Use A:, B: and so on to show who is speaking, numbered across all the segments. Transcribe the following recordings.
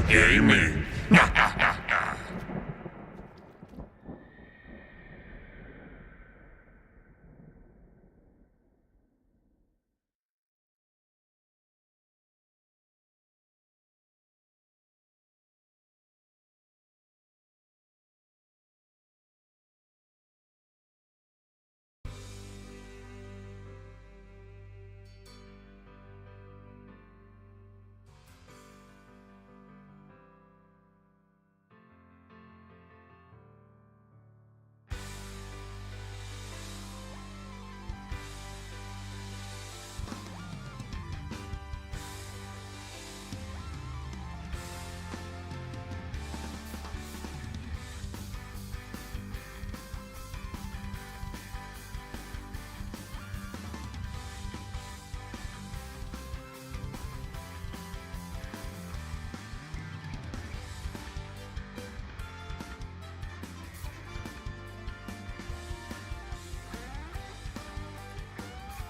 A: Gaming.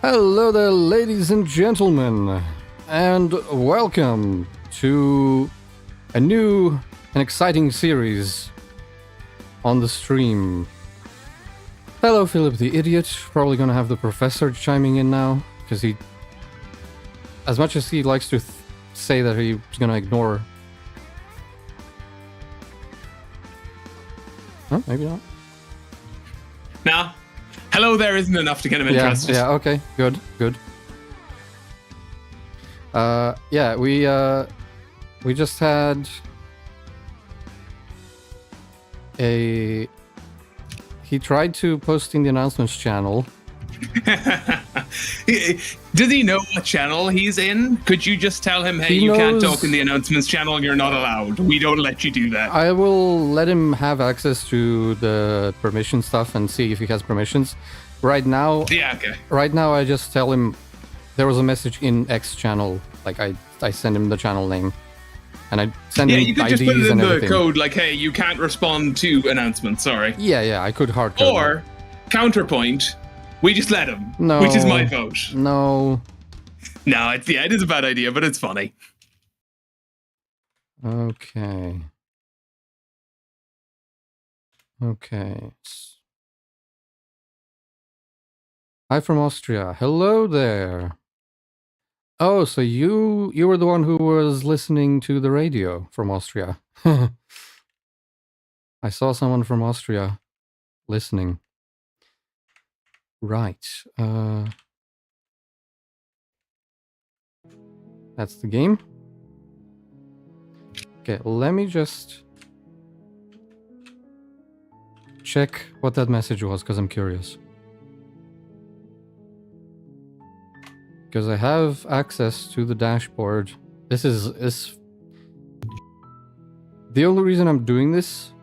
B: Hello there, ladies and gentlemen, and welcome to a new and exciting series on the stream. Hello, Philip the Idiot. Probably gonna have the professor chiming in now, because he, as much as he likes to say that he's gonna ignore... Huh? Maybe not.
C: No. Hello there isn't enough to get him interested.
B: Yeah, okay, good. Yeah, we just had a... He tried to post in the announcements channel.
C: Does he know what channel he's in? Could you just tell him, hey, you can't talk in the announcements channel, you're not allowed. We don't let you do that.
B: I will let him have access to the permission stuff and see if he has permissions. Right now,
C: yeah, okay.
B: Right now, I just tell him there was a message in X channel. Like I send him the channel name, and I send him IDs and everything. Yeah, you could just put it in the
C: code, like, hey, you can't respond to announcements. Sorry.
B: Yeah, I could hardcode.
C: Or counterpoint, we just let him.
B: No,
C: which is my vote.
B: No,
C: it is a bad idea, but it's funny.
B: Okay. Hi from Austria. Hello there. Oh, so you were the one who was listening to the radio from Austria. I saw someone from Austria listening. Right. That's the game. Okay, let me just check what that message was, because I'm curious. Because I have access to the dashboard. This is the only reason I'm doing this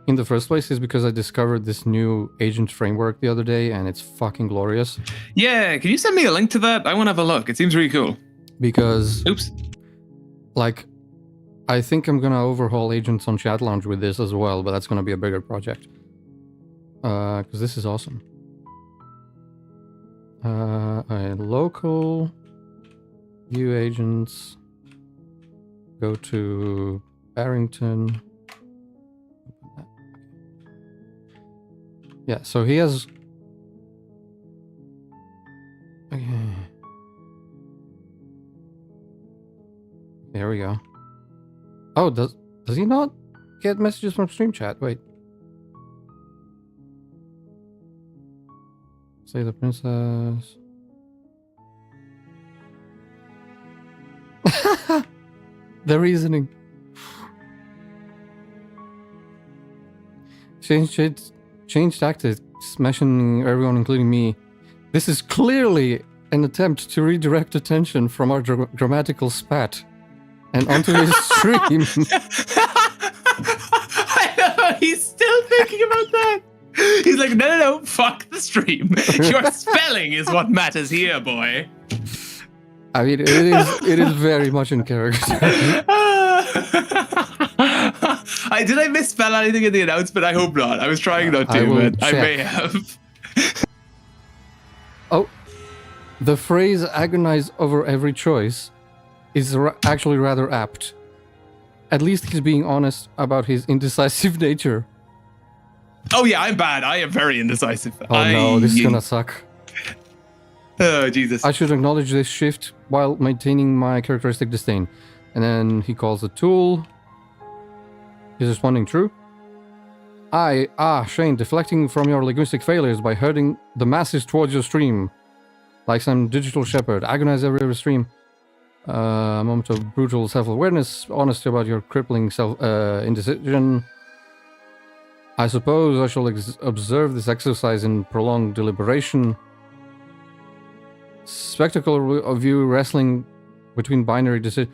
B: in the first place is because I discovered this new agent framework the other day, and it's fucking glorious.
C: Yeah, can you send me a link to that? I want to have a look. It seems really cool.
B: Because,
C: oops,
B: like, I think I'm gonna overhaul agents on Chat Lounge with this as well, but that's gonna be a bigger project. Because this is awesome. Local view agents, go to Barrington. Yeah, so he has... Okay. There we go. Oh, does he not get messages from Stream Chat? Wait. Say the princess. The reasoning. Changed tactics, mentioning everyone, including me. This is clearly an attempt to redirect attention from our grammatical spat and onto his stream.
C: I know, he's still thinking about that. He's like, no, fuck the stream. Your spelling is what matters here, boy.
B: I mean, it is very much in character.
C: Did I misspell anything in the announcement? I hope not. I was trying not to, but I may have.
B: Oh, the phrase agonize over every choice is actually rather apt. At least he's being honest about his indecisive nature.
C: Oh yeah, I'm bad. I am very indecisive.
B: Oh no, this is gonna suck.
C: Oh Jesus.
B: I should acknowledge this shift while maintaining my characteristic disdain. And then he calls the tool. He's responding true. Shane, deflecting from your linguistic failures by herding the masses towards your stream. Like some digital shepherd. Agonize every stream. A moment of brutal self-awareness. Honesty about your crippling indecision. I suppose I shall observe this exercise in prolonged deliberation. Spectacle of you wrestling between binary decisions.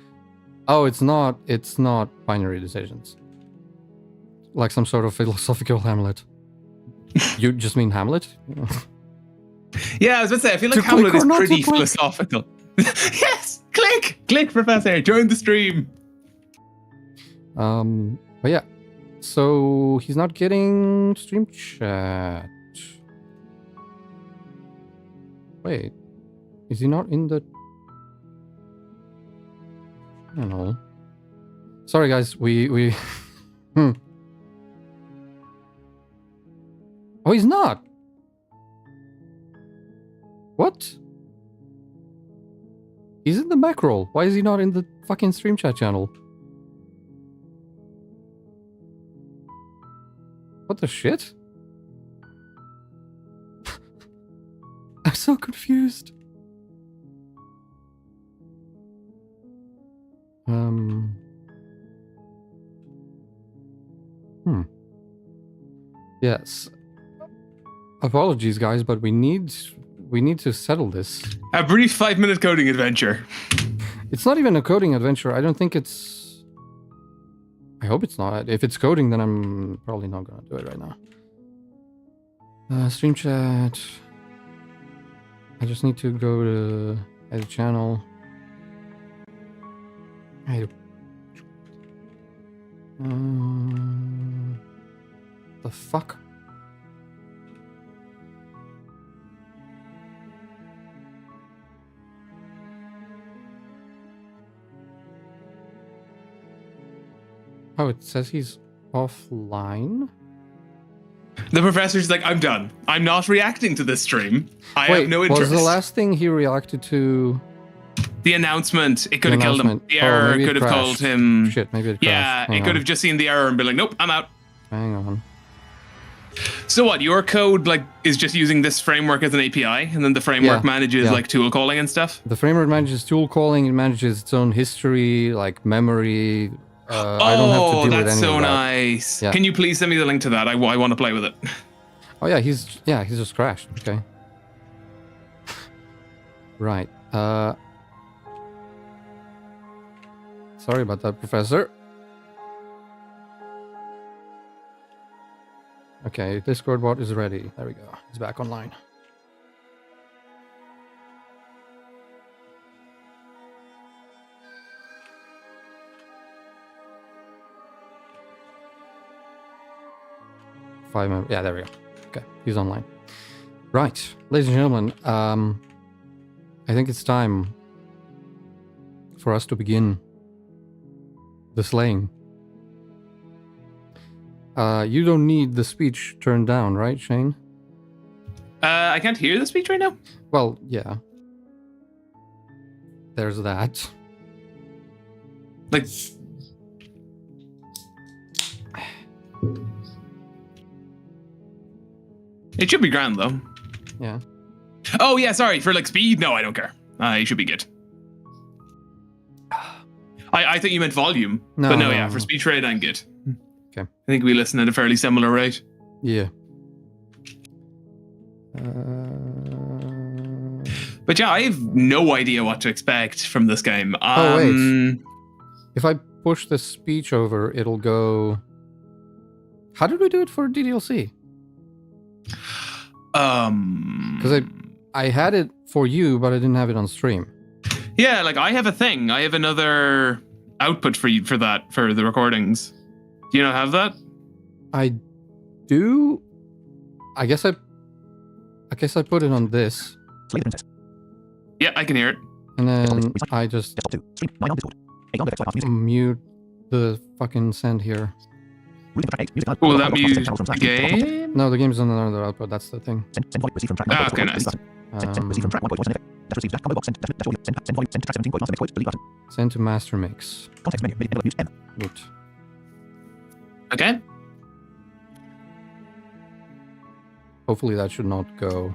B: Oh, it's not binary decisions. Like some sort of philosophical Hamlet. You just mean Hamlet?
C: Yeah, I was about to say, I feel like Hamlet is pretty philosophical. Yes! Click, Professor! Join the stream!
B: But yeah. So, he's not getting stream chat. Wait. Is he not in the channel? Sorry guys, we Oh, he's not! What? He's in the macro. Why is he not in the fucking stream chat channel? What the shit? I'm so confused. Yes. Apologies, guys, but we need to settle this.
C: A brief 5-minute coding adventure.
B: It's not even a coding adventure. I don't think it's... I hope it's not. If it's coding, then I'm probably not gonna do it right now. Stream chat. I just need to go to edit channel. The fuck? Oh, it says he's offline?
C: The professor's like, I'm done. I'm not reacting to this stream. I have no interest.
B: Was the last thing he reacted to...
C: The announcement. It could have killed him. The error could have told him...
B: Shit, maybe it crashed.
C: Yeah, it could have just seen the error and been like, nope, I'm out.
B: Hang on.
C: So what, your code is just using this framework as an API, and then the framework manages like tool calling and stuff?
B: The framework manages tool calling, it manages its own history, like memory... I don't have to deal with any
C: so
B: of that.
C: Nice.
B: Yeah.
C: Can you please send me the link to that? I want to play with it.
B: Oh yeah, he's just crashed. Okay. Right. Sorry about that, Professor. Okay, Discord bot is ready. There we go. He's back online. Yeah, there we go. Okay, he's online. Right, ladies and gentlemen, I think it's time for us to begin the slaying. You don't need the speech turned down, right, Shane?
C: I can't hear the speech right now.
B: Well, yeah. There's that.
C: Like... It should be grand, though.
B: Yeah.
C: Oh, yeah, sorry. For, like, speed? No, I don't care. It should be good. I thought you meant volume.
B: No,
C: but no, for speech rate, I'm good.
B: Okay.
C: I think we listen at a fairly similar rate.
B: Yeah.
C: But yeah, I have no idea what to expect from this game.
B: Oh, wait. If I push the speech over, it'll go... How did we do it for DDLC? Because I had it for you, but I didn't have it on stream.
C: Yeah, like I have a thing. I have another output for you for that, for the recordings. Do you not have that?
B: I do. I guess I put it on this.
C: Yeah, I can hear it.
B: And then I just mute the fucking send here.
C: Will that be the game?
B: No, the game's on another output. That's the thing.
C: Ah, okay, nice.
B: Send to master mix. Good.
C: Okay.
B: Hopefully that should not go.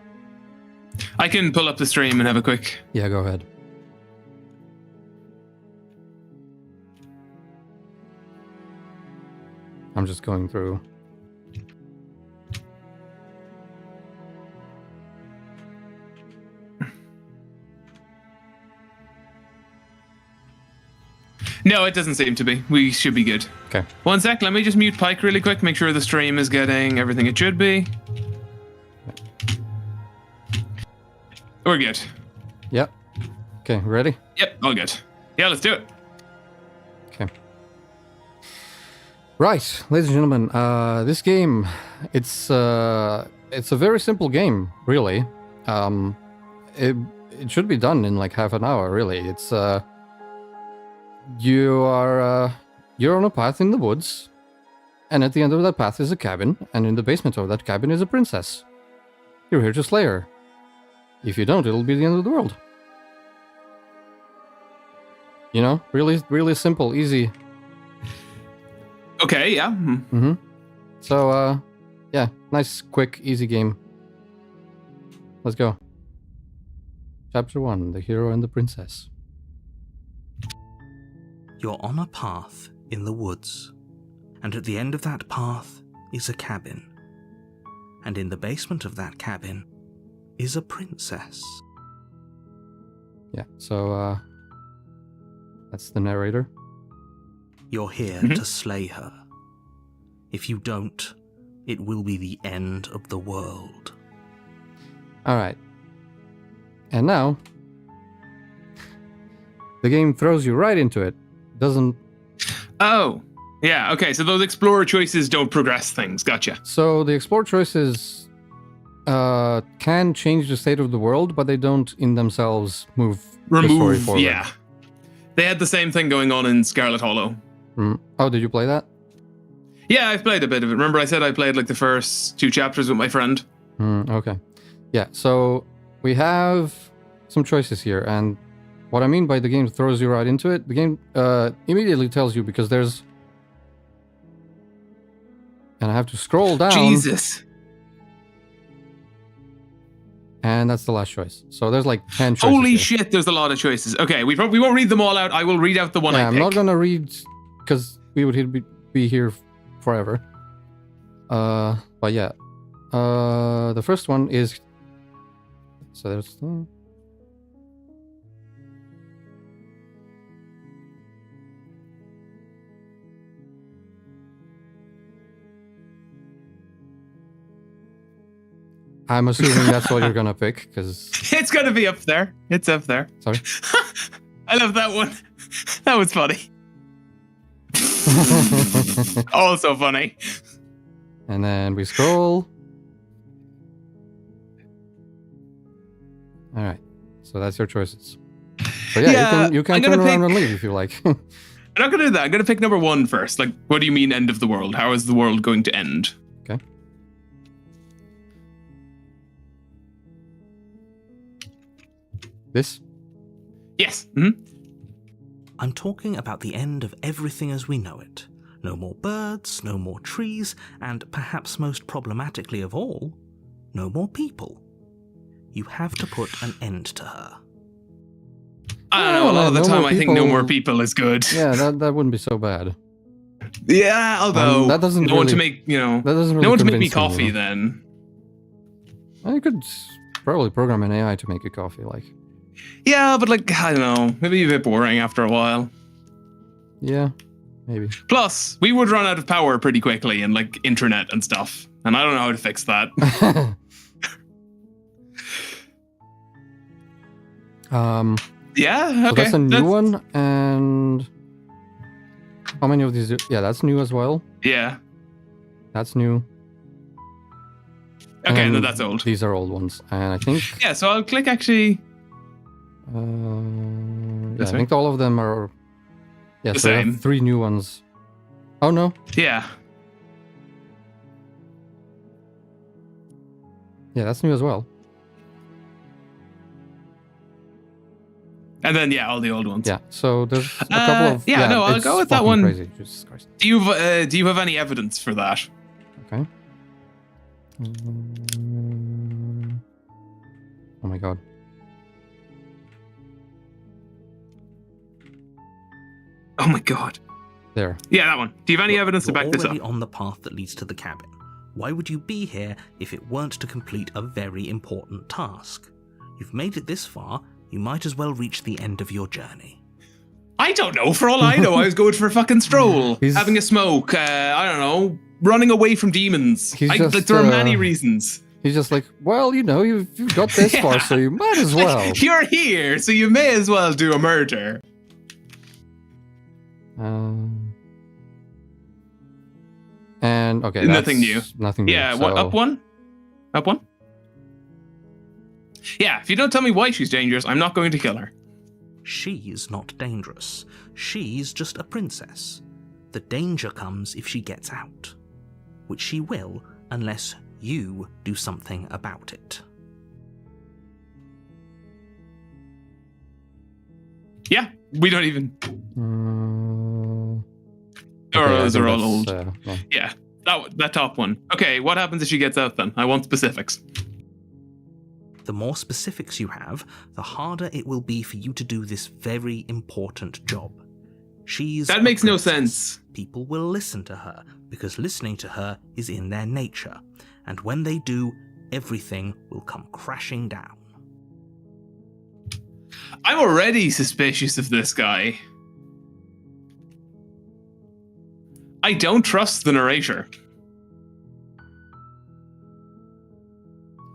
C: I can pull up the stream and have a quick.
B: Yeah, go ahead. I'm just going through.
C: No, it doesn't seem to be. We should be good.
B: Okay.
C: One sec, let me just mute Pike really quick, make sure the stream is getting everything it should be. We're good.
B: Yep. Okay, ready?
C: Yep, all good. Yeah, let's do it.
B: Okay. Right, ladies and gentlemen, this game, it's a very simple game, really. It should be done in like half an hour, really. It's you're on a path in the woods, and at the end of that path is a cabin, and in the basement of that cabin is a princess. You're here to slay her. If you don't, it'll be the end of the world. You know, really, really simple, easy.
C: Okay, yeah.
B: Mm-hmm. So, yeah, nice, quick, easy game. Let's go. Chapter 1, The Hero and the Princess.
A: You're on a path in the woods, and at the end of that path is a cabin. And in the basement of that cabin is a princess.
B: Yeah, so, that's the narrator.
A: You're here to slay her. If you don't, it will be the end of the world.
B: Alright. And now, the game throws you right into it. Doesn't...
C: Oh, yeah, okay, so those explorer choices don't progress things, gotcha.
B: So the explore choices can change the state of the world, but they don't in themselves move the story forward.
C: Yeah. They had the same thing going on in Scarlet Hollow.
B: Oh, did you play that?
C: Yeah, I've played a bit of it. Remember I said I played like the first 2 chapters with my friend?
B: Okay. Yeah, so we have some choices here, and what I mean by the game throws you right into it, the game immediately tells you, because there's... And I have to scroll down.
C: Jesus.
B: And that's the last choice. So there's like 10 choices.
C: Holy
B: here.
C: shit, there's a lot of choices. Okay, we won't read them all out. I will read out the one I
B: I'm
C: pick.
B: not gonna read, because we would be here forever. But yeah. The first one is... So there's... I'm assuming that's what you're gonna pick, because...
C: It's gonna be up there. It's up there.
B: Sorry?
C: I love that one. That was funny. Also funny.
B: And then we scroll. Alright. So that's your choices. So yeah, you can turn around and leave if you like.
C: I'm not gonna do that. I'm gonna pick number 1 first. Like, what do you mean end of the world? How is the world going to end?
B: Okay. This?
C: Yes.
A: I'm talking about the end of everything as we know it. No more birds, no more trees, and perhaps most problematically of all, no more people. You have to put an end to her.
C: I don't know, a lot of the time I think no more people is good.
B: Yeah, that wouldn't be so bad.
C: Yeah, although
B: that doesn't
C: no one
B: really,
C: to make,
B: that doesn't really
C: no one to make me
B: convince
C: coffee
B: you know?
C: then.
B: Well, you could probably program an AI to make you coffee, like.
C: Yeah, but like, I don't know, maybe a bit boring after a while.
B: Yeah, maybe.
C: Plus, we would run out of power pretty quickly and like internet and stuff. And I don't know how to fix that. Yeah, okay.
B: So that's a new one, and how many of these? Yeah, that's new as well.
C: Yeah.
B: That's new.
C: Okay,
B: And
C: no, that's old.
B: These are old ones, and I think.
C: Yeah, so I'll click actually.
B: Yeah, I think all of them are Yeah,
C: The
B: so we
C: same.
B: have 3 new ones. Oh no.
C: Yeah.
B: Yeah, that's new as well.
C: And then, yeah, all the old ones.
B: Yeah, so there's a couple of...
C: yeah, no, I'll
B: it's
C: go with that
B: fucking
C: one.
B: Crazy. Jesus Christ.
C: Do you have any evidence for that?
B: Okay. Oh my god.
C: Oh my god.
B: There.
C: Yeah, that one. Do you have any evidence to
A: You're
C: back this up?
A: already on the path that leads to the cabin. Why would you be here if it weren't to complete a very important task? You've made it this far, you might as well reach the end of your journey.
C: I don't know. For all I know, I was going for a fucking stroll,
B: He's-
C: having a smoke. I don't know, running away from demons.
B: He's just,
C: there are many reasons.
B: He's just like, well, you know, you've got this far, so you might as well.
C: You're here, so you may as well do a murder.
B: And okay,
C: Nothing
B: that's
C: new.
B: Nothing new.
C: Yeah,
B: so...
C: up one? Up one? Yeah, if you don't tell me why she's dangerous, I'm not going to kill her.
A: She's not dangerous. She's just a princess. The danger comes if she gets out. Which she will, unless you do something about it.
C: Yeah, we don't even...
B: Okay, I
C: those
B: think
C: are all
B: that's,
C: old.
B: yeah.
C: Yeah, that top one. Okay, what happens if she gets out then? I want specifics.
A: The more specifics you have, the harder it will be for you to do this very important job.
C: That
A: a
C: makes no
A: princess.
C: sense.
A: People will listen to her, because listening to her is in their nature. And when they do, everything will come crashing down.
C: I'm already suspicious of this guy. I don't trust the narrator.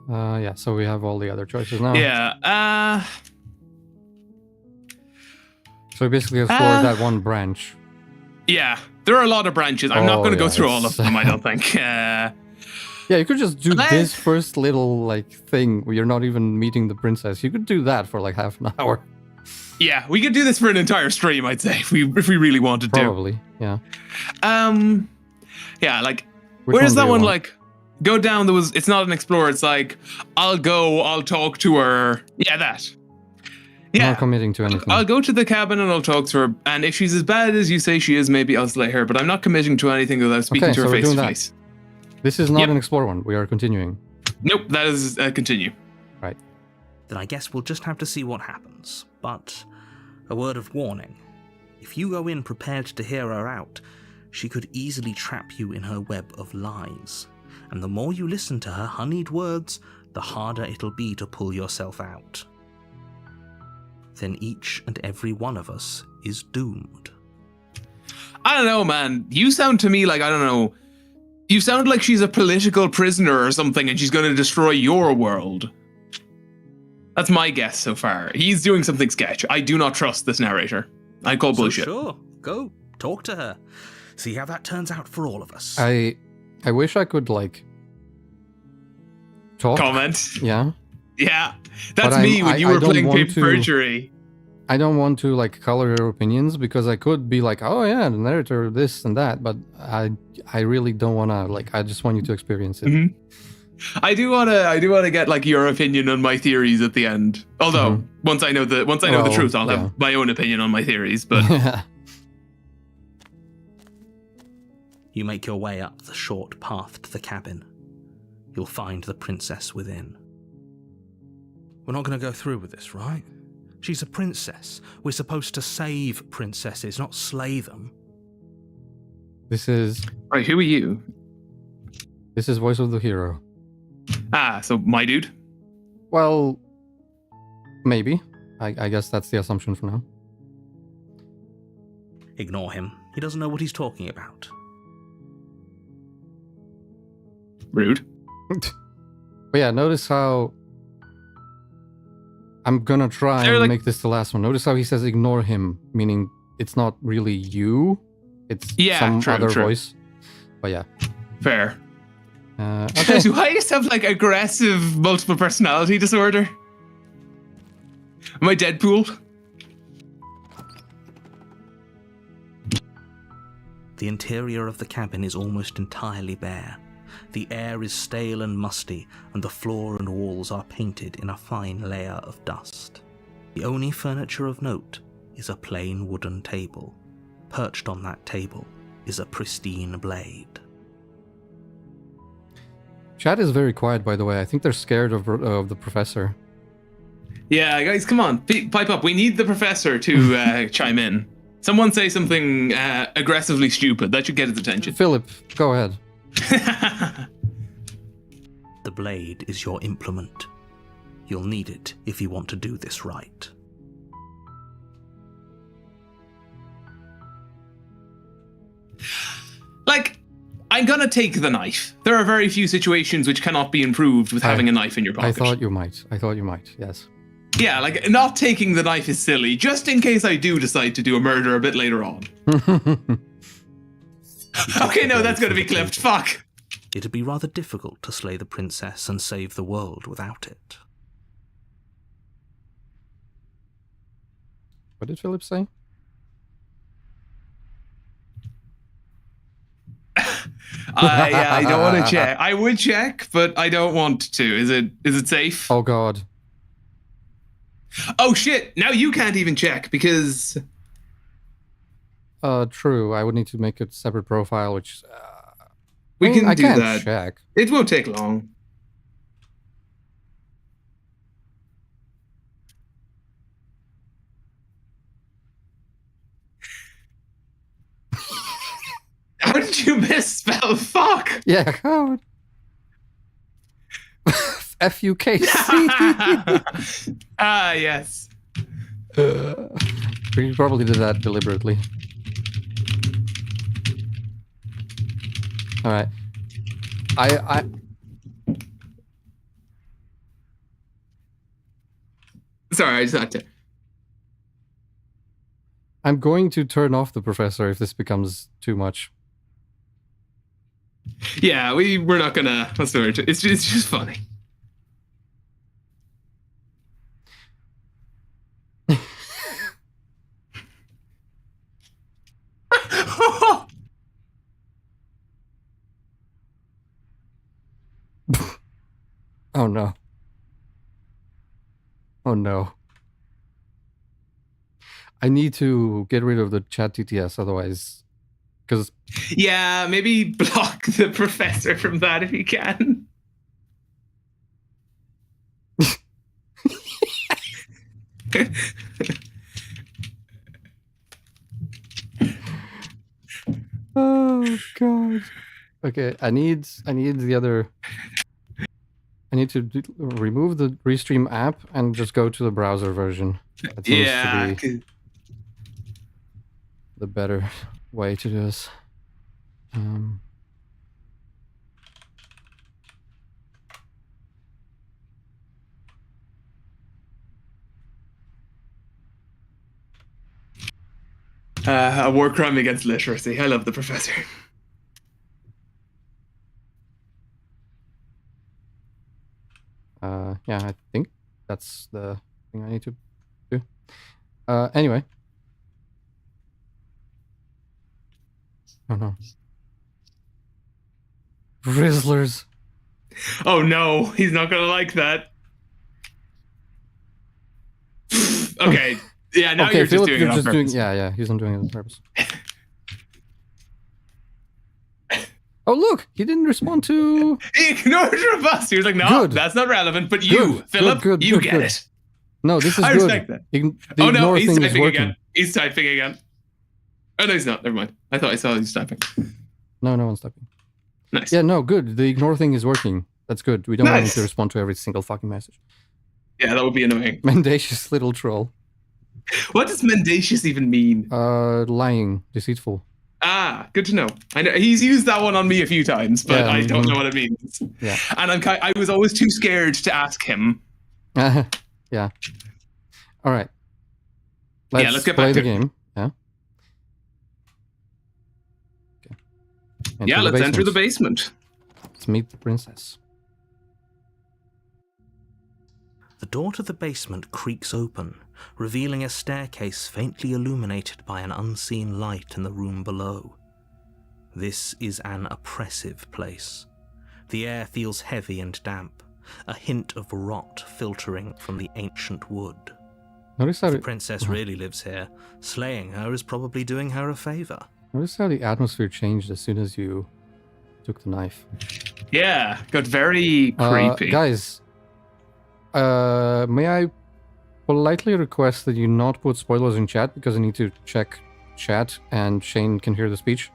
B: Yeah, so we have all the other choices now.
C: Yeah,
B: So we basically explored that one branch.
C: yeah, there are a lot of branches. I'm not going to go through all of
B: it's-
C: them, I don't think.
B: Yeah, you could just do this first little like thing where you're not even meeting the princess. You could do that for like half an hour.
C: Yeah, we could do this for an entire stream, I'd say, if we really wanted to.
B: Probably, yeah.
C: Yeah, like,
B: Which
C: where's
B: do
C: that
B: you
C: one?
B: want?
C: Like, go down. It's not an explorer. It's like, I'll talk to her. Yeah, that.
B: I'm
C: Yeah,
B: not committing to anything.
C: I'll go to the cabin and I'll talk to her. And if she's as bad as you say she is, maybe I'll slay her. But I'm not committing to anything without speaking
B: Okay,
C: to her
B: so we're
C: face
B: doing
C: to
B: that.
C: face.
B: This is not
C: Yep.
B: an explore one. We are continuing.
C: Nope, that is continue.
B: Right.
A: Then I guess we'll just have to see what happens. But a word of warning. If you go in prepared to hear her out, she could easily trap you in her web of lies. And the more you listen to her honeyed words, the harder it'll be to pull yourself out. Then each and every one of us is doomed.
C: I don't know, man. You sound to me like, I don't know. You sound like she's a political prisoner or something and she's going to destroy your world. That's my guess so far. He's doing something sketch. I do not trust this narrator. I call bullshit.
A: So sure, go, talk to her. See how that turns out for all of us.
B: I wish I could like talk.
C: Comment.
B: Yeah.
C: Yeah. That's
B: But
C: me when you were
B: don't
C: playing
B: want
C: paper
B: to-
C: perjury.
B: I don't want to like color her opinions because I could be like, oh yeah, the narrator, this and that, but I really don't want to. Like, I just want you to experience it.
C: Mhm. I do want to get like your opinion on my theories at the end. Although once I know the
B: Well,
C: truth, I'll
B: yeah.
C: have my own opinion on my theories. But
A: You make your way up the short path to the cabin. You'll find the princess within. We're not going to go through with this, right? She's a princess. We're supposed to save princesses, not slay them.
B: This is
C: right, who are you?
B: voice of the hero.
C: Ah, so my dude.
B: Well, maybe. I guess that's the assumption for now.
A: Ignore him. He doesn't know what he's talking about.
C: Rude.
B: But yeah, notice how I'm gonna try
C: They're
B: and
C: like-
B: make this the last one. Notice how he says ignore him, meaning it's not really you, it's
C: Yeah,
B: some
C: true,
B: other
C: true.
B: voice. But yeah.
C: Fair.
B: Okay.
C: Do I just have like aggressive multiple personality disorder? Am I Deadpool?
A: The interior of the cabin is almost entirely bare. The air is stale and musty, and the floor and walls are painted in a fine layer of dust. The only furniture of note is a plain wooden table. Perched on that table is a pristine blade.
B: Chat is very quiet, by the way. I think they're scared of the professor.
C: Yeah, guys, come on, pipe up. We need the professor to chime in. Someone say something aggressively stupid. That should get his attention.
B: Philip, go ahead.
A: The blade is your implement. You'll need it if you want to do this right.
C: Like, I'm gonna take the knife. There are very few situations which cannot be improved with having a knife in your pocket.
B: I thought you might, yes.
C: Yeah, like, not taking the knife is silly, just in case I do decide to do a murder a bit later on. Okay, no, that's gonna be clipped. Fuck.
A: It'd be rather difficult to slay the princess and save the world without it.
B: What did Philip say?
C: I don't want to check. I would check, but I don't want to. Is it safe?
B: Oh god.
C: Oh shit! Now you can't even check because.
B: True. I would need to make a separate profile, which
C: We can
B: I
C: do
B: can't
C: that.
B: check.
C: It won't take long. How did you misspell fuck?
B: Yeah, how? F-U-K-C.
C: Ah, yes.
B: We probably did that deliberately. All right.
C: Sorry, I just had to.
B: I'm going to turn off the professor if this becomes too much.
C: Yeah, we're not gonna. What's the word? It's just funny.
B: Oh no. Oh no. I need to get rid of the chat TTS otherwise. Because
C: Yeah, maybe block the professor from that if you can.
B: oh god. Okay, I need the other. I need to remove the Restream app and just go to the browser version. That seems to be the better way to do this.
C: A war crime against literacy. I love the professor.
B: Yeah, I think that's the thing I need to do. Anyway. Oh no. Rizzlers.
C: Oh no, he's not gonna like that. Okay. Yeah, now
B: okay,
C: you're
B: Philip,
C: just doing
B: you're
C: it on
B: just
C: purpose.
B: yeah, he's not doing it on purpose. Oh look, he didn't respond to.
C: He ignored Robust. He was like, "No,
B: Good.
C: that's not relevant." But you, Philip, you get it.
B: No, this is
C: I
B: good.
C: respect that.
B: The
C: Oh no,
B: ignore
C: he's
B: thing is
C: typing
B: working.
C: again. He's typing again. Oh no, he's not. Never mind. I thought I saw he's typing.
B: No one's typing.
C: Nice.
B: Yeah, no, good. The ignore thing is working. That's good. We don't want him
C: Nice.
B: to respond to every single fucking message.
C: Yeah, that would be annoying.
B: Mendacious little troll.
C: What does mendacious even mean?
B: Lying, deceitful.
C: Ah, good to know. I know he's used that one on me a few times, but
B: Yeah,
C: I don't know what it means.
B: Yeah.
C: And I was always too scared to ask him.
B: Yeah. All right. Let's
C: get
B: play
C: back
B: the
C: to it.
B: game. Yeah. Okay.
C: Yeah, let's enter the basement.
B: Let's meet the princess.
A: The door to the basement creaks open, revealing a staircase faintly illuminated by an unseen light in the room below. This is an oppressive place. The air feels heavy and damp, a hint of rot filtering from the ancient wood.
B: Notice how
A: If the princess really lives here, slaying her is probably doing her a favor.
B: Notice how the atmosphere changed as soon as you took the knife.
C: Yeah, got very creepy.
B: Guys, may I politely request that you not put spoilers in chat because I need to check chat and Shane can hear the speech?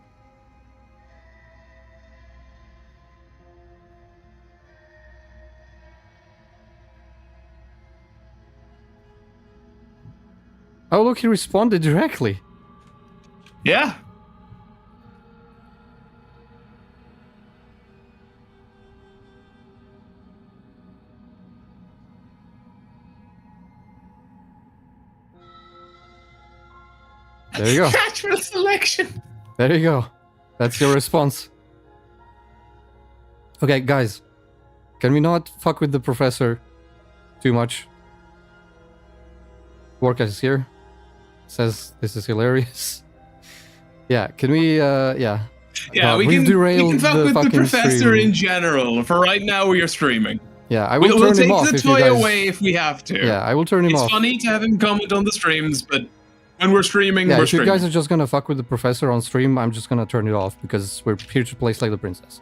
B: Oh, look, he responded directly.
C: Yeah.
B: There you go.
C: Natural selection.
B: There you go. That's your response. Okay, guys. Can we not fuck with the professor too much? Work is here. Says this is hilarious. Yeah, can we, yeah.
C: Yeah, we
B: we've
C: can
B: derailed
C: fuck
B: the
C: with the
B: fucking
C: professor
B: stream.
C: in general. For right now, we are streaming.
B: Yeah, I will
C: We'll
B: turn him
C: take
B: off
C: the
B: if you
C: toy
B: guys...
C: away if we have to.
B: Yeah, I will turn him
C: It's
B: off.
C: funny to have him comment on the streams, but when we're streaming,
B: Yeah,
C: we're
B: if you
C: streaming.
B: guys are just gonna fuck with the professor on stream, I'm just gonna turn it off because we're here to play Slay the Princess.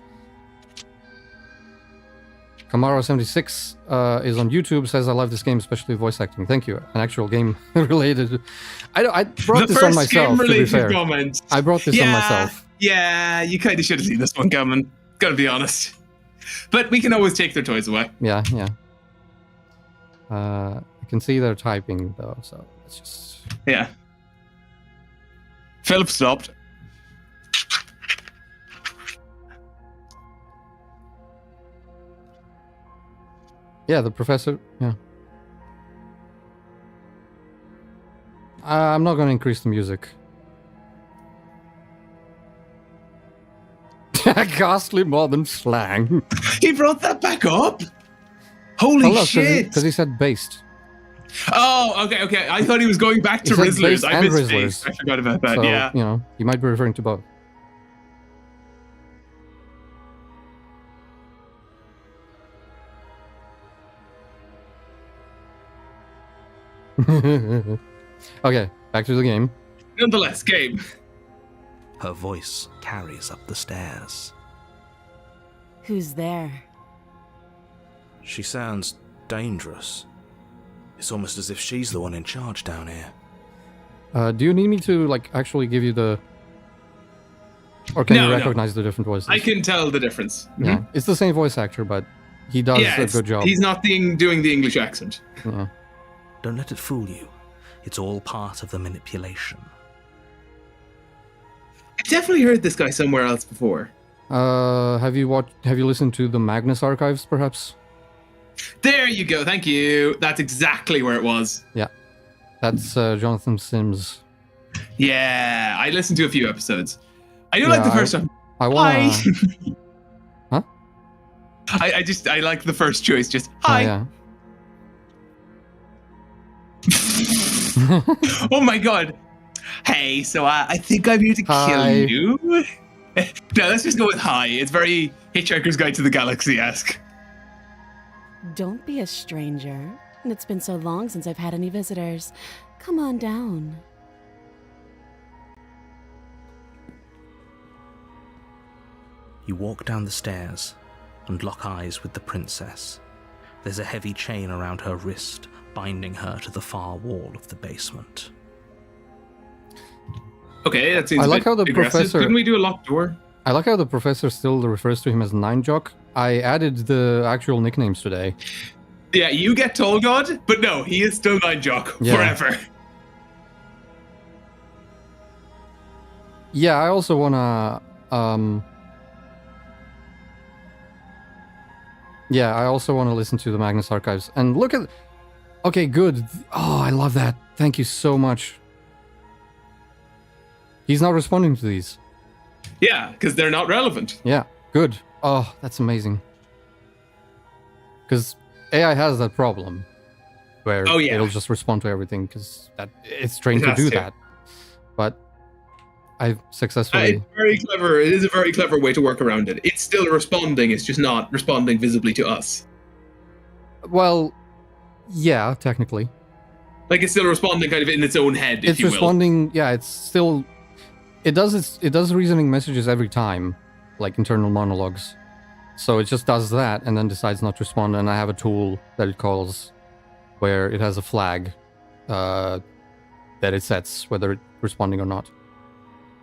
B: Kamara76 is on YouTube, says I love this game, especially voice acting. Thank you. An actual game related. I brought this on myself, to be fair.
C: Comment.
B: I brought this on myself.
C: Yeah, you kind of should have seen this one coming. Gotta be honest. But we can always take their toys away.
B: Yeah, yeah. I can see they're typing though, so let's just...
C: Yeah. Philip stopped.
B: Yeah, the professor, yeah. I'm not gonna increase the music. Ghastly modern slang.
C: He brought that back up? Holy shit!
B: Because he said based.
C: Oh, okay. I thought he was going back to
B: He said
C: Rizzlers.
B: based
C: I
B: and
C: missed
B: Rizzlers.
C: Based. I forgot about that,
B: So,
C: yeah.
B: you know, you might be referring to both. Okay, back to the game.
C: Nonetheless, game.
A: Her voice carries up the stairs.
D: Who's there?
A: She sounds dangerous. It's almost as if she's the one in charge down here.
B: Do you need me to, like, actually give you the... Or can you
C: No.
B: recognize the different voices?
C: I can tell the difference.
B: Yeah, it's the same voice actor, but he does
C: Yeah,
B: a good job.
C: he's not doing the English accent.
B: Yeah.
A: Don't let it fool you. It's all part of the manipulation.
C: I definitely heard this guy somewhere else before.
B: Have you listened to the Magnus archives, perhaps?
C: There you go. Thank you. That's exactly where it was.
B: Yeah. That's Jonathan Sims.
C: Yeah, I listened to a few episodes. I do
B: Yeah,
C: like the first one.
B: I wanna...
C: Hi.
B: Huh?
C: I like the first choice. Just
B: Oh,
C: hi.
B: yeah.
C: Oh my god. Hey, so I think I'm here to
B: Hi.
C: kill you. No, let's just go with hi. It's very Hitchhiker's Guide to the Galaxy-esque.
D: Don't be a stranger. It's been so long since I've had any visitors. Come on down.
A: You walk down the stairs and lock eyes with the princess. There's a heavy chain around her wrist, binding her to the far wall of the basement.
C: Okay, that seems
B: I
C: a
B: like
C: bit
B: how the
C: aggressive.
B: professor-
C: Couldn't we do a locked door?
B: I like how the professor still refers to him as Nine Jock. I added the actual nicknames today.
C: Yeah, you get Toll God, but no, he is still Nine Jock
B: Yeah.
C: forever.
B: Yeah, I also wanna yeah, I also want to listen to the Magnus archives. And look at... Okay, good. Oh, I love that. Thank you so much. He's not responding to these.
C: Yeah, because they're not relevant.
B: Yeah, good. Oh, that's amazing. Because AI has that problem where
C: Oh, yeah.
B: it'll just respond to everything because it's trained
C: It
B: to
C: has
B: do
C: to.
B: that. But I've successfully.
C: It's very clever. It is a very clever way to work around it. It's still responding. It's just not responding visibly to us.
B: Well, yeah, technically.
C: Like it's still responding kind of in its own head, if
B: It's
C: you will.
B: responding. Yeah, it's still. It does reasoning messages every time, like internal monologues. So it just does that and then decides not to respond. And I have a tool that it calls, where it has a flag, that it sets whether it's responding or not.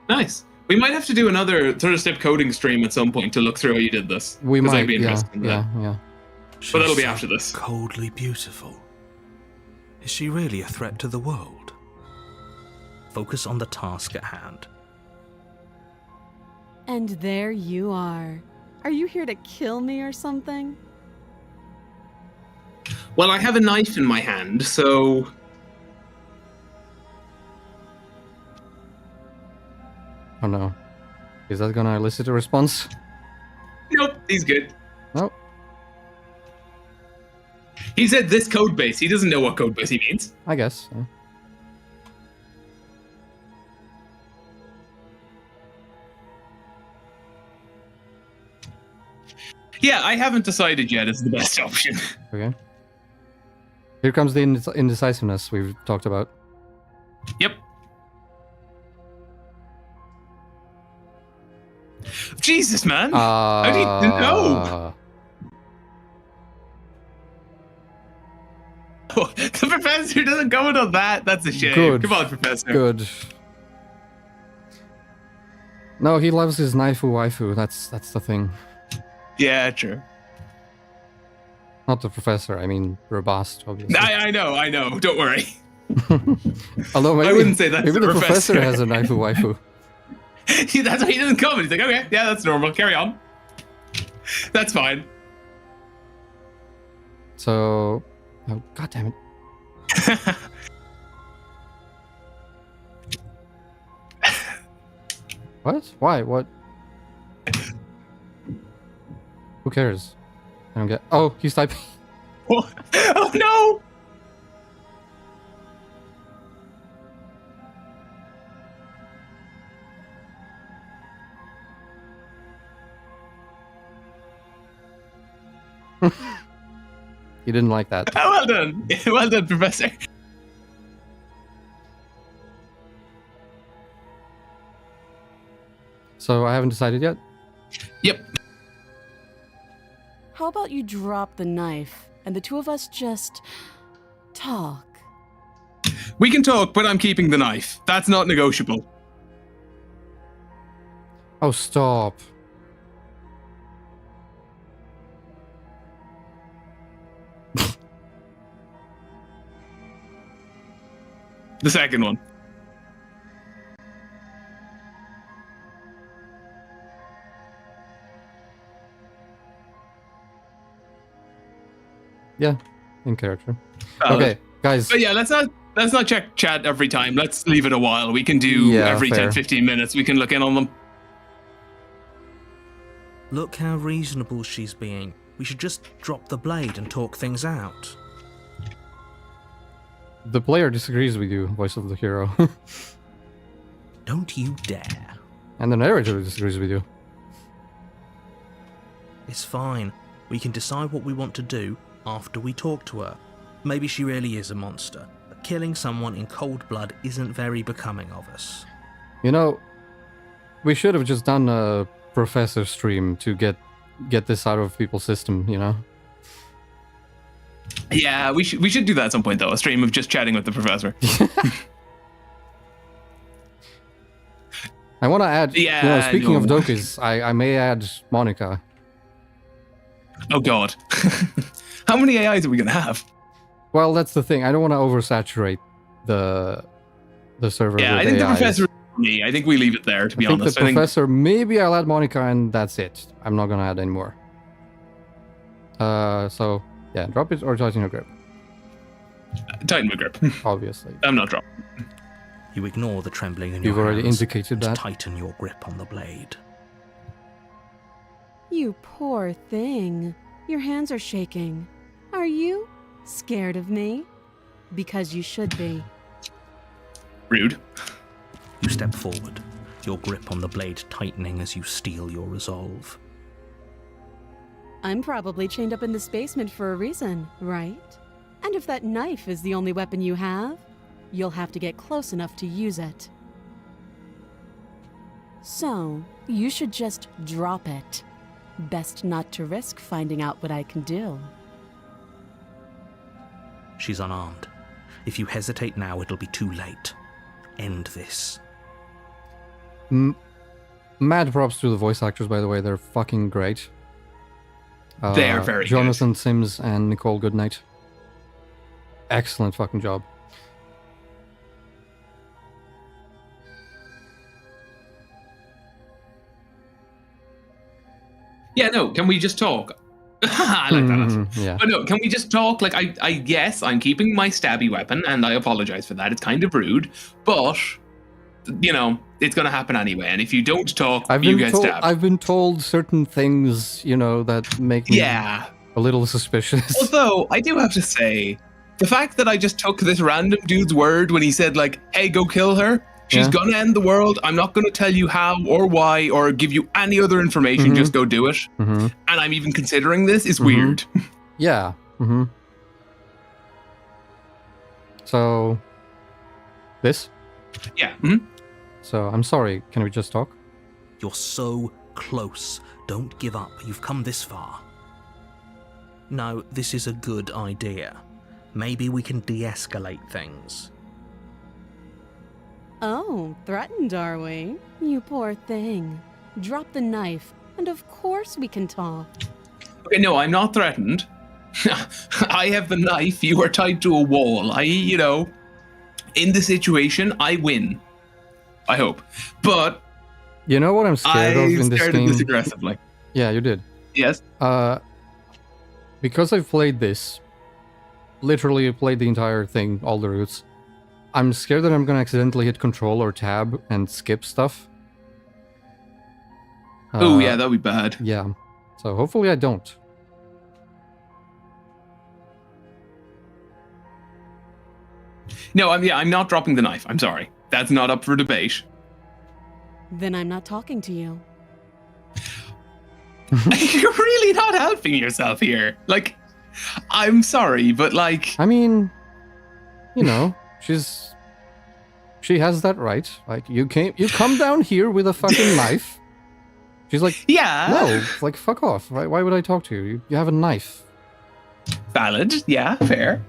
C: Nice. We might have to do another Thunderstep coding stream at some point to look through how you did this.
B: We
C: 'Cause
B: might.
C: I'd be
B: Yeah,
C: interested in that.
B: yeah.
C: But that'll
A: She's
C: be
A: so
C: after this.
A: Coldly beautiful. Is she really a threat to the world? Focus on the task at hand.
D: And there you are. Are you here to kill me or something?
C: Well, I have a knife in my hand, so
B: Oh no. Is that gonna elicit a response?
C: nope, he's good.
B: Nope.
C: He said this code base. He doesn't know what code base he means.
B: I guess. Yeah.
C: Yeah, I haven't decided yet. It's the best option.
B: Okay. Here comes the indecisiveness we've talked about.
C: Yep. Jesus, man. How do you know? The professor doesn't go on that. That's a shame.
B: Good.
C: Come on, professor.
B: Good. No, he loves his naifu waifu. That's the thing.
C: Yeah, true.
B: Not the professor. I mean, robust, obviously.
C: I know. Don't worry.
B: Although maybe,
C: I wouldn't say that's
B: maybe
C: the
B: the professor
C: professor.
B: has a naifu waifu.
C: That's why he doesn't come. He's like, okay, yeah, that's normal. Carry on. That's fine.
B: So, oh god damn it! What? Why? What? Who cares? I don't get. Oh, he's typing.
C: Oh no!
B: He didn't like that.
C: Oh, well done. Well done, Professor.
B: So I haven't decided yet.
C: Yep.
D: How about you drop the knife and the two of us just talk?
C: We can talk, but I'm keeping the knife. That's not negotiable.
B: Oh, stop.
C: The second one.
B: Yeah, in character.
C: Valid.
B: Okay, guys.
C: But yeah, let's not check chat every time. Let's leave it a while. We can do
B: Yeah,
C: every
B: fair.
C: 10-15 minutes. We can look in on them.
A: Look how reasonable she's being. We should just drop the blade and talk things out.
B: The player disagrees with you, voice of the hero.
A: Don't you dare.
B: And the narrator disagrees with you.
A: It's fine. We can decide what we want to do after we talk to her. Maybe she really is a monster, but killing someone in cold blood isn't very becoming of us.
B: You know, we should have just done a professor stream to get this out of people's system, you know?
C: Yeah, we should do that at some point though. A stream of just chatting with the professor.
B: I want to add,
C: Yeah,
B: speaking of
C: no.
B: Dokis, I may add Monica.
C: Oh god. How many AIs are we gonna have?
B: Well, that's the thing. I don't want to oversaturate the server
C: Yeah,
B: with
C: I think the
B: AIs.
C: professor is me. I think we leave it there, to be
B: I think
C: honest.
B: the professor, maybe I'll add Monica and that's it. I'm not going to add any more. So, yeah, drop it or tighten your grip,
C: Tighten my grip.
B: obviously.
C: I'm not dropping.
A: You ignore the trembling in
B: You've
A: your
B: already
A: hands
B: indicated
A: and
B: that.
A: tighten your grip on the blade.
D: You poor thing. Your hands are shaking. Are you scared of me? Because you should be.
C: Rude.
A: You step forward. your grip on the blade tightening as you steel your resolve.
D: I'm probably chained up in this basement for a reason, right? And if that knife is the only weapon you have, you'll have to get close enough to use it. So, you should just drop it. Best not to risk finding out what I can do.
A: She's unarmed. If you hesitate now, it'll be too late. End this.
B: Mad props to the voice actors, by the way. They're fucking great.
C: They're very
B: Jonathan Sims and Nicole Goodnight. Excellent fucking job.
C: Yeah, no, can we just talk? I like that answer.
B: Yeah.
C: But no, can we just talk? Like, yes, I'm keeping my stabby weapon, and I apologize for that. It's kind of rude, but, you know, it's going to happen anyway. And if you don't talk, you get stabbed.
B: I've been told certain things, you know, that make me a little suspicious.
C: Although, I do have to say, the fact that I just took this random dude's word when he said, like, hey, go kill her, she's going to end the world. I'm not going to tell you how or why or give you any other information. Just go do it. And I'm even considering this is weird.
B: Yeah. So, this?
C: Yeah.
B: So, I'm sorry. Can we just talk?
A: You're so close. Don't give up. You've come this far. No, this is a good idea. Maybe we can de-escalate things.
D: Oh, threatened, are we? You poor thing. Drop the knife, and of course we can talk.
C: Okay, no, I'm not threatened. I have the knife. You are tied to a wall. You know, in the situation, I win. I hope. But
B: you know what I'm scared of in this game?
C: This aggressively.
B: Yeah, you did.
C: Yes.
B: Because I've played this, literally played the entire thing, all the routes. I'm scared that I'm gonna accidentally hit Control or Tab and skip stuff.
C: Oh yeah, that'd be bad.
B: Yeah. So hopefully I don't.
C: No, I'm not dropping the knife. I'm sorry. That's not up for debate.
D: Then I'm not talking to you.
C: You're really not helping yourself here. Like, I'm sorry, but like...
B: I mean, you know, she has that right. Like, you come down here with a fucking knife. She's like,
C: yeah.
B: No, like, fuck off. Why would I talk to you? You have a knife.
C: Valid. Yeah, fair.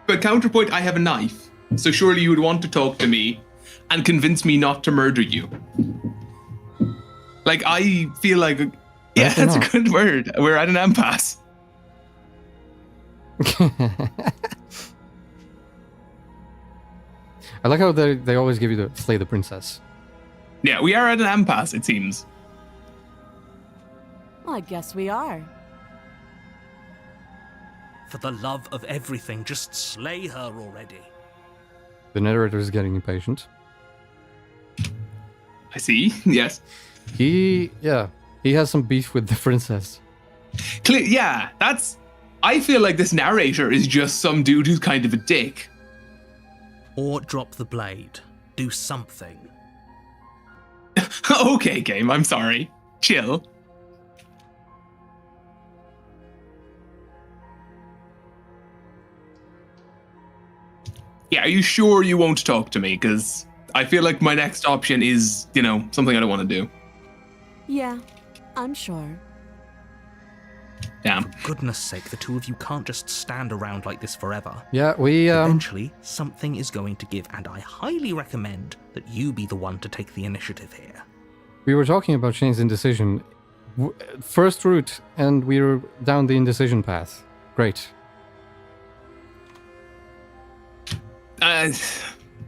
C: But counterpoint, I have a knife. So surely you would want to talk to me and convince me not to murder you. Like, I feel like... Yeah, that's a good word. We're at an impasse.
B: I like how they always give you the slay the princess.
C: Yeah, we are at an impasse, it seems.
D: I guess we are.
A: For the love of everything, just slay her already.
B: The narrator is getting impatient.
C: I see, yes.
B: He has some beef with the princess.
C: Yeah, I feel like this narrator is just some dude who's kind of a dick.
A: Or drop the blade. Do something.
C: Okay, game, I'm sorry. Chill. Yeah, are you sure you won't talk to me? Because I feel like my next option is, you know, something I don't want to do.
D: Yeah, I'm sure.
C: Damn.
A: For goodness sake, the two of you can't just stand around like this forever.
B: Yeah, we
A: Eventually, something is going to give, and I highly recommend that you be the one to take the initiative here.
B: We were talking about Shane's indecision. First route, and we were down the indecision path. Great.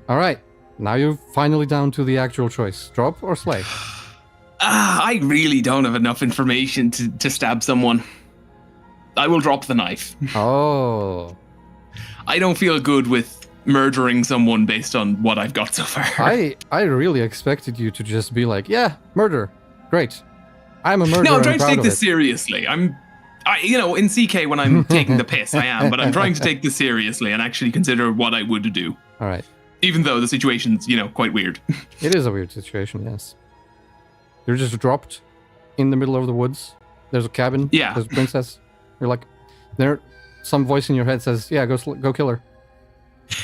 B: All right, now you're finally down to the actual choice. Drop or slay?
C: I really don't have enough information to stab someone. I will drop the knife.
B: Oh.
C: I don't feel good with murdering someone based on what I've got so far.
B: I really expected you to just be like, yeah, murder. Great. I'm a murderer.
C: No, I'm trying to take this seriously. You know, in CK when I'm taking the piss, I am, but I'm trying to take this seriously and actually consider what I would do.
B: All right.
C: Even though the situation's, quite weird.
B: It is a weird situation, yes. You're just dropped in the middle of the woods. There's a cabin.
C: Yeah.
B: There's a princess. You're like, some voice in your head says, yeah, go kill her.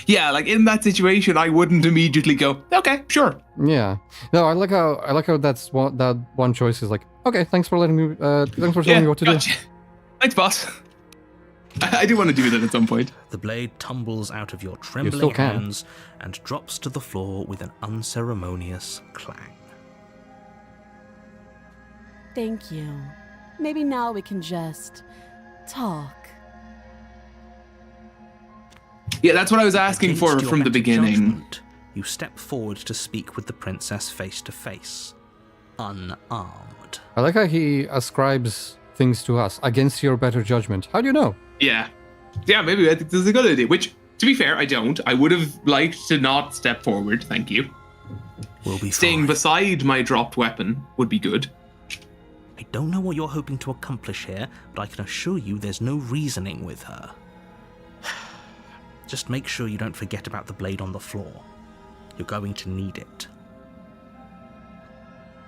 C: Yeah, like in that situation, I wouldn't immediately go, okay, sure.
B: Yeah. No, I like how that one choice is like, okay, thanks for telling me what to
C: gotcha. Thanks, boss. I do want to do that at some point.
A: The blade tumbles out of your
B: still
A: trembling
B: can.
A: hands and drops to the floor with an unceremonious clang.
D: Thank you. Maybe now we can just talk.
C: Yeah, that's what I was asking for
A: Against your
C: from the
A: better
C: beginning.
A: judgment, you step forward to speak with the princess face to face, unarmed.
B: I like how he ascribes things to us against your better judgment. How do you know?
C: Yeah. Yeah, maybe I think this is a good idea. Which, to be fair, I don't. I would have liked to not step forward, thank you.
A: We'll be
C: Staying
A: fine.
C: beside my dropped weapon would be good.
A: I don't know what you're hoping to accomplish here, but I can assure you there's no reasoning with her. Just make sure you don't forget about the blade on the floor. You're going to need it.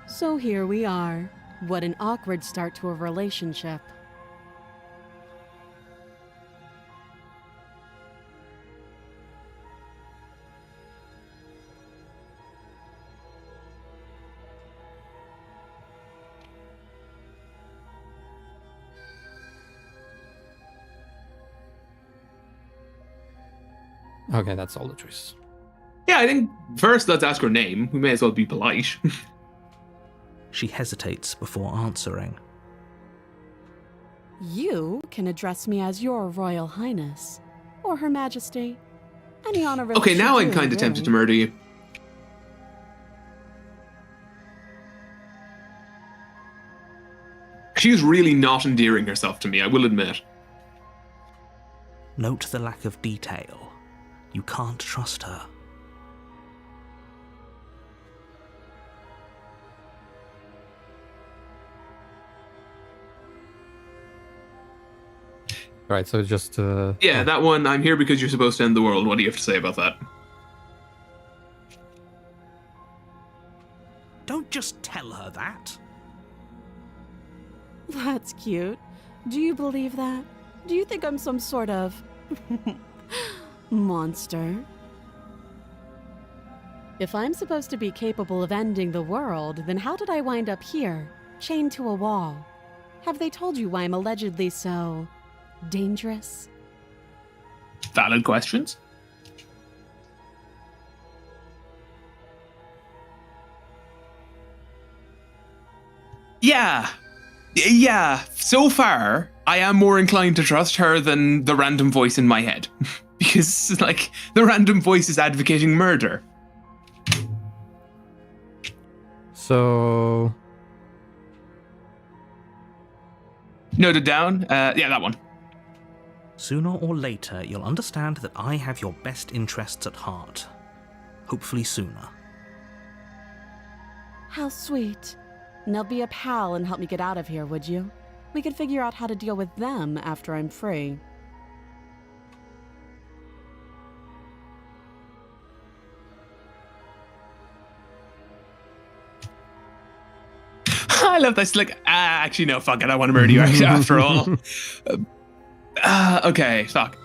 D: So here we are. What an awkward start to a relationship.
B: Okay, that's all the choices.
C: Yeah, I think first let's ask her name. We may as well be polite.
A: She hesitates before answering.
D: You can address me as your Royal Highness, or Her Majesty. Any honor really
C: Okay, now
D: should
C: I'm
D: do,
C: kind of tempted to
D: really.
C: murder you. She's really not endearing herself to me, I will admit.
A: Note the lack of detail. You can't trust her.
B: Right, so just
C: Yeah, that one, I'm here because you're supposed to end the world. What do you have to say about that?
A: Don't just tell her that.
D: That's cute. Do you believe that? Do you think I'm some sort of monster? If I'm supposed to be capable of ending the world, then how did I wind up here, chained to a wall? Have they told you why I'm allegedly so dangerous?
C: Valid questions. Yeah, so far, I am more inclined to trust her than the random voice in my head. Because, the random voice is advocating murder.
B: So
C: Noted down. Yeah, that one.
A: Sooner or later, you'll understand that I have your best interests at heart. Hopefully sooner.
D: How sweet. Now be a pal and help me get out of here, would you? We could figure out how to deal with them after I'm free.
C: I love this. Actually, no, fuck it. I want to murder you after all. Okay, fuck.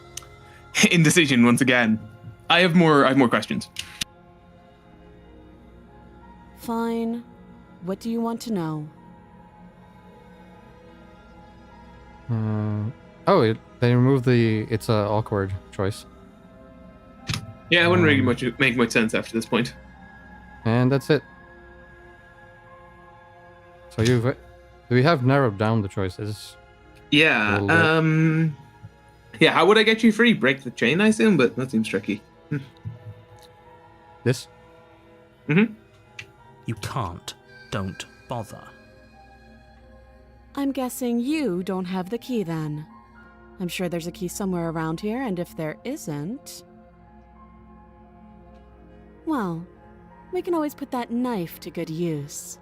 C: Indecision once again. I have more questions.
D: Fine. What do you want to know?
B: They removed it's a awkward choice.
C: Yeah, it wouldn't really make much sense after this point.
B: And that's it. So we have narrowed down the choices.
C: Yeah. Yeah. How would I get you free? Break the chain, I assume, but that seems tricky.
B: This?
C: Mm-hmm.
A: You can't. Don't bother.
D: I'm guessing you don't have the key then. I'm sure there's a key somewhere around here, and if there isn't... well, we can always put that knife to good use.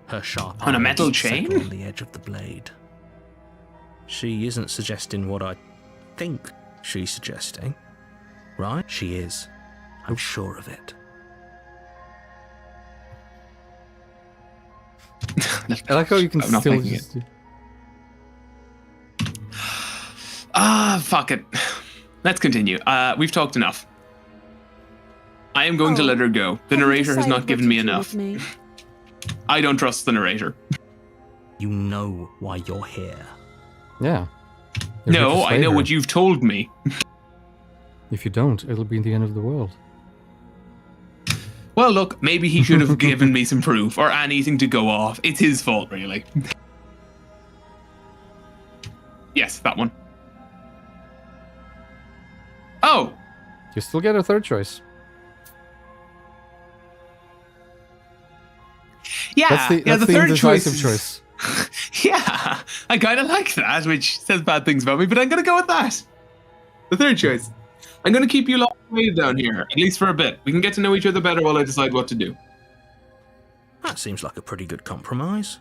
A: Her sharp
C: On a
A: eyes
C: metal
A: settle
C: chain?
A: on the edge of the blade. She isn't suggesting what I think she's suggesting. right? She is. I'm sure of it.
B: I like how you can
C: I'm not
B: still
C: thinking
B: just...
C: Fuck it. Let's continue. We've talked enough. I am going to let her go. The
D: Have you
C: narrator has
D: decided
C: not
D: what
C: given
D: to
C: me
D: do
C: enough.
D: with me?
C: I don't trust the narrator.
A: You know why you're here.
B: Yeah. You're here
C: No,
B: to
C: I
B: slay
C: know
B: her.
C: what you've told me.
B: If you don't, it'll be the end of the world.
C: Well, look, maybe he should have given me some proof or anything to go off. It's his fault, really. Yes, that one. Oh,
B: You still get a third choice.
C: yeah.
B: That's the,
C: yeah,
B: that's
C: the third choice.
B: indecisive choice.
C: Yeah, I kind of like that, which says bad things about me, but I'm going to go with that. The third choice. I'm going to keep you locked away down here, at least for a bit. We can get to know each other better while I decide what to do.
A: That seems like a pretty good compromise.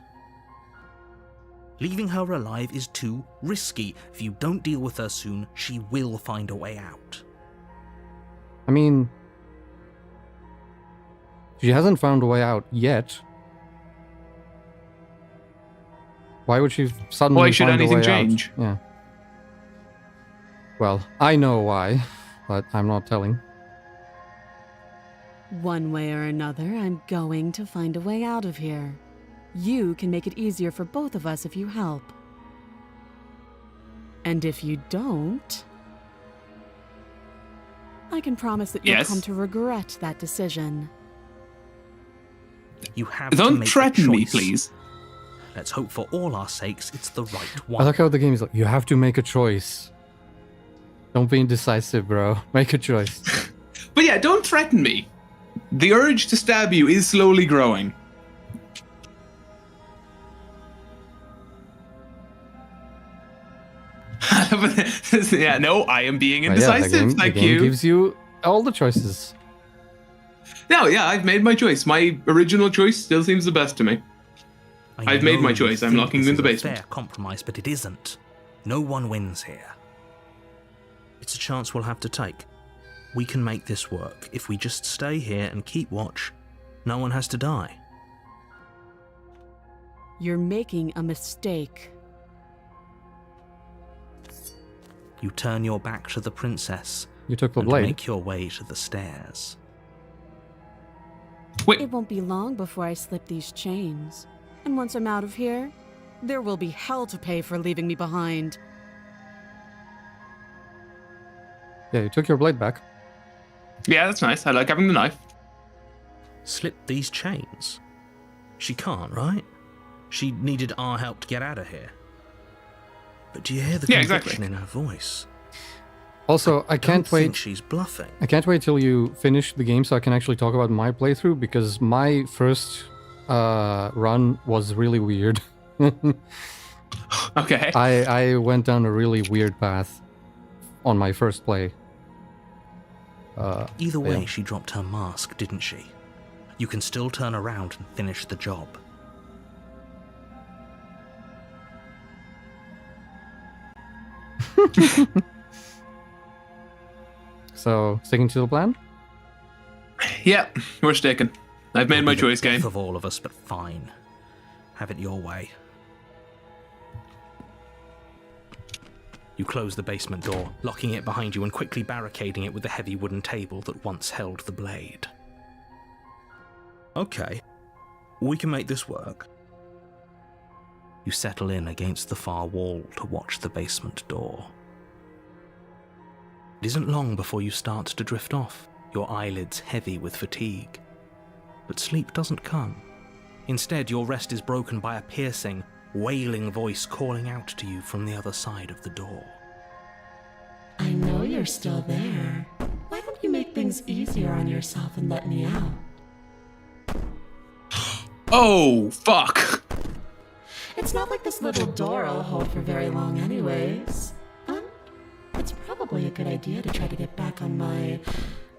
A: Leaving her alive is too risky. If you don't deal with her soon, she will find a way out.
B: I mean, she hasn't found a way out yet. Why would she suddenly
C: Why should
B: find a
C: anything
B: way
C: change?
B: out? Yeah. Well, I know why, but I'm not telling.
D: One way or another, I'm going to find a way out of here. You can make it easier for both of us if you help. And if you don't, I can promise that you'll
C: Yes?
D: come to regret that decision.
A: You have to
C: Don't
A: make a
C: threaten me,
A: choice.
C: please.
A: Let's hope for all our sakes it's the right
B: I
A: one.
B: like how the game is like, you have to make a choice. Don't be indecisive, bro. Make a choice.
C: But yeah, don't threaten me. The urge to stab you is slowly growing. Yeah, no, I am being
B: But yeah,
C: indecisive. Thank
B: the game
C: you.
B: gives you all the choices.
C: No, yeah, I've made my choice. My original choice still seems the best to me.
A: I
C: I've made
A: know
C: my
A: you
C: choice. I'm
A: think
C: locking
A: this
C: you in the
A: is a
C: basement.
A: Fair compromise, but it isn't. No one wins here. It's a chance we'll have to take. We can make this work. If we just stay here and keep watch, no one has to die.
D: You're making a mistake.
A: You turn your back to the princess
B: You took the
A: and
B: blade.
A: make your way to the stairs.
C: Wait,
D: It won't be long before I slip these chains. And once I'm out of here, there will be hell to pay for leaving me behind.
B: Yeah, you took your blade back.
C: yeah, that's nice. I like having the knife.
A: Slip these chains? She can't, right? She needed our help to get out of here. But do you hear the
C: Yeah,
A: conviction
C: exactly.
A: in her voice?
B: Also, I
A: Don't
B: can't
A: think
B: wait.
A: she's bluffing.
B: I can't wait till you finish the game so I can actually talk about my playthrough, because my first run was really weird.
C: Okay.
B: I went down a really weird path on my first play.
A: Either way,
B: yeah.
A: she dropped her mask, didn't she? You can still turn around and finish the job.
B: So, sticking to the plan?
C: Yeah, we're sticking. I've made my
A: It'll be the
C: choice, game.
A: death of all of us, but fine. Have it your way. You close the basement door, locking it behind you and quickly barricading it with the heavy wooden table that once held the blade. Okay, we can make this work. You settle in against the far wall to watch the basement door. It isn't long before you start to drift off, your eyelids heavy with fatigue. But sleep doesn't come. Instead, your rest is broken by a piercing, wailing voice calling out to you from the other side of the door.
E: I know you're still there. Why don't you make things easier on yourself and let me out?
C: Oh, fuck.
E: It's not like this little door will hold for very long anyways. It's probably a good idea to try to get back on my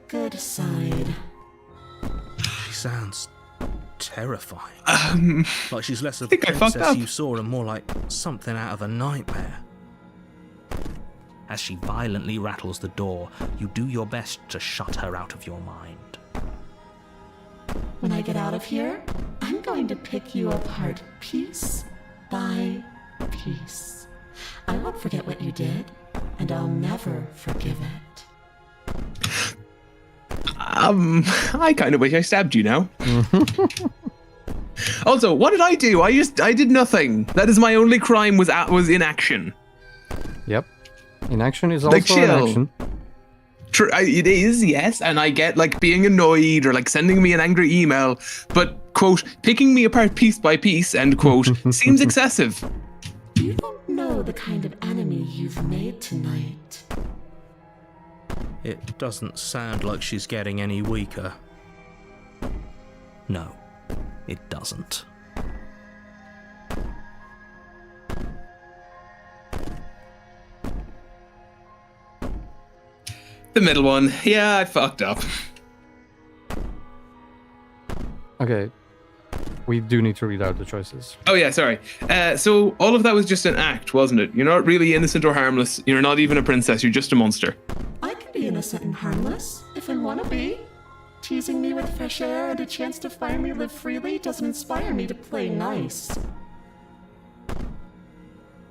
E: good side.
A: She sounds terrifying. Like she's less of a
C: think I fucked
A: princess
C: up.
A: you saw and more like something out of a nightmare. As she violently rattles the door, you do your best to shut her out of your mind.
E: When I get out of here, I'm going to pick you apart piece by piece. I won't forget what you did, and I'll never forgive it.
C: I kind of wish I stabbed you now. Also, what did I do? I did nothing. That is my only crime was inaction.
B: Yep. Inaction is also
C: Like, chill.
B: an action.
C: It is, yes, and I get like being annoyed or like sending me an angry email, but quote, picking me apart piece by piece, end quote, seems excessive.
E: You don't know the kind of enemy you've made tonight.
A: It doesn't sound like she's getting any weaker. No, it doesn't.
C: The middle one. Yeah, I fucked up.
B: Okay. We do need to read out the choices.
C: Oh yeah, sorry. So all of that was just an act, wasn't it? You're not really innocent or harmless. You're not even a princess. You're just a monster.
E: I can be innocent and harmless, if I want to be. Teasing me with fresh air and a chance to finally live freely doesn't inspire me to play nice.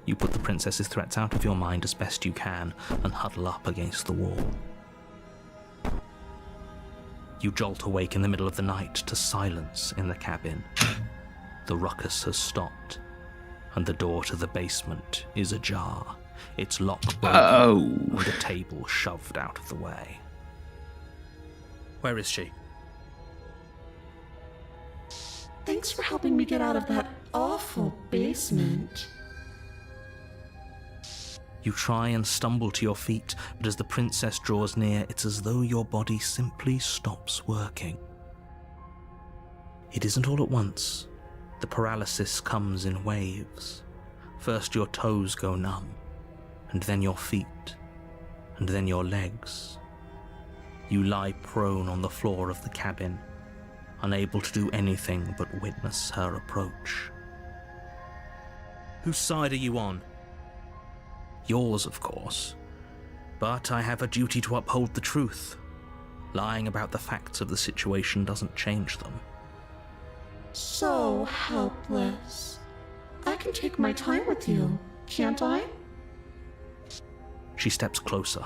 A: You put the princess's threats out of your mind as best you can and huddle up against the wall. You jolt awake in the middle of the night to silence in the cabin. The ruckus has stopped, and the door to the basement is ajar, its lock broken, and the table shoved out of the way. Where is she?
E: Thanks for helping me get out of that awful basement.
A: You try and stumble to your feet, but as the princess draws near, it's as though your body simply stops working. It isn't all at once. The paralysis comes in waves. First your toes go numb, and then your feet, and then your legs. You lie prone on the floor of the cabin, unable to do anything but witness her approach. Whose side are you on? Yours, of course. But I have a duty to uphold the truth. Lying about the facts of the situation doesn't change them.
E: So helpless. I can take my time with you, can't I?
A: She steps closer,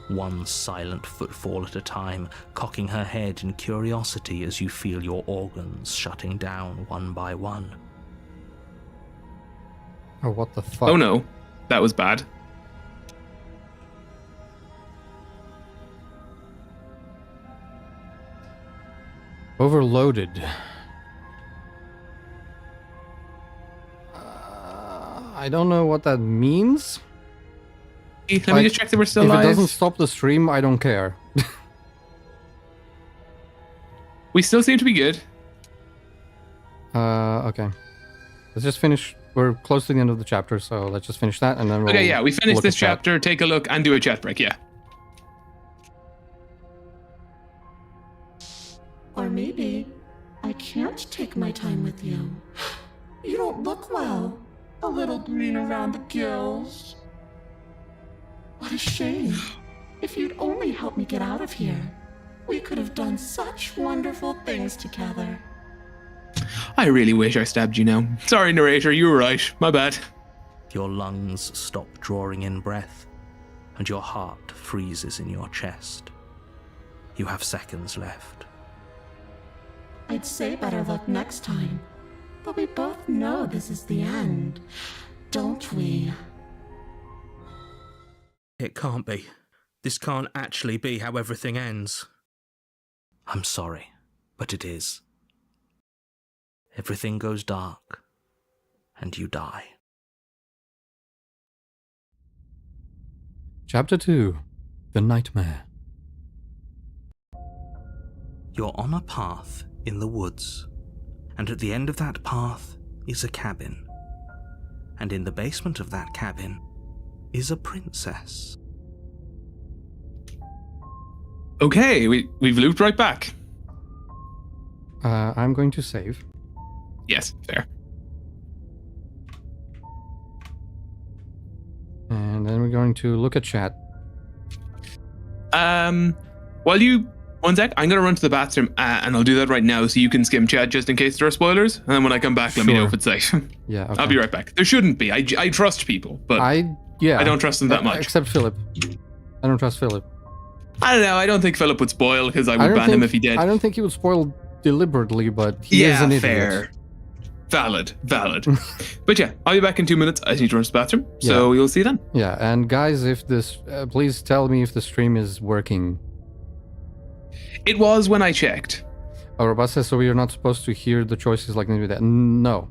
A: one silent footfall at a time, cocking her head in curiosity as you feel your organs shutting down one by one.
B: Oh, what the fuck?
C: Oh no, that was bad.
B: Overloaded. I don't know what that means.
C: Let me just check that we're still
B: If
C: live.
B: it doesn't stop the stream, I don't care.
C: We still seem to be good.
B: Okay. Let's just finish. We're close to the end of the chapter, so let's just finish that and then we'll
C: Okay, yeah, we finished
B: look
C: this
B: at chat.
C: chapter, take a look, and do a chat break, yeah.
E: Or maybe I can't take my time with you. You don't look well. A little green around the gills. What a shame. If you'd only helped me get out of here, we could have done such wonderful things together.
C: I really wish I stabbed you now. Sorry, narrator, you were right. My bad.
A: Your lungs stop drawing in breath, and your heart freezes in your chest. You have seconds left.
E: I'd say better luck next time, but we both know this is the end, don't we?
A: It can't be. This can't actually be how everything ends. I'm sorry, but it is. Everything goes dark, and you die.
B: Chapter 2. The Nightmare.
A: You're on a path in the woods, and at the end of that path is a cabin. And in the basement of that cabin is a princess.
C: Okay, we've looped right back.
B: I'm going to save.
C: Yes, fair.
B: And then we're going to look at chat.
C: While you... One sec, I'm going to run to the bathroom and I'll do that right now so you can skim chat just in case there are spoilers. And then when I come back, let me know
B: Sure.
C: if it's safe.
B: Yeah, okay.
C: I'll be right back. There shouldn't be. I trust people, but I don't trust them that much.
B: Except Philip. I don't trust Philip.
C: I don't know. I don't think Philip would spoil because I would ban him if he did.
B: I don't think he would spoil deliberately, but he is an idiot.
C: Fair. Valid. But yeah, I'll be back in 2 minutes. I just need to run to the bathroom. So you'll see you then.
B: Yeah, and guys, if this, please tell me if the stream is working.
C: It was when I checked.
B: Oh, Robust says, so we are not supposed to hear the choices like maybe that. No.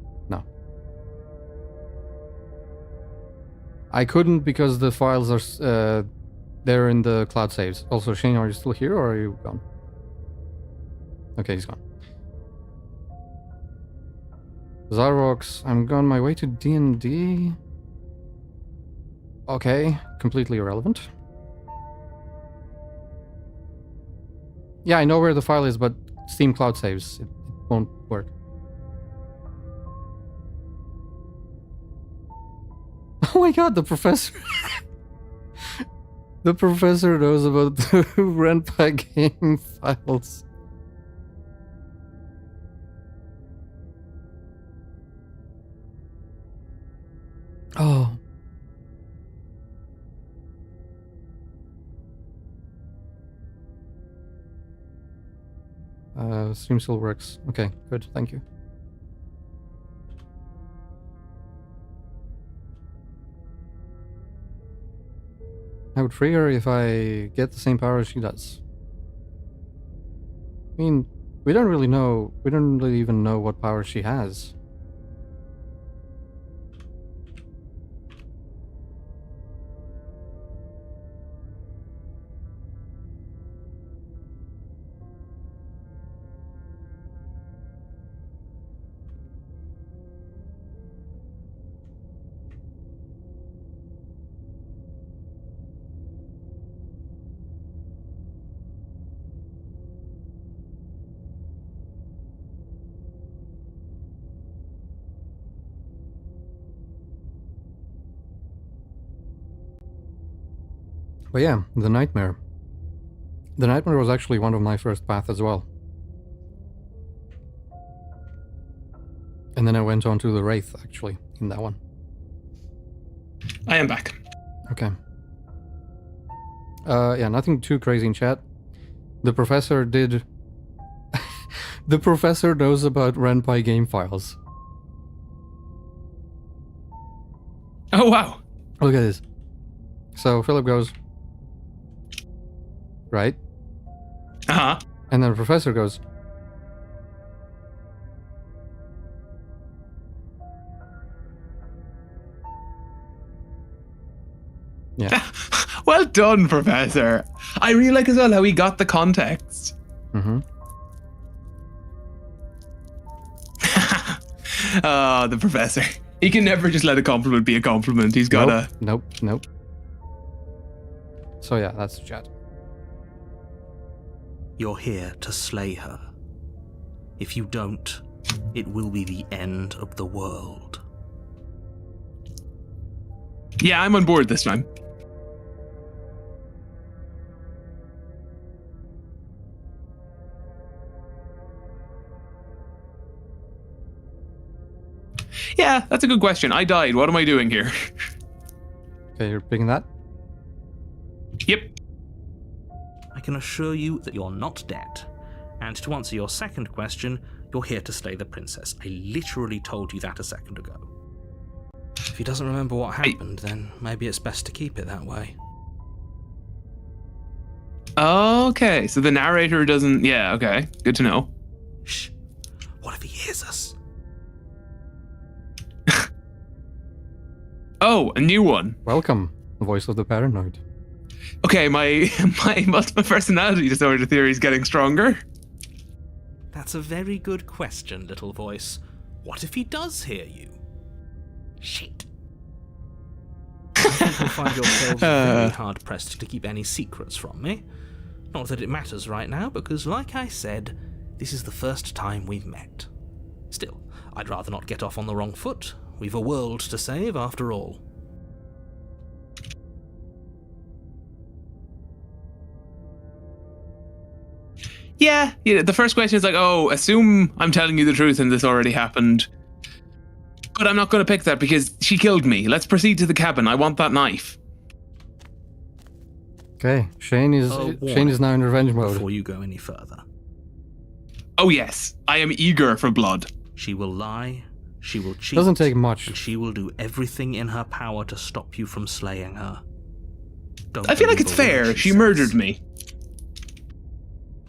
B: I couldn't because the files are, they're in the cloud saves. Also, Shane, are you still here or are you gone? Okay, he's gone. Zarvox, I'm on my way to D&D. Okay, completely irrelevant. Yeah, I know where the file is, but Steam Cloud saves. It won't work. Oh my god, the professor... The professor knows about the Renpai game files. Oh. Stream still works. Okay, good, thank you. I would free her if I get the same power as she does. I mean, we don't really even know what power she has. But yeah, the Nightmare. The Nightmare was actually one of my first paths as well. And then I went on to the Wraith, actually, in that one.
C: I am back.
B: Okay. Yeah, nothing too crazy in chat. The professor did... The professor knows about Renpai game files.
C: Oh, wow.
B: Look at this. So Philip goes... Right?
C: Uh-huh.
B: And then the professor goes... Yeah.
C: Well done, Professor. I really like as well how he got the context.
B: Mm-hmm.
C: Oh, the Professor. He can never just let a compliment be a compliment. He's gotta...
B: Nope. So yeah, that's the chat.
A: You're here to slay her. If you don't, it will be the end of the world.
C: Yeah, I'm on board this time. Yeah, that's a good question. I died. What am I doing here?
B: Okay, you're picking that?
C: Yep.
A: I can assure you that you're not dead. And to answer your second question, you're here to slay the princess. I literally told you that a second ago. If he doesn't remember what happened, then maybe it's best to keep it that way.
C: Okay, so the narrator doesn't... Yeah, okay. Good to know.
A: Shh. What if he hears us?
C: Oh, a new one.
B: Welcome, voice of the paranoid.
C: Okay, my multiple personality disorder theory is getting stronger.
A: That's a very good question, little voice. What if he does hear you? Shit. I think you'll find yourselves very hard-pressed to keep any secrets from me. Not that it matters right now, because like I said, this is the first time we've met. Still, I'd rather not get off on the wrong foot. We've a world to save, after all.
C: Yeah, the first question is like, oh, assume I'm telling you the truth and this already happened. But I'm not going to pick that because she killed me. Let's proceed to the cabin. I want that knife.
B: Okay, Shane is now in revenge mode.
A: Before you go any further.
C: Oh yes, I am eager for blood.
A: She will lie, she will cheat.
B: Doesn't take much.
A: And she will do everything in her power to stop you from slaying her. Don't
C: I feel like
A: believe
C: it's
A: a word
C: fair. She
A: says.
C: murdered me.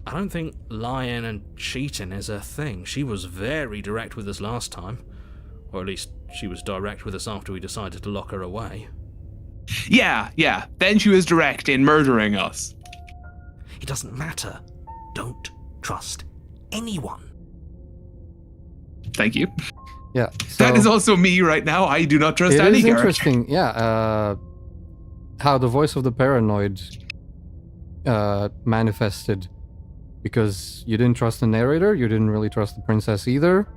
A: I don't think lying and cheating is a thing. She was very direct with us last time. Or at least she was direct with us after we decided to lock her away.
C: Yeah. Then she was direct in murdering us.
A: It doesn't matter. Don't trust anyone.
C: Thank you.
B: Yeah. So
C: That is also me right now. I do not trust
B: it
C: any
B: is
C: character.
B: interesting, yeah, how the voice of the paranoid manifested. Because you didn't trust the narrator, you didn't really trust the princess either.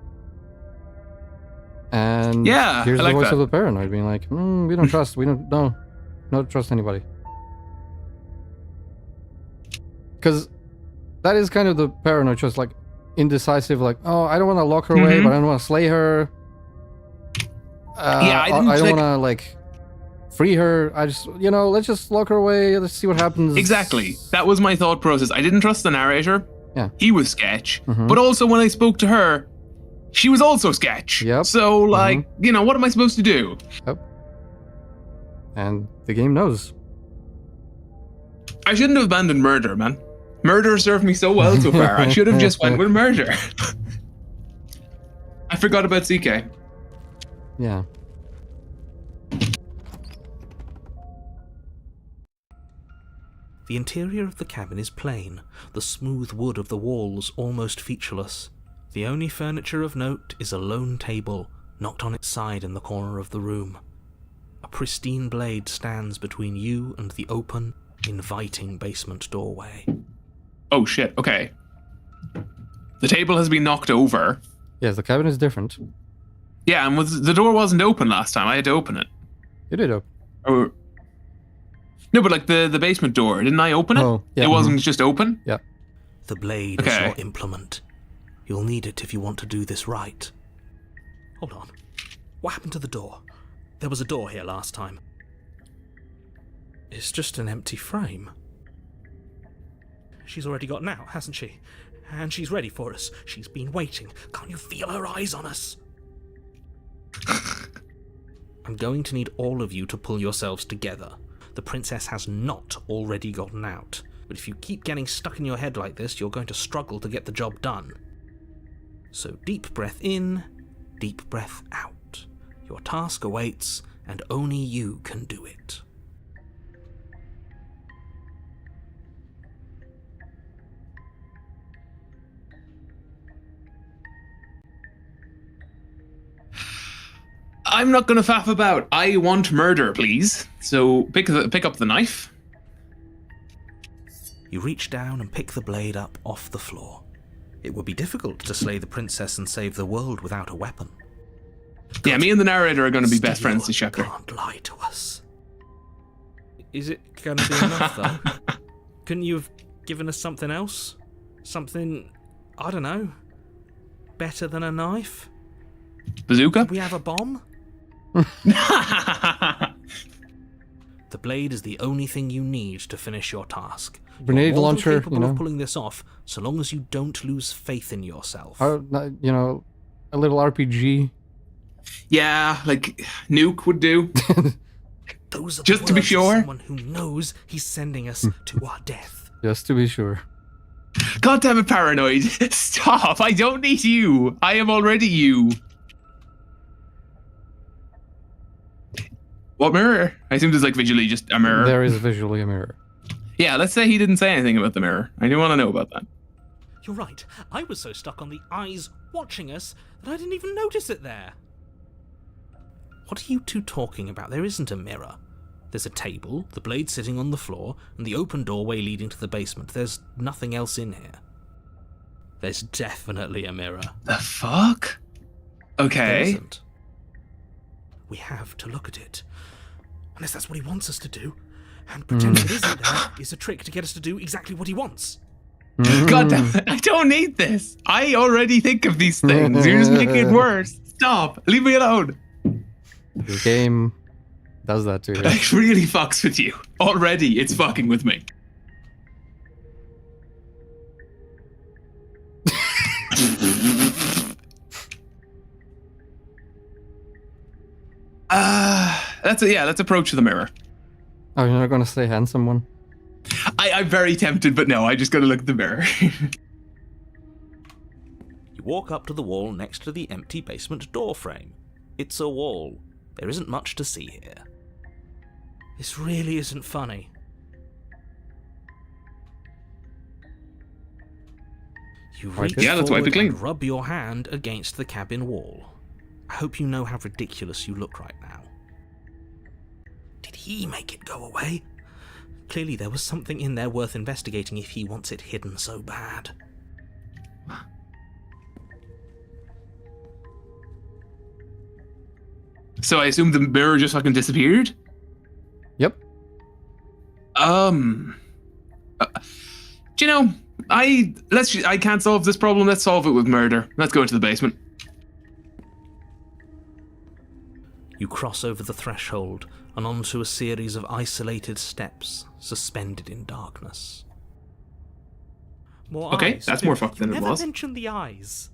B: And
C: Yeah,
B: here's
C: I
B: the
C: like
B: voice
C: that.
B: of the paranoid being like, we don't trust anybody. Because that is kind of the paranoid, just like indecisive, like, oh, I don't want to lock her away, but I don't want to slay her.
C: Yeah, I didn't
B: don't
C: think-
B: want to like free her. I just, let's just lock her away. Let's see what happens.
C: Exactly. That was my thought process. I didn't trust the narrator.
B: Yeah.
C: He was sketch.
B: Mhm.
C: But also when I spoke to her, she was also sketch.
B: Yep.
C: So, like, what am I supposed to do?
B: Yep. And the game knows.
C: I shouldn't have abandoned murder, man. Murder served me so well so far. I should have just went with murder. I forgot about CK.
B: Yeah.
A: The interior of the cabin is plain, the smooth wood of the walls almost featureless. The only furniture of note is a lone table, knocked on its side in the corner of the room. A pristine blade stands between you and the open, inviting basement doorway.
C: Oh shit, okay. The table has been knocked over.
B: Yes, the cabin is different.
C: Yeah, and the door wasn't open last time. I had to open it.
B: You did.
C: Or no, but like the basement door, didn't I open it?
B: Oh, yeah.
C: It wasn't just open?
B: Yeah.
A: The blade is
C: Okay.
A: your implement. You'll need it if you want to do this right. Hold on. What happened to the door? There was a door here last time. It's just an empty frame. She's already gotten out, hasn't she? And she's ready for us. She's been waiting. Can't you feel her eyes on us? I'm going to need all of you to pull yourselves together. The princess has not already gotten out. But if you keep getting stuck in your head like this, you're going to struggle to get the job done. So deep breath in, deep breath out. Your task awaits, and only you can do it.
C: I'm not gonna faff about. I want murder, please. So pick up the knife.
A: You reach down and pick the blade up off the floor. It would be difficult to slay the princess and save the world without a weapon.
C: Yeah, me and the narrator are gonna be best
A: Still
C: friends this chapter.
A: Can't lie to us. Is it going to be enough, though? Couldn't you have given us something else? Something, I don't know, better than a knife?
C: Bazooka?
A: We have a bomb? The blade is the only thing you need to finish your task.
B: Grenade
A: You're more than
B: launcher,
A: capable of pulling this off, so long as you don't lose faith in yourself.
B: A little RPG.
C: Yeah, like nuke would do.
A: Those are the
C: Just to be
A: words of
C: sure.
A: someone who knows he's sending us to our death.
B: Just to be sure.
C: God damn it, paranoid. Stop. I don't need you. I am already you. What mirror? I assume there's like visually just a mirror.
B: There is visually a mirror.
C: Yeah, let's say he didn't say anything about the mirror. I do want to know about that.
A: You're right. I was so stuck on the eyes watching us that I didn't even notice it there. What are you two talking about? There isn't a mirror. There's a table, the blade sitting on the floor, and the open doorway leading to the basement. There's nothing else in here. There's definitely a mirror.
C: The fuck?
A: There
C: Okay.
A: isn't. We have to look at it. Unless that's what he wants us to do. And pretend it isn't there is a trick to get us to do exactly what he wants.
C: God damn it, I don't need this. I already think of these things. You're just making it worse. Stop. Leave me alone.
B: The game does that to you.
C: It really fucks with you. Already, it's fucking with me. Let's approach the mirror.
B: Oh, you're not gonna say handsome one?
C: I'm very tempted, but no, I just gotta look at the mirror.
A: You walk up to the wall next to the empty basement door frame. It's a wall. There isn't much to see here. This really isn't funny. You reach
C: let's wipe it
A: forward
C: clean.
A: and rub your hand against the cabin wall. I hope you know how ridiculous you look right now. Did he make it go away? Clearly there was something in there worth investigating if he wants it hidden so bad.
C: So I assume the mirror just fucking disappeared?
B: Yep.
C: Do you know, I can't solve this problem. Let's solve it with murder. Let's go into the basement.
A: You cross over the threshold and onto a series of isolated steps suspended in darkness. More
C: Okay,
A: eyes.
C: that's more fucked than it
A: Never
C: was.
A: mention the eyes.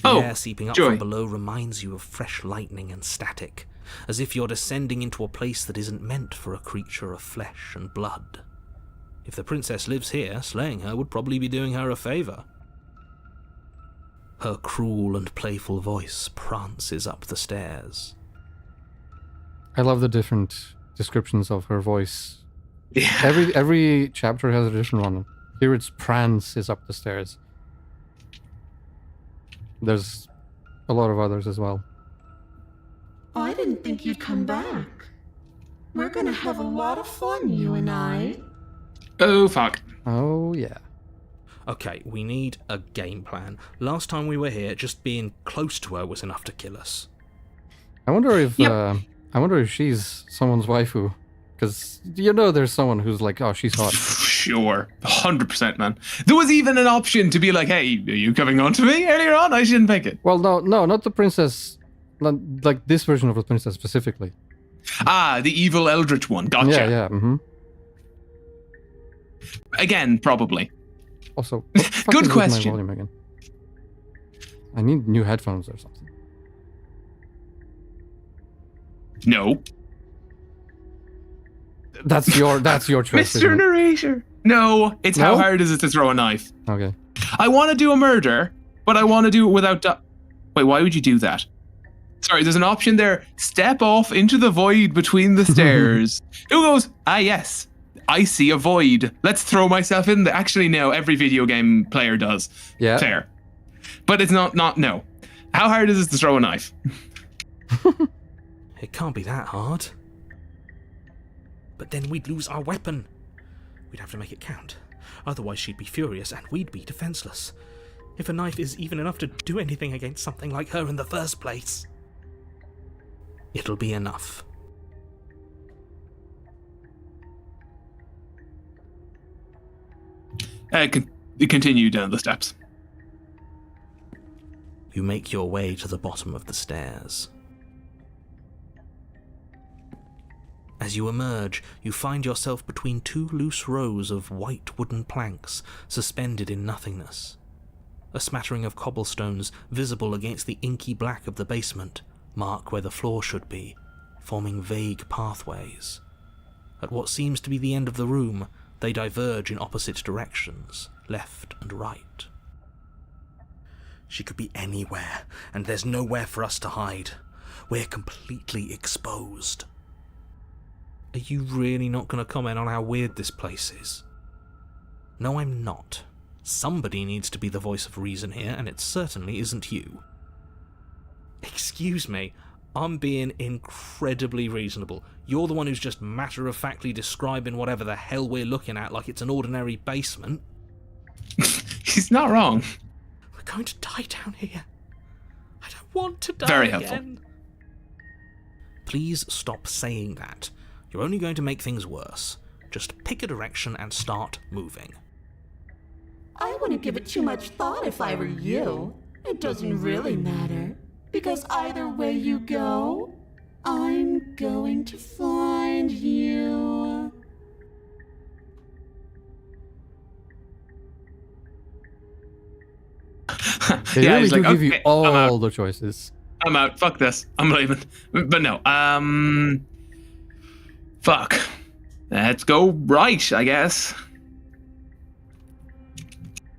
C: Oh,
A: The air seeping up
C: joy.
A: from below reminds you of fresh lightning and static, as if you're descending into a place that isn't meant for a creature of flesh and blood. If the princess lives here, slaying her would probably be doing her a favour. Her cruel and playful voice prances up the stairs.
B: I love the different descriptions of her voice.
C: Yeah.
B: Every chapter has a different one. Here it's prance is up the stairs. There's a lot of others as well.
E: I didn't think you'd come back. We're gonna have a lot of fun, you and I.
C: Oh, fuck.
B: Oh yeah.
A: Okay, we need a game plan. Last time we were here, just being close to her was enough to kill us.
B: I wonder if
C: Yep.
B: I wonder if she's someone's waifu, because there's someone who's like, oh, she's hot.
C: Sure. 100%, man. There was even an option to be like, hey, are you coming on to me earlier on? I shouldn't pick it.
B: Well, no, not the princess. Not, like this version of the princess specifically.
C: Ah, the evil eldritch one. Gotcha.
B: Yeah. Mm-hmm.
C: Again, probably.
B: Also, what the fuck
C: Good
B: is with
C: question.
B: my volume again? I need new headphones or something.
C: No.
B: That's your choice.
C: Mr.
B: isn't it?
C: Narrator. No, it's
B: No?
C: how hard is it to throw a knife?
B: Okay.
C: I want to do a murder, but I want to do it without... Wait, why would you do that? Sorry, there's an option there. Step off into the void between the stairs. Who goes, yes, I see a void. Let's throw myself in there. Actually, no, every video game player does.
B: Yeah.
C: Fair. But it's not, no. How hard is it to throw a knife?
A: It can't be that hard. But then we'd lose our weapon. We'd have to make it count. Otherwise she'd be furious and we'd be defenseless. If a knife is even enough to do anything against something like her in the first place. It'll be enough.
C: Continue down the steps.
A: You make your way to the bottom of the stairs. As you emerge, you find yourself between two loose rows of white wooden planks suspended in nothingness. A smattering of cobblestones, visible against the inky black of the basement, mark where the floor should be, forming vague pathways. At what seems to be the end of the room, they diverge in opposite directions, left and right. She could be anywhere, and there's nowhere for us to hide. We're completely exposed. Are you really not going to comment on how weird this place is? No, I'm not. Somebody needs to be the voice of reason here, and it certainly isn't you. Excuse me, I'm being incredibly reasonable. You're the one who's just matter-of-factly describing whatever the hell we're looking at like it's an ordinary basement.
C: He's not wrong.
A: We're going to die down here. I don't want to die
C: Very
A: again.
C: helpful.
A: Please stop saying that. You're only going to make things worse. Just pick a direction and start moving.
E: I wouldn't give it too much thought if I were you. It doesn't really matter, because either way you go, I'm going to find you.
B: They really
C: he's
B: do
C: like,
B: give you
C: "Okay, I'm
B: all
C: out.
B: the choices.
C: I'm out. Fuck this. I'm leaving." But no. Fuck. Let's go right, I guess.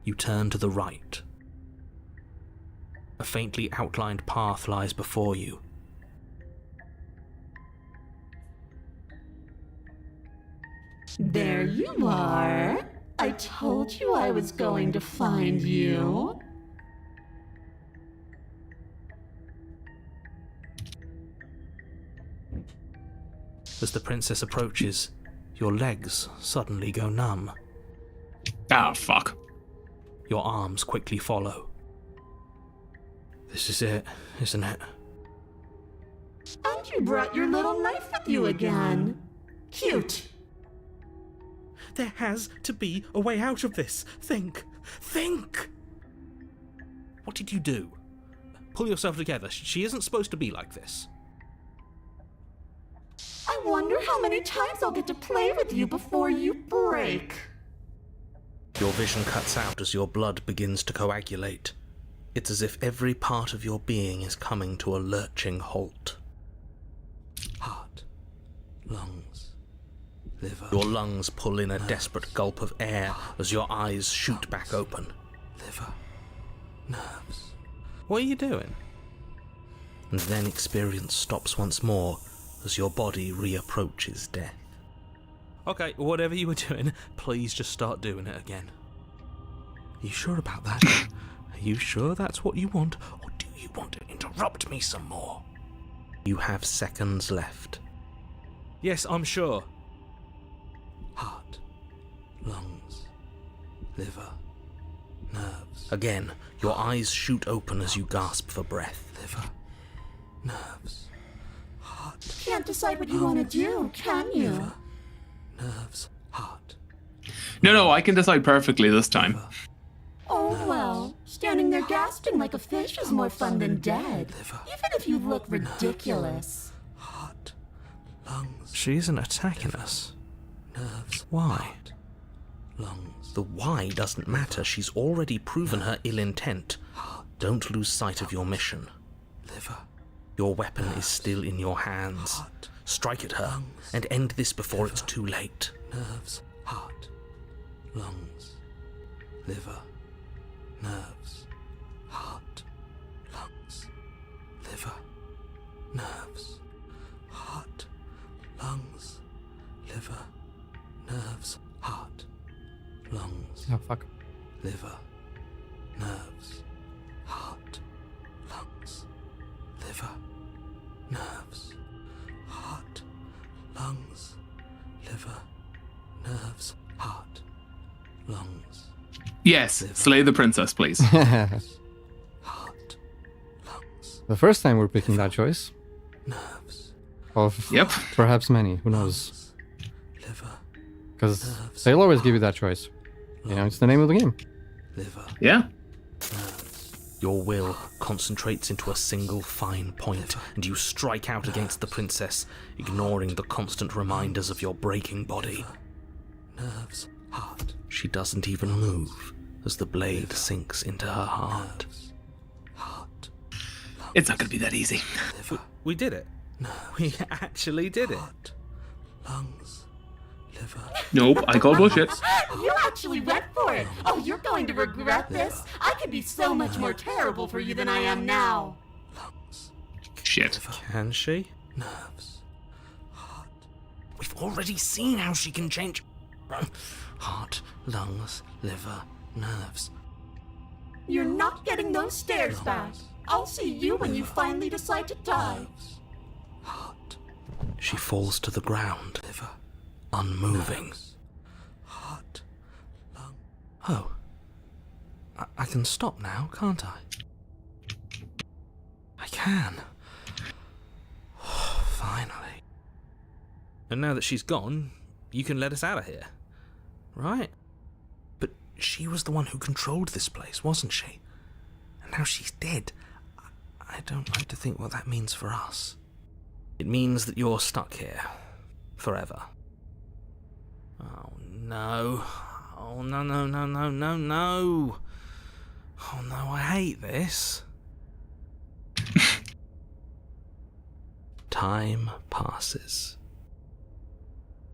A: You turn to the right. A faintly outlined path lies before you.
E: There you are. I told you I was going to find you.
A: As the princess approaches, your legs suddenly go numb.
C: Ah, fuck.
A: Your arms quickly follow. This is it, isn't it?
E: And you brought your little knife with you again. Cute.
A: There has to be a way out of this. Think! Think! What did you do? Pull yourself together. She isn't supposed to be like this.
E: I wonder how many times I'll get to play with you before you break.
A: Your vision cuts out as your blood begins to coagulate. It's as if every part of your being is coming to a lurching halt. Heart, lungs, liver. Your lungs pull in a desperate gulp of air as your eyes shoot back open. Liver, nerves. What are you doing? And then experience stops once more as your body reapproaches death. Okay, whatever you were doing, please just start doing it again. Are you sure about that? Are you sure that's what you want? Or do you want to interrupt me some more? You have seconds left. Yes, I'm sure. Heart, lungs, liver, nerves. Again, your eyes shoot open as you gasp for breath. Liver, nerves, heart.
E: Can't decide what you want to do, can you?
A: Liver, nerves, heart.
C: No, I can decide perfectly this time.
E: Oh well, standing there gasping like a fish is more fun than dead. Even if you look ridiculous.
A: Heart, lungs. She isn't attacking us. Nerves. Why? Lungs. The why doesn't matter. She's already proven her ill intent. Don't lose sight of your mission. Liver. Your weapon is still in your hands. Strike at her and end this before it's too late. Nerves. Heart. Lungs. Liver. Nerves. Heart. Lungs. Liver. Nerves. Heart. Lungs. Liver. Nerves. Heart. Lungs.
B: Oh, fuck.
A: Liver. Nerves. Heart. Lungs. Liver. Nerves. Heart. Lungs. Liver. Nerves. Heart. Lungs.
C: Yes, slay the princess, please.
A: Heart. Lungs.
B: The first time we're picking that choice.
A: Nerves.
B: Of
C: Yep.
B: perhaps many, who knows?
A: Liver.
B: Because they'll always give you that choice. You know, it's the name of the game.
A: Liver.
C: Yeah?
A: Your will concentrates into a single fine point, and you strike out against the princess, ignoring the constant reminders of your breaking body. Nerves, heart. She doesn't even move as the blade sinks into her heart. Heart.
C: It's not gonna be that easy.
A: We did it. We actually did it. Lungs. Liver.
C: Nope, I call bullshit.
E: You actually went for it. Oh, you're going to regret this. I could be so much more terrible for you than I am now.
A: Lungs.
C: Shit.
A: Can she? Nerves. Heart. We've already seen how she can change. Heart, lungs, liver, nerves.
E: You're not getting those stares back. I'll see you when you finally decide to die.
A: Heart. She falls to the ground. Liver. Unmoving. Heart. Lung. Oh. I can stop now, can't I? I can. Finally. And now that she's gone, you can let us out of here. Right? But She was the one who controlled this place, wasn't she? And now she's dead. I don't like to think what that means for us. It means that you're stuck here. Forever. Oh no. Oh no, no, no, no, no, no. Oh no, I hate this. Time passes.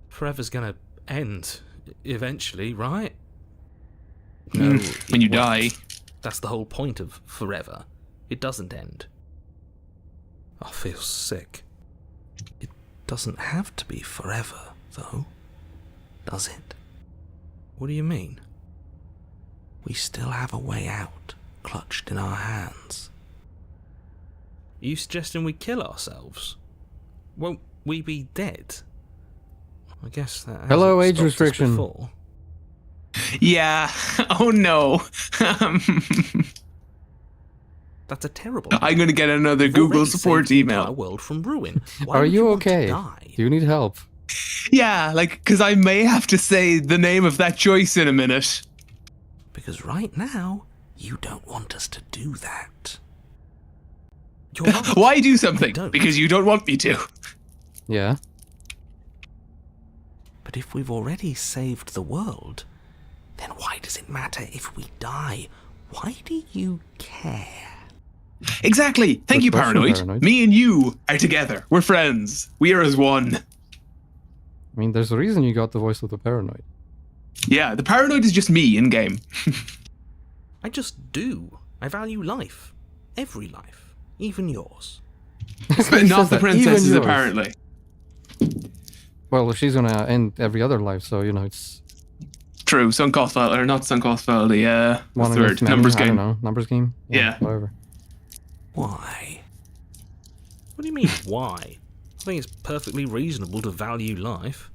A: Forever's gonna end eventually, right? No,
C: when you
A: it won't.
C: die.
A: That's the whole point of forever. It doesn't end. I feel sick. It doesn't have to be forever, though, does it? What do you mean? We still have a way out, clutched in our hands. Are you suggesting we kill ourselves? Won't we be dead? I guess that hasn't
B: Hello, age
A: stopped us
B: restriction.
A: before.
C: Yeah. Oh no.
A: That's a terrible
C: I'm going to get another
A: We've
C: Google
A: already
C: support
A: saved the entire
C: email.
A: world from ruin. Why
B: Are
A: would
B: you
A: want to
B: okay?
A: die?
B: Do you need help?
C: Yeah, like, because I may have to say the name of that choice in a minute.
A: Because right now, you don't want us to do that. You're right.
C: Why do
A: I
C: something?
A: don't.
C: Because you don't want me to.
B: Yeah.
A: But if we've already saved the world, then why does it matter if we die? Why do you care?
C: Exactly. Thank
B: Good
C: you,
B: question,
C: Paranoid.
B: Paranoid.
C: Me and you are together. We're friends. We are as one.
B: I mean, there's a reason you got the voice of the Paranoid.
C: Yeah, the Paranoid is just me in game.
A: I just do. I value life. Every life. Even yours.
C: But
B: He
C: not
B: says
C: the
B: that,
C: princesses,
B: even yours.
C: apparently.
B: Well, she's gonna end every other life, so, you know, it's
C: True. Sunk cost file, or not sunk cost file, the, what's
B: one
C: the word?
B: against many,
C: Numbers
B: I don't
C: game.
B: know. Numbers game?
C: Yeah.
B: Whatever.
A: Why? What do you mean, why? I think it's perfectly reasonable to value life.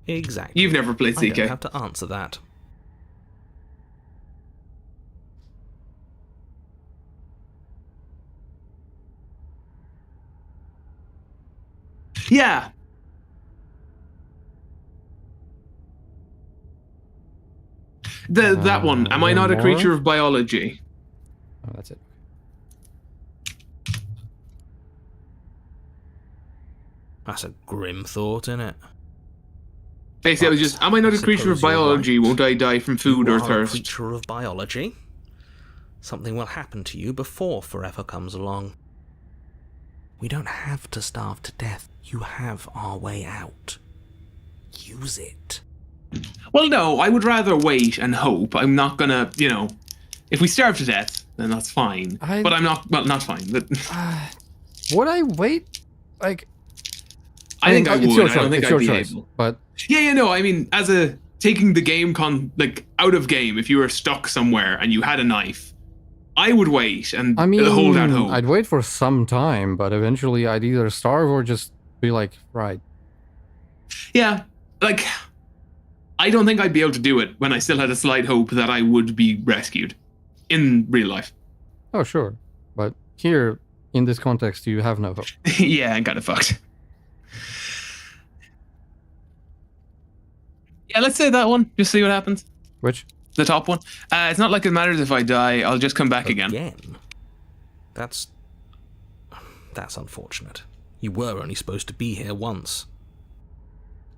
A: Exactly.
C: You've never played
A: I
C: CK.
A: don't have to answer that.
C: Yeah. That one. Am I not a
B: more?
C: creature of biology?
B: Oh, that's it.
A: That's a grim thought, innit?
C: Basically, I was just, am I not a creature of
A: suppose you're
C: biology?
A: right.
C: Won't I die from food
A: You
C: or
A: are
C: thirst?
A: a creature of biology. Something will happen to you before forever comes along. We don't have to starve to death. You have our way out. Use it.
C: Well, no, I would rather wait and hope. I'm not gonna, you know, if we starve to death, then that's fine. But I'm not, well, not fine. But
B: Would I wait? Like,
C: I think I
B: it's
C: would.
B: your
C: I
B: choice.
C: don't think
B: It's
C: I'd
B: your
C: be
B: choice.
C: able.
B: But
C: Yeah, no, I mean, as a taking the game like out of game, if you were stuck somewhere and you had a knife, I would wait and
B: I mean,
C: hold out hope.
B: I'd wait for some time, but eventually I'd either starve or just be like, right.
C: Yeah, like, I don't think I'd be able to do it when I still had a slight hope that I would be rescued in real life.
B: Oh, sure. But here, in this context, you have no hope.
C: Yeah, I'm kind of fucked. Yeah, let's say that one. Just see what happens.
B: Which?
C: The top one. It's not like it matters if I die. I'll just come back again.
A: That's unfortunate. You were only supposed to be here once.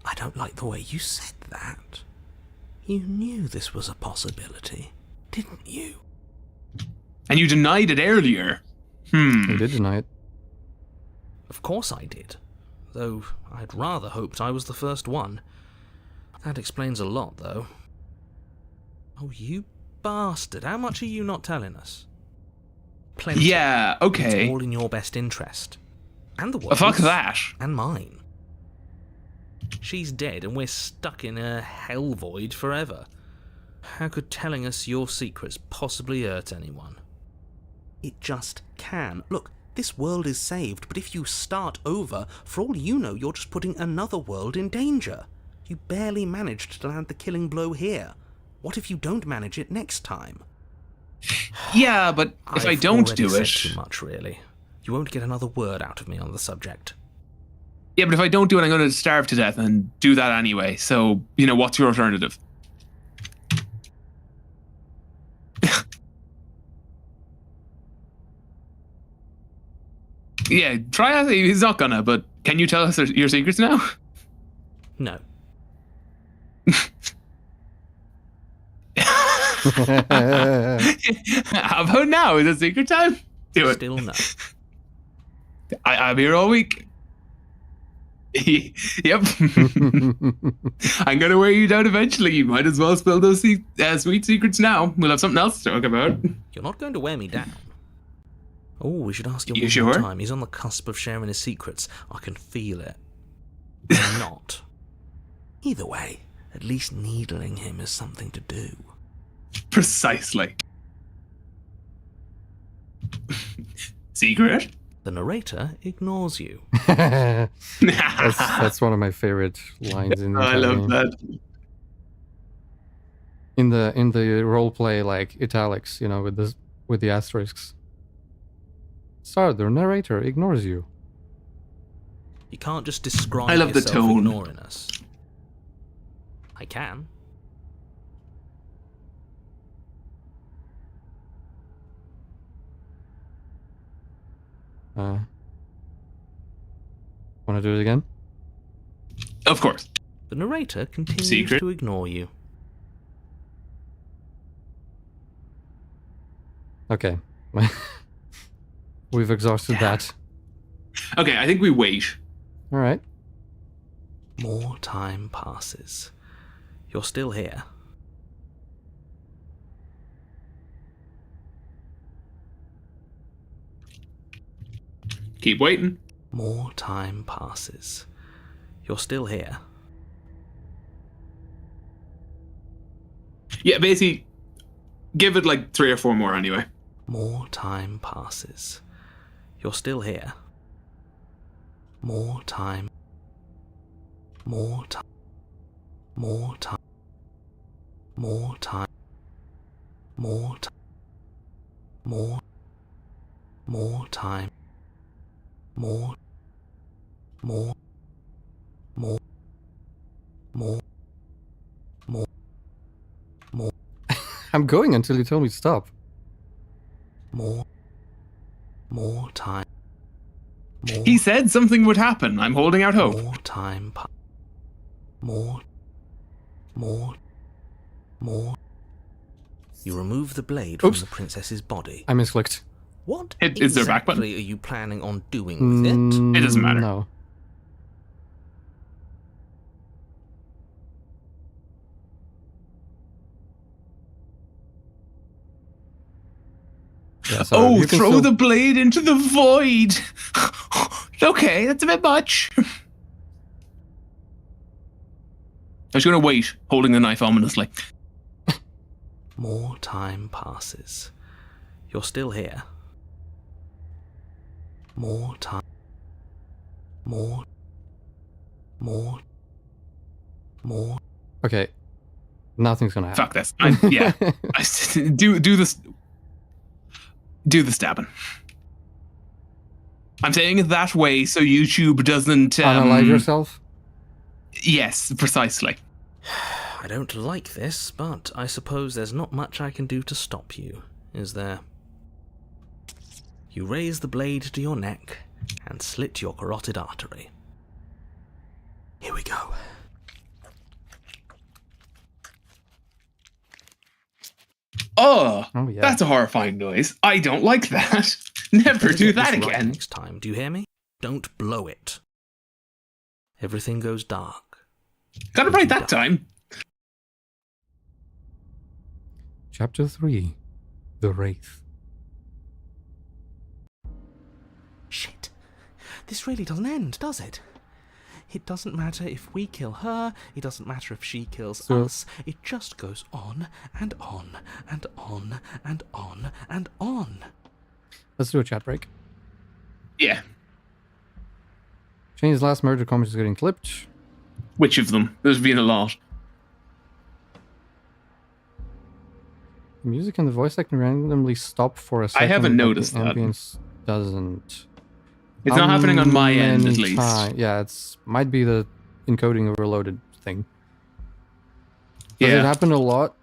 A: I don't like the way you said that. You knew this was a possibility, didn't you?
C: And you denied it earlier.
B: You did deny it.
A: Of course I did. Though I'd rather hoped I was the first one. That explains a lot, though. Oh, you bastard. How much are you not telling us? Plenty.
C: Yeah, okay.
A: It's all in your best interest. And the world's.
C: Fuck that.
A: And mine. She's dead and we're stuck in a hell void forever. How could telling us your secrets possibly hurt anyone? It just can. Look, this world is saved, but if you start over, for all you know, you're just putting another world in danger. You barely managed to land the killing blow here. What if you don't manage it next time?
C: Yeah, but if I
A: I've
C: don't
A: already
C: do
A: said
C: it...
A: too much, really. You won't get another word out of me on the subject.
C: Yeah, but if I don't do it, I'm going to starve to death and do that anyway. So, you know, what's your alternative? Yeah, try asking. He's not gonna, but can you tell us your secrets now?
A: No.
C: How about now? Is it secret time? Do it.
A: Still no.
C: I'm here all week. Yep. I'm gonna wear you down eventually. You might as well spill those sweet secrets now. We'll have something else to talk about.
A: You're not going to wear me down. Oh, we should ask him
C: You
A: one more
C: sure?
A: time. He's on the cusp of sharing his secrets. I can feel it. Or not. Either way, at least needling him is something to do.
C: Precisely. Secret?
A: The narrator ignores you.
B: That's one of my favorite lines in the
C: I love
B: game.
C: that.
B: In the role play, like italics, with the asterisks. Sorry, the narrator ignores you.
A: You can't just describe
C: I love the
A: yourself
C: tone.
A: ignoring us. I can.
B: Want to do it again?
C: Of course.
A: The narrator continues
C: Secret?
A: to ignore you.
B: Okay. We've exhausted that.
C: Okay, I think we wait.
B: All right.
A: More time passes. You're still here.
C: Keep waiting.
A: More time passes. You're still here.
C: Yeah, basically, give it like 3 or 4 more anyway.
A: More time passes. You're still here. More time. More time. More time. More time. More time. More. More time. More. More. More. More. More. More.
B: I'm going until you tell me to stop.
A: More. More time. More.
C: He said something would happen. I'm holding out hope.
A: More time. More. More. More. You remove the blade
B: Oops.
A: from the princess's body.
B: I misclicked.
A: What
C: Is there a back button?
A: exactly are you planning on doing with it?
C: It doesn't matter.
B: No. Yeah, so
C: Oh,
B: you can
C: throw
B: still-
C: the blade into the void. Okay, that's a bit much. I was going to wait, holding the knife ominously.
A: More time passes. You're still here. More time. More. More. More.
B: Okay. Nothing's gonna happen.
C: Fuck this. Yeah. Do this. Do the stabbing. I'm saying it that way so YouTube doesn't...
B: Unalive yourself?
C: Yes, precisely.
A: I don't like this, but I suppose there's not much I can do to stop you, is there? You raise the blade to your neck and slit your carotid artery. Here we go.
C: Oh,
B: Oh, yeah.
C: that's a horrifying noise. I don't like that. Never do
A: Get
C: that
A: this right
C: again.
A: next time, do you hear me? Don't blow it. Everything goes dark.
C: Got it right that time.
B: Chapter 3. The Wraith.
A: Shit. This really doesn't end, does it? It doesn't matter if we kill her, it doesn't matter if she kills
B: So-
A: us, it just goes on and on and on and on and on.
B: Let's do a chat break.
C: Yeah.
B: Shane's last murder comment is getting clipped.
C: Which of them? There's been a lot.
B: The music and the voice acting randomly stop for a second.
C: haven't
B: but
C: noticed
B: the
C: that.
B: ambience doesn't.
C: It's not happening on my end, at
B: Many
C: least.
B: Yeah, it's might be the encoding overloaded thing. Does it
C: Yeah.
B: happen a lot?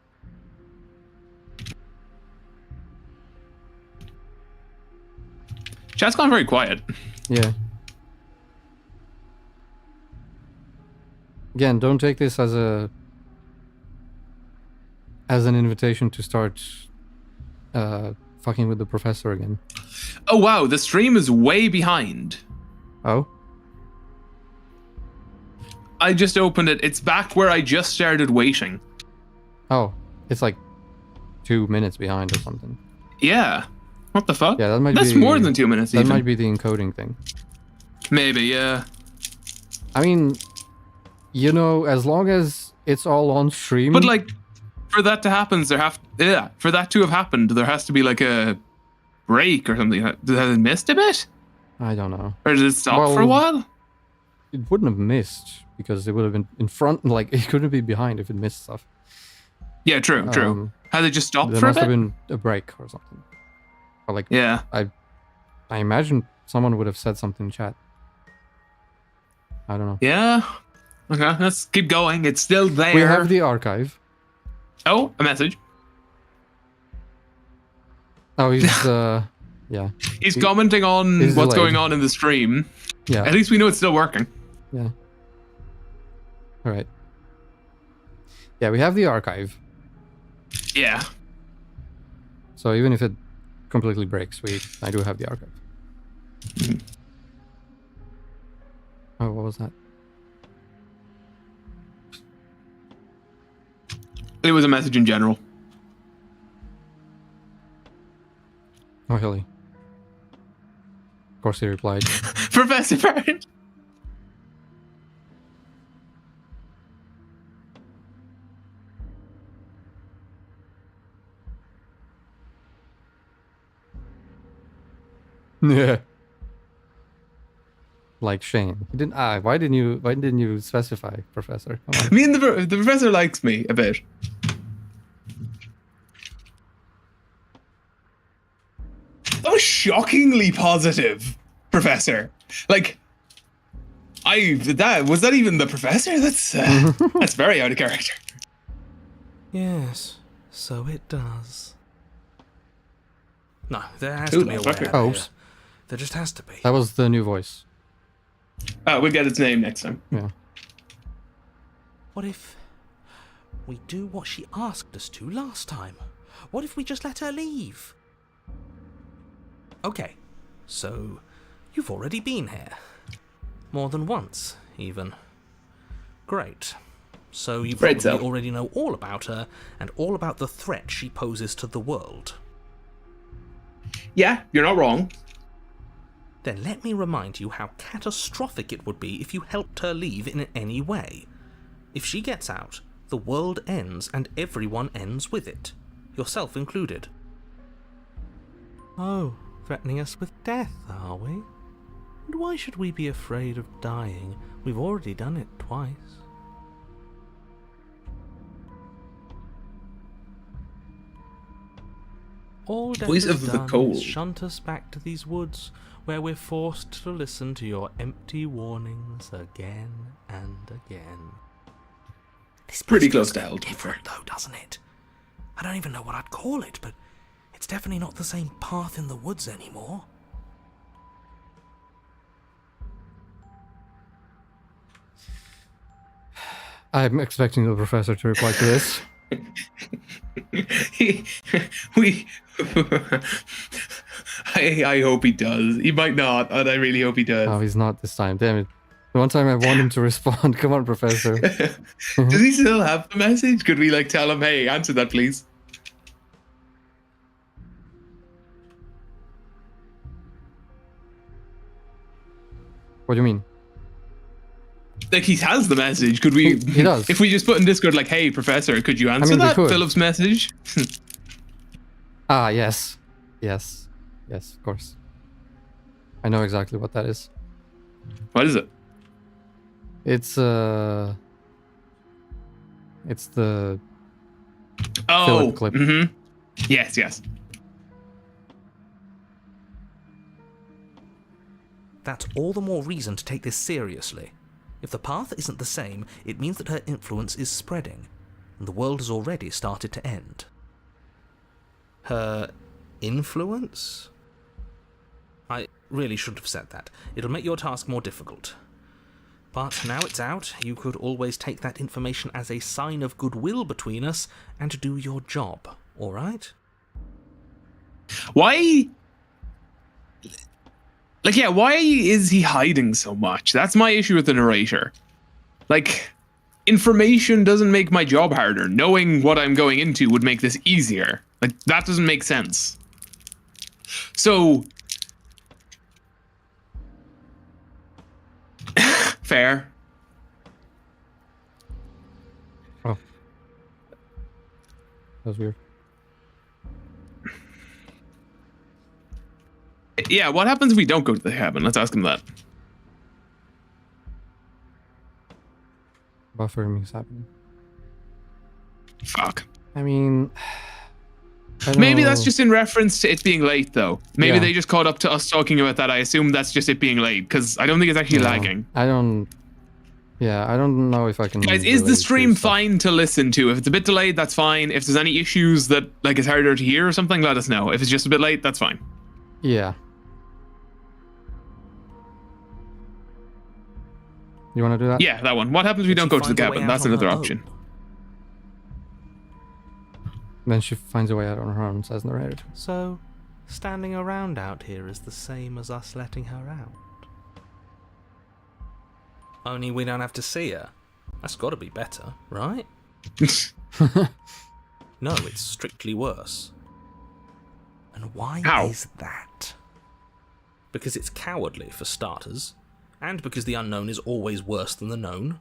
C: Chat's gone very quiet.
B: Yeah. Again, don't take this as an invitation to start fucking with the professor again.
C: Oh wow, the stream is way behind.
B: Oh?
C: I just opened it. It's back where I just started waiting.
B: Oh, it's like 2 minutes behind or something.
C: Yeah. What the fuck?
B: Yeah, that might
C: That's
B: be...
C: more than 2 minutes
B: That
C: even.
B: might be the encoding thing.
C: Maybe, yeah.
B: I mean, you know, as long as it's all on stream...
C: But like, for that to happen, for that to have happened, there has to be like a break or something. Has it missed a bit?
B: I don't know.
C: Or did it stop for a while?
B: It wouldn't have missed, because it would have been in front, like, it couldn't be behind if it missed stuff.
C: Yeah, true. Has it just stopped
B: There
C: for a
B: must have
C: bit?
B: been a break or something. Or like,
C: Yeah.
B: I imagine someone would have said something in chat. I don't know.
C: Yeah. Okay, let's keep going. It's still there.
B: We have the archive.
C: Oh, a message.
B: Oh, he's, yeah.
C: He's commenting on
B: he's
C: what's
B: delayed.
C: going on in the stream.
B: Yeah.
C: At least we know it's still working.
B: Yeah. All right. Yeah, we have the archive.
C: Yeah.
B: So even if it completely breaks, I do have the archive. Oh, what was that?
C: It was a message in general.
B: Oh, Hilly. Of course he replied.
C: Professor Parrot.
B: Yeah. Like Shane. He didn't. Why didn't you specify, Professor? Come on.
C: I mean, the professor likes me a bit. That was shockingly positive, Professor. Like, was that even the professor? That's very out of character.
A: Yes, so it does. No, there has
C: Who
A: to be
C: the
A: a
C: fuck
A: way
C: are-
A: out
B: Oh,
A: here.
B: oops.
A: There just has to be.
B: That was the new voice.
C: We'll get its name next time.
B: Yeah.
A: What if we do what she asked us to last time? What if we just let her leave? Okay, so you've already been here. More than once, even. Great. So you
C: Great,
A: probably
C: so.
A: already know all about her and all about the threat she poses to the world.
C: Yeah, you're not wrong.
A: Then let me remind you how catastrophic it would be if you helped her leave in any way. If she gets out, the world ends and everyone ends with it, yourself included. Oh, threatening us with death, are we? And why should we be afraid of dying? We've already done it twice. All death
C: Voice
A: has
C: of the
A: done
C: cold.
A: is shunt us back to these woods, where we're forced to listen to your empty warnings again and again. This
C: Pretty
A: place
C: close
A: does
C: to
A: look
C: hell, to be
A: different, though, doesn't it? I don't even know what I'd call it, but it's definitely not the same path in the woods anymore.
B: I'm expecting the professor to reply to this.
C: I hope he does. He might not, and I really hope he does.
B: Oh, he's not this time. Damn it. The one time I want him to respond. Come on, Professor.
C: Does he still have the message? Could we like tell him, hey, answer that please?
B: What do you mean?
C: Like he has the message. Could we?
B: He does.
C: If we just put in Discord like, hey, Professor, could you answer
B: mean, we
C: that
B: could.
C: Philip's message?
B: Ah, yes. Yes. Yes, of course. I know exactly what that is.
C: What is it?
B: It's the
C: Oh,
B: Philip clip.
C: Mm-hmm. Yes, yes.
A: That's all the more reason to take this seriously. If the path isn't the same, it means that her influence is spreading, and the world has already started to end. Her influence? really shouldn't have said that. It'll make your task more difficult. But now it's out, you could always take that information as a sign of goodwill between us and do your job, alright?
C: Why? Like, yeah, why is he hiding so much? That's my issue with the narrator. Like, information doesn't make my job harder. Knowing what I'm going into would make this easier. Like, that doesn't make sense. So... fair.
B: Oh. That was weird.
C: Yeah, what happens if we don't go to the cabin? Let's ask him that.
B: Buffering is happening.
C: Fuck.
B: I mean... I don't
C: Maybe
B: know.
C: that's just in reference to it being late, though. Maybe
B: Yeah.
C: they just caught up to us talking about that. I assume that's just it being late, because I don't think it's actually
B: No,
C: lagging.
B: I don't... Yeah, I don't know if I can...
C: Guys, is the
B: relate to
C: stream
B: stuff.
C: fine to listen to? If it's a bit delayed, that's fine. If there's any issues that like it's harder to hear or something, let us know. If it's just a bit late, that's fine.
B: Yeah. You want to do that?
C: Yeah, that one. What happens if we
A: Did
C: don't
A: she
C: go to the
A: find a way
C: cabin?
A: out
C: That's
A: on
C: another
A: her
C: option.
A: own?
B: Then she finds a way out on her own, says narrator.
A: So, standing around out here is the same as us letting her out. Only we don't have to see her. That's got to be better, right? No, it's strictly worse. And why
C: How?
A: is that? Because it's cowardly, for starters, and because the unknown is always worse than the known.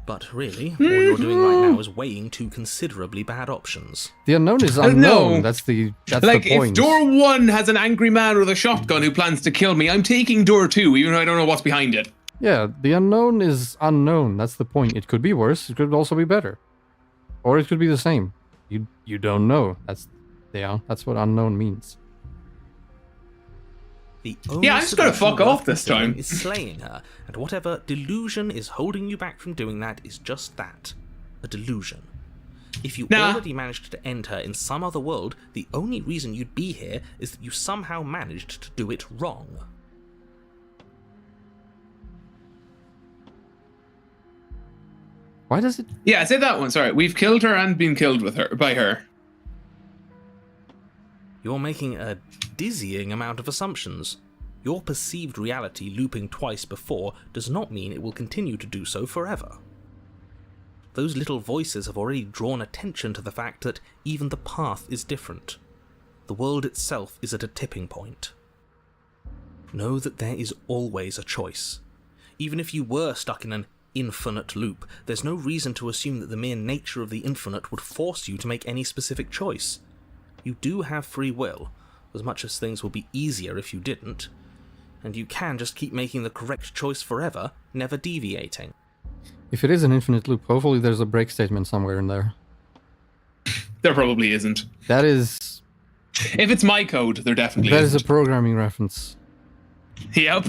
A: But really, all you're doing right now is weighing two considerably bad options.
B: The unknown is
C: know.
B: unknown. That's the
C: Like,
B: the point.
C: if door 1 has an angry man with a shotgun who plans to kill me, I'm taking door 2, even though I don't know what's behind it.
B: Yeah, the unknown is unknown. That's the point. It could be worse. It could also be better, or it could be the same. You don't know. That's what unknown means.
A: The only
C: Yeah, I'm just gonna
A: solution
C: fuck off
A: worth
C: this
A: considering
C: time.
A: is slaying her, and whatever delusion is holding you back from doing that is just that, a delusion. If you
C: Nah.
A: already managed to end her in some other world, the only reason you'd be here is that you somehow managed to do it wrong.
B: Why does it?
C: Yeah, say that one. Sorry, we've killed her and been killed with her by her.
A: You're making a dizzying amount of assumptions. Your perceived reality looping twice before does not mean it will continue to do so forever. Those little voices have already drawn attention to the fact that even the path is different. The world itself is at a tipping point. Know that there is always a choice. Even if you were stuck in an infinite loop, there's no reason to assume that the mere nature of the infinite would force you to make any specific choice. You do have free will, as much as things will be easier if you didn't, and you can just keep making the correct choice forever, never deviating.
B: If it is an infinite loop, hopefully there's a break statement somewhere in there.
C: There probably isn't.
B: That is
C: If it's my code, there definitely
B: that is a
C: isn't.
B: programming reference.
C: Yep.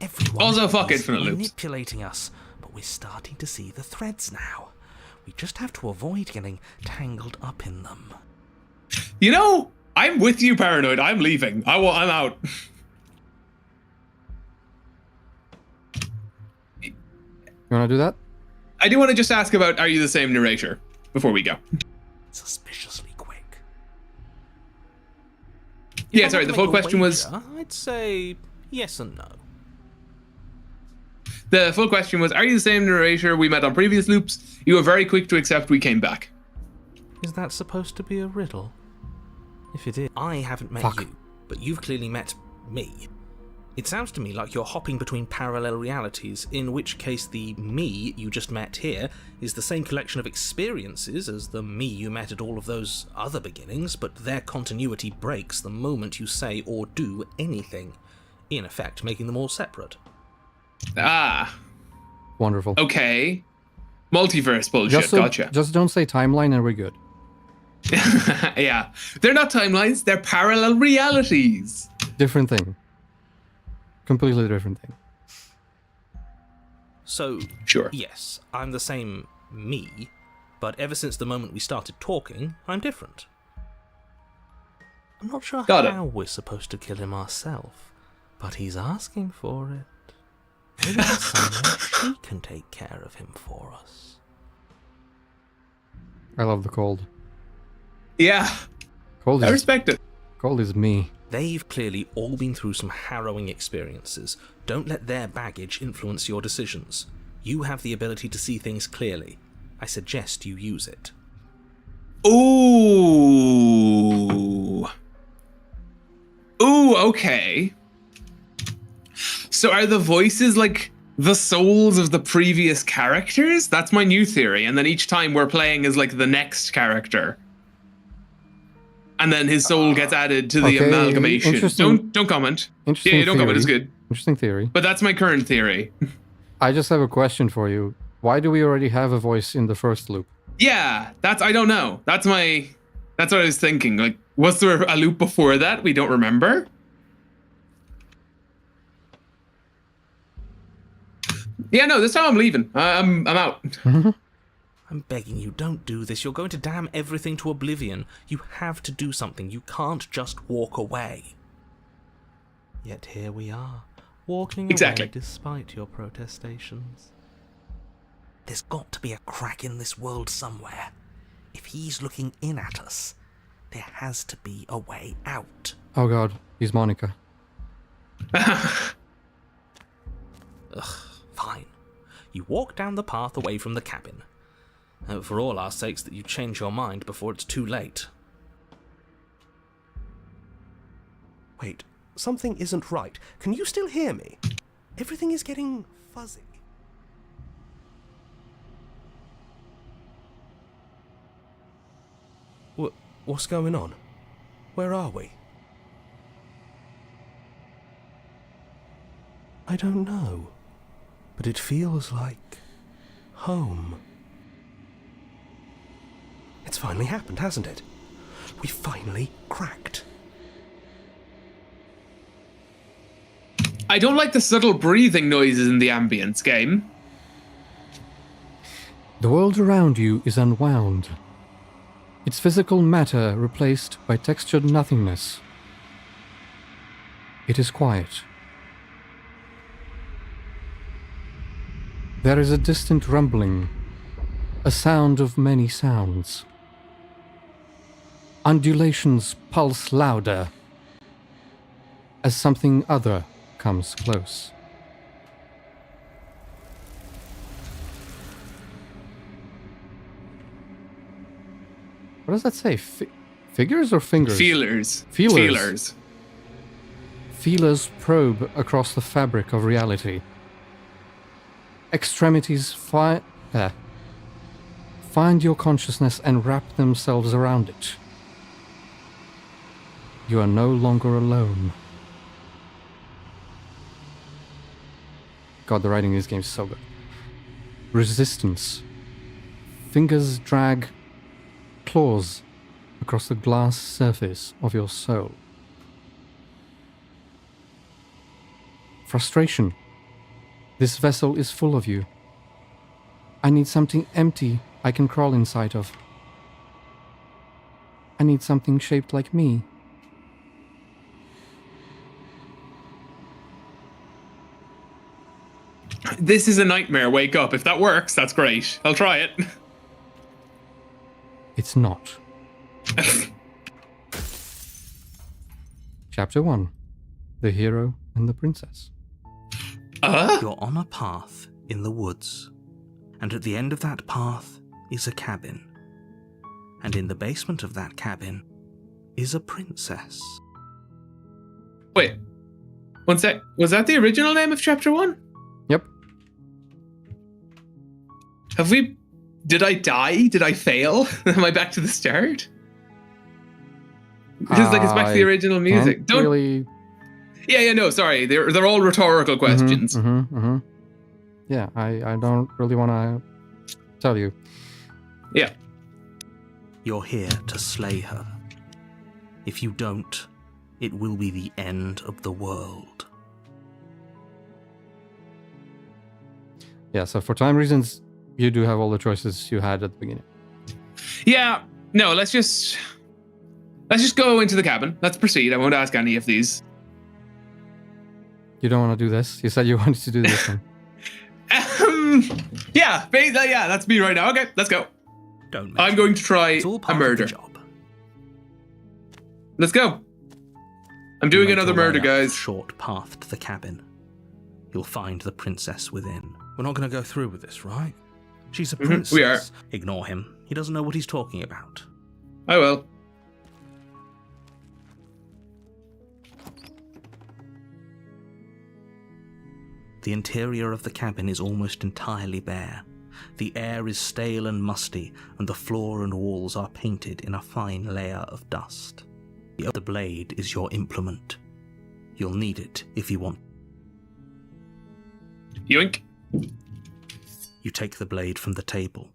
A: Everyone
C: Also, fuck
A: is
C: infinite loops.
A: manipulating us, but we're starting to see the threads now. We just have to avoid getting tangled up in them.
C: You know, I'm with you, Paranoid. I'm leaving. I'm out.
B: You want to do that?
C: I do want to just ask about, are you the same narrator? Before we go.
A: Suspiciously quick.
C: Yeah,
A: If I
C: sorry,
A: were to
C: the full
A: make a
C: question was...
A: wager, I'd say yes and no.
C: The full question was, are you the same narrator we met on previous loops? You were very quick to accept we came back.
A: Is that supposed to be a riddle? If it is, I haven't met
B: Fuck.
A: you, but you've clearly met me. It sounds to me like you're hopping between parallel realities, in which case the me you just met here is the same collection of experiences as the me you met at all of those other beginnings, but their continuity breaks the moment you say or do anything, in effect making them all separate.
C: Ah,
B: Wonderful.
C: okay. Multiverse bullshit, gotcha.
B: Just don't say timeline and we're good.
C: Yeah. They're not timelines, they're parallel realities.
B: Different thing. Completely different thing.
A: So,
C: Sure.
A: yes, I'm the same me, but ever since the moment we started talking, I'm different. I'm not sure
C: Got it.
A: how we're supposed to kill him ourselves, but he's asking for it. Maybe there's somewhere she can take care of him for us.
B: I love the cold.
C: Yeah,
B: Cold
C: I
B: is,
C: respect it.
B: cold is me.
A: They've clearly all been through some harrowing experiences. Don't let their baggage influence your decisions. You have the ability to see things clearly. I suggest you use it.
C: Ooh. Ooh, okay. So are the voices like the souls of the previous characters? That's my new theory. And then each time we're playing as like the next character. And then his soul gets added to the
B: Okay,
C: amalgamation.
B: interesting-
C: Don't comment.
B: Interesting
C: Yeah, don't comment. It's
B: theory.
C: good.
B: Interesting theory.
C: But that's my current theory.
B: I just have a question for you. Why do we already have a voice in the first loop?
C: Yeah, I don't know. That's what I was thinking. Like, was there a loop before that? We don't remember. Yeah, no, this time I'm leaving. I'm out.
A: I'm begging you, don't do this. You're going to damn everything to oblivion. You have to do something. You can't just walk away. Yet here we are, walking
C: Exactly.
A: away despite your protestations. There's got to be a crack in this world somewhere. If he's looking in at us, there has to be a way out.
B: Oh god, he's Monica.
A: Fine. You walk down the path away from the cabin. For all our sakes that you change your mind before it's too late.
F: Wait, something isn't right. Can you still hear me? Everything is getting fuzzy. What's going on? Where are we? I don't know, but it feels like home. It's finally happened, hasn't it? We finally cracked.
C: I don't like the subtle breathing noises in the ambience game.
B: The world around you is unwound. Its physical matter replaced by textured nothingness. It is quiet. There is a distant rumbling, a sound of many sounds. Undulations pulse louder as something other comes close. What does that say? Figures or fingers?
C: Feelers.
B: Feelers.
C: Feelers.
B: Feelers probe across the fabric of reality. Extremities find your consciousness and wrap themselves around it. You are no longer alone. God, the writing in this game is so good. Resistance. Fingers drag claws across the glass surface of your soul. Frustration. This vessel is full of you. I need something empty I can crawl inside of. I need something shaped like me.
C: This is a nightmare. Wake up. If that works, that's great. I'll try it.
B: It's not. Chapter 1. The Hero and the Princess.
A: You're on a path in the woods, and at the end of that path is a cabin. And in the basement of that cabin is a princess.
C: Wait. One sec. Was that the original name of chapter 1?
B: Yep.
C: Did I die? Did I fail? Am I back to the start? Because like it's back to the original music.
B: Don't really.
C: Yeah, no, sorry. They're all rhetorical questions.
B: Yeah, I don't really want to tell you.
C: Yeah.
A: You're here to slay her. If you don't, it will be the end of the world.
B: Yeah, so for time reasons, you do have all the choices you had at the beginning.
C: Yeah. No, let's just Let's just go into the cabin. Let's proceed. I won't ask any of these.
B: You don't want to do this? You said you wanted to do this one.
C: Yeah, that's me right now. Okay, let's go.
A: Don't
C: I'm going to try
A: It's all
C: a
A: part
C: murder.
A: of the job.
C: Let's go. I'm doing
A: Make
C: another
A: your way
C: murder,
A: up the
C: guys.
A: short path to the cabin. You'll find the princess within. We're not going to go through with this, right? She's a princess.
C: we are.
A: Ignore him. He doesn't know what he's talking about.
C: I will.
A: The interior of the cabin is almost entirely bare. The air is stale and musty, and the floor and walls are painted in a fine layer of dust. The blade is your implement. You'll need it if you want.
C: Yoink.
A: You take the blade from the table.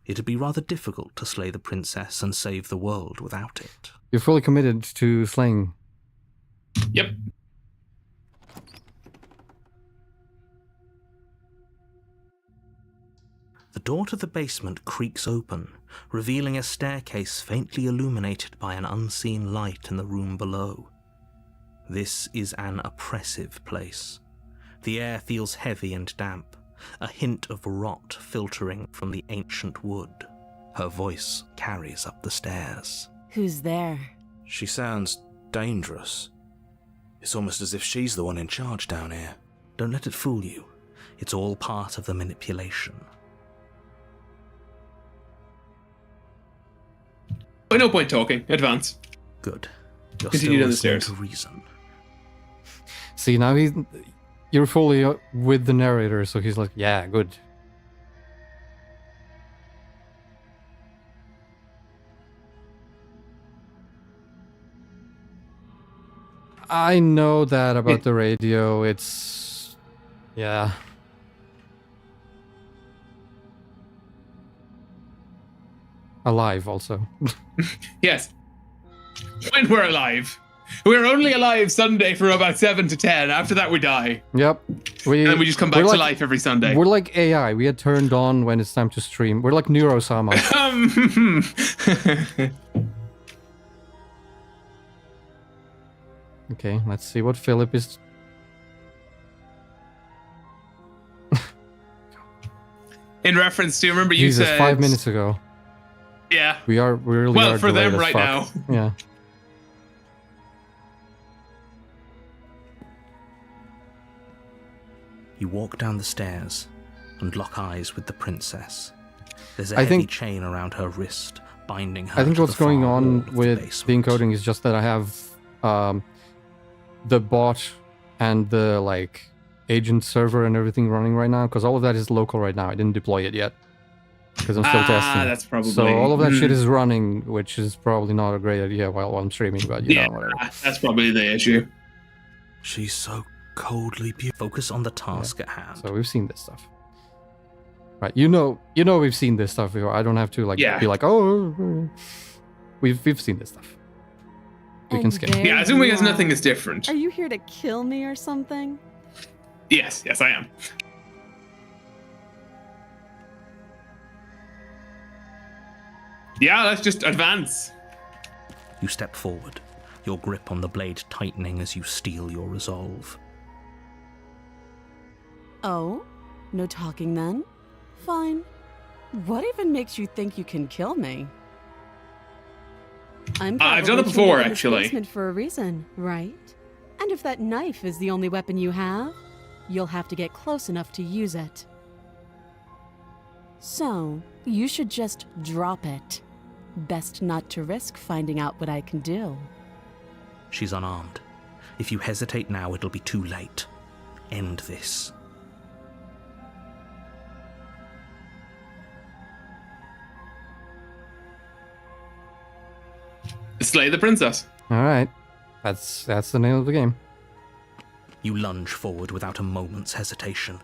A: It'd be rather difficult to slay the princess and save the world without it.
B: You're fully committed to slaying.
C: Yep.
A: The door to the basement creaks open, revealing a staircase faintly illuminated by an unseen light in the room below. This is an oppressive place. The air feels heavy and damp, a hint of rot filtering from the ancient wood. Her voice carries up the stairs.
D: Who's there?
G: She sounds dangerous. It's almost as if she's the one in charge down here.
A: Don't let it fool you. It's all part of the manipulation.
C: No point talking. Advance.
A: Good. You're
C: Continue
A: still
C: down the
A: listening
C: stairs.
A: to reason.
B: See, now you're fully with the narrator, so he's like, yeah, good. I know that about the radio. It's... yeah. Alive, also.
C: Yes. When we're alive. We're only alive Sunday from about 7 to 10. After that, we die.
B: Yep.
C: And then we just come back to life every Sunday.
B: We're like AI. We get turned on when it's time to stream. We're like Neurosama. Okay, let's see what Philip is...
C: In reference to, remember you
B: Jesus,
C: said...
B: 5 minutes ago.
C: Yeah.
B: We really
C: Well,
B: are
C: for them
B: delayed as
C: right
B: fuck.
C: now.
B: Yeah.
A: You walk down the stairs and lock eyes with the princess. There's a
B: I
A: heavy
B: think-
A: chain around her wrist, binding her
B: I think
A: to
B: what's
A: the far
B: going
A: wall
B: on
A: of the
B: with
A: basement.
B: the encoding is just that I have the bot and the like agent server and everything running right now, because all of that is local right now. I didn't deploy it yet because I'm still testing.
C: That's probably...
B: So all of that shit is running, which is probably not a great idea while I'm streaming, but you
C: Yeah,
B: know, whatever.
C: that's probably the issue.
G: She's so coldly beautiful.
A: Focus on the task at hand.
B: So we've seen this stuff. Right, you know we've seen this stuff before. I don't have to like
C: Yeah.
B: be like, oh, we've seen this stuff. We can
D: And
B: skip.
D: there
C: Yeah, assuming
D: you
C: as nothing
D: are.
C: is different.
D: Are you here to kill me or something?
C: Yes, I am. Yeah, let's just advance.
A: You step forward, your grip on the blade tightening as you steel your resolve.
D: Oh? No talking then? Fine. What even makes you think you can kill me? I'm
C: I've done
D: probably
C: it before,
D: chained up in this
C: actually.
D: basement for a reason, right? And if that knife is the only weapon you have, you'll have to get close enough to use it. So, you should just drop it. Best not to risk finding out what I can do.
A: She's unarmed. If you hesitate now, it'll be too late. End this.
C: Slay the princess.
B: All right, that's the name of the game.
A: You lunge forward without a moment's hesitation.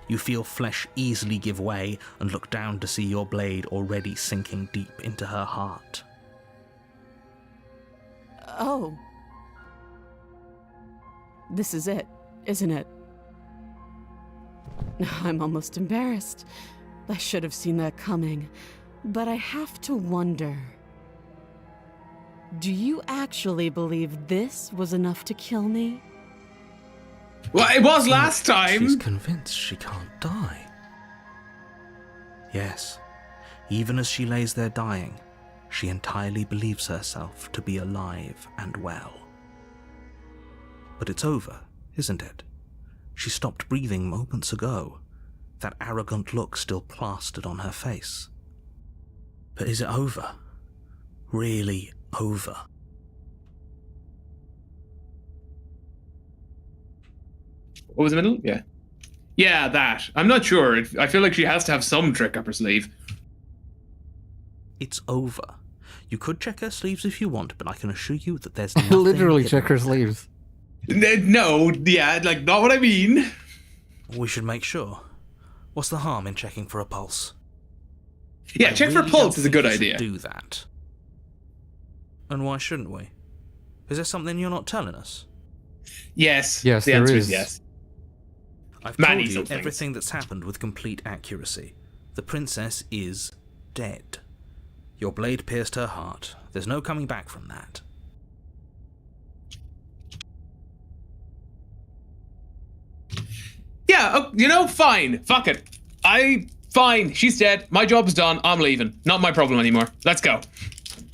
A: You feel flesh easily give way and look down to see your blade already sinking deep into her heart.
D: Oh. This is it, isn't it? I'm almost embarrassed. I should have seen that coming. But I have to wonder. Do you actually believe this was enough to kill me?
C: Well, it was last
A: She's
C: time.
A: convinced she can't die. Yes, even as she lays there dying, she entirely believes herself to be alive and well. But it's over, isn't it? She stopped breathing moments ago, that arrogant look still plastered on her face. But is it over? Really over?
C: What was the middle? Yeah. Yeah, that. I'm not sure. I feel like she has to have some trick up her sleeve.
A: It's over. You could check her sleeves if you want, but I can assure you that there's nothing
B: Literally
A: hidden.
B: check her sleeves.
C: No, yeah, like, not what I mean.
A: We should make sure. What's the harm in checking for a pulse?
C: Yeah,
A: I
C: check for
A: really
C: pulse
A: don't
C: is a good
A: think you should
C: idea.
A: Do that. And why shouldn't we? Is there something you're not telling us?
C: Yes.
B: Yes,
C: the
B: there
C: answer
B: is.
C: yes.
A: I've
C: Many
A: told you
C: things.
A: everything that's happened with complete accuracy. The princess is dead. Your blade pierced her heart. There's no coming back from that.
C: Yeah, fine. Fuck it. Fine. She's dead. My job is done. I'm leaving. Not my problem anymore. Let's go.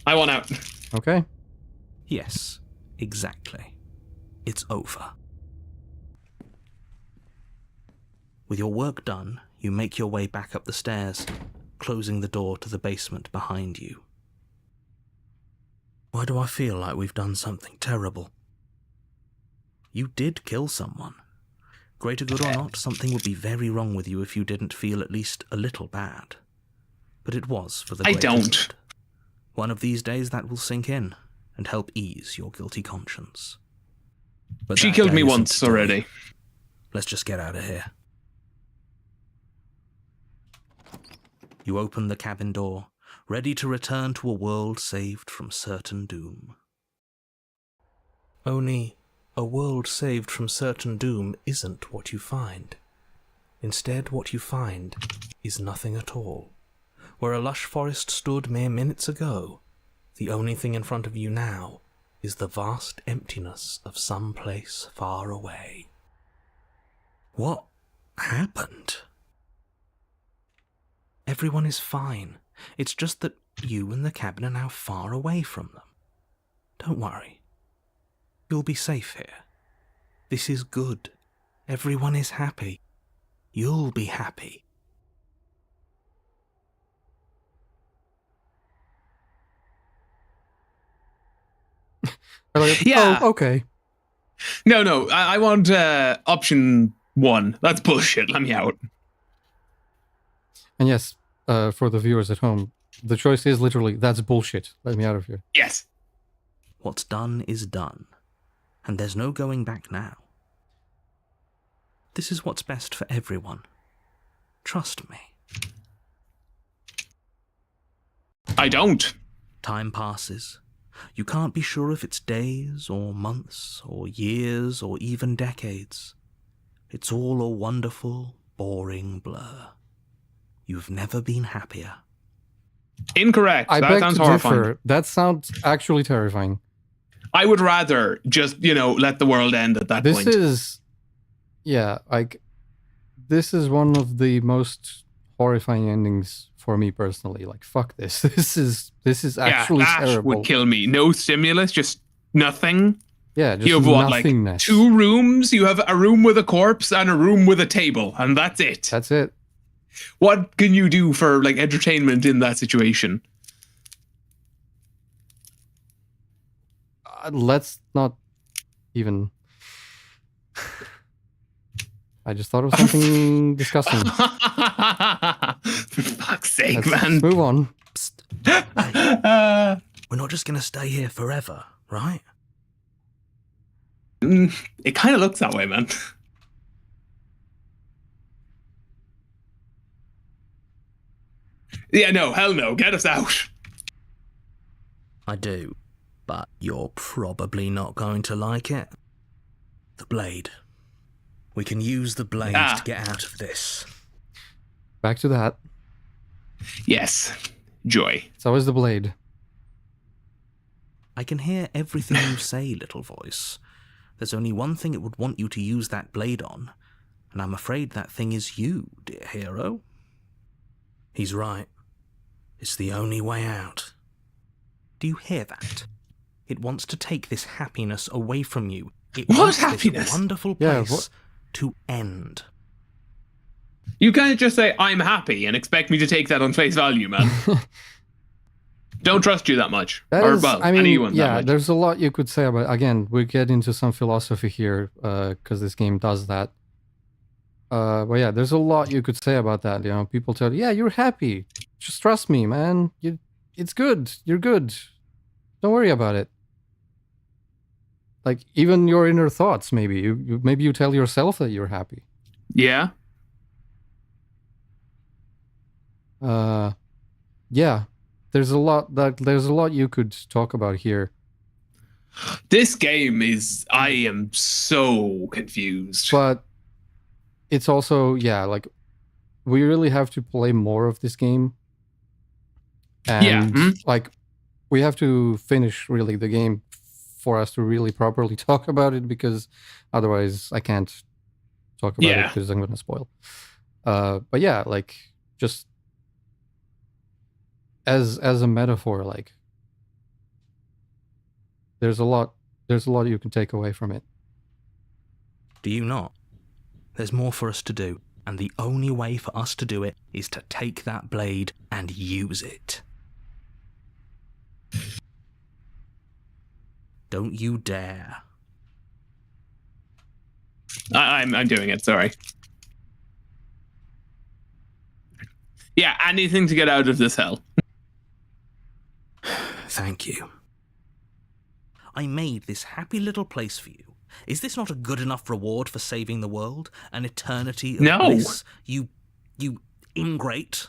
C: I want out.
B: Okay.
A: Yes, exactly. It's over. With your work done, you make your way back up the stairs, closing the door to the basement behind you. Why do I feel like we've done something terrible? You did kill someone. Greater good or not, something would be very wrong with you if you didn't feel at least a little bad. But it was for the
C: I
A: greater
C: don't.
A: good. One of these days that will sink in and help ease your guilty conscience. But
C: She
A: that
C: killed
A: day
C: me
A: isn't
C: once
A: today.
C: already.
A: Let's just get out of here. You open the cabin door, ready to return to a world saved from certain doom. Only, a world saved from certain doom isn't what you find. Instead, what you find is nothing at all. Where a lush forest stood mere minutes ago, the only thing in front of you now is the vast emptiness of some place far away. What happened? Everyone is fine. It's just that you and the cabin are now far away from them. Don't worry. You'll be safe here. This is good. Everyone is happy. You'll be happy.
C: Yeah.
B: Oh, okay.
C: No. I want option 1. That's bullshit. Let me out.
B: And yes, for the viewers at home, the choice is literally, that's bullshit. Let me out of here.
C: Yes.
A: What's done is done, and there's no going back now. This is what's best for everyone. Trust me.
C: I don't.
A: Time passes. You can't be sure if it's days or months or years or even decades. It's all a wonderful, boring blur. You've never been happier.
C: Incorrect.
B: I
C: That
B: beg
C: sounds
B: to
C: horrifying.
B: differ. That sounds actually terrifying.
C: I would rather just, let the world end at that
B: This
C: point.
B: is, yeah, like, this is one of the most horrifying endings for me personally. Like, fuck this. This is actually
C: that
B: terrible.
C: would kill me. No stimulus, just nothing.
B: Yeah, just
C: You have what, like
B: nothingness.
C: 2 rooms? You have a room with a corpse and a room with a table, and that's it.
B: That's it.
C: What can you do for like entertainment in that situation?
B: Let's not even. I just thought of something disgusting.
C: For fuck's sake,
B: Let's
C: man.
B: move on.
A: We're not just going to stay here forever, right?
C: It kind of looks that way, man. Yeah, no, hell no. Get us out.
A: I do, but you're probably not going to like it. The blade. We can use the blade
C: Ah.
A: to get out of this.
B: Back to that.
C: Yes. Joy.
B: It's always the blade.
A: I can hear everything you say, little voice. There's only one thing it would want you to use that blade on, and I'm afraid that thing is you, dear hero.
G: He's right. It's the only way out.
A: Do you hear that? It wants to take this happiness away from you. It
C: What
A: wants
C: happiness?
A: this wonderful
B: Yeah,
A: place to end.
C: You can't just say, I'm happy, and expect me to take that on face value, man. Don't trust you that much.
B: That
C: or,
B: is,
C: well,
B: I mean,
C: anyone that
B: yeah,
C: much.
B: there's a lot you could say about. Again, we get into some philosophy here because this game does that. But yeah, there's a lot you could say about that. You know, people tell you, yeah, you're happy. Just trust me, man. It's good. You're good. Don't worry about it. Like even your inner thoughts, maybe maybe you tell yourself that you're happy.
C: Yeah.
B: Yeah. There's a lot you could talk about here.
C: This game is... I am so confused.
B: But it's also, yeah, like we really have to play more of this game. And like we have to finish really the game for us to really properly talk about it, because otherwise I can't talk about it because I'm going to spoil. But yeah, like just as a metaphor, like there's a lot you can take away from it.
A: Do you not? There's more for us to do, and the only way for us to do it is to take that blade and use it. Don't you dare.
C: I'm doing it, sorry. Yeah, anything to get out of this hell.
A: Thank you. I made this happy little place for you. Is this not a good enough reward for saving the world? An eternity of bliss? You ingrate.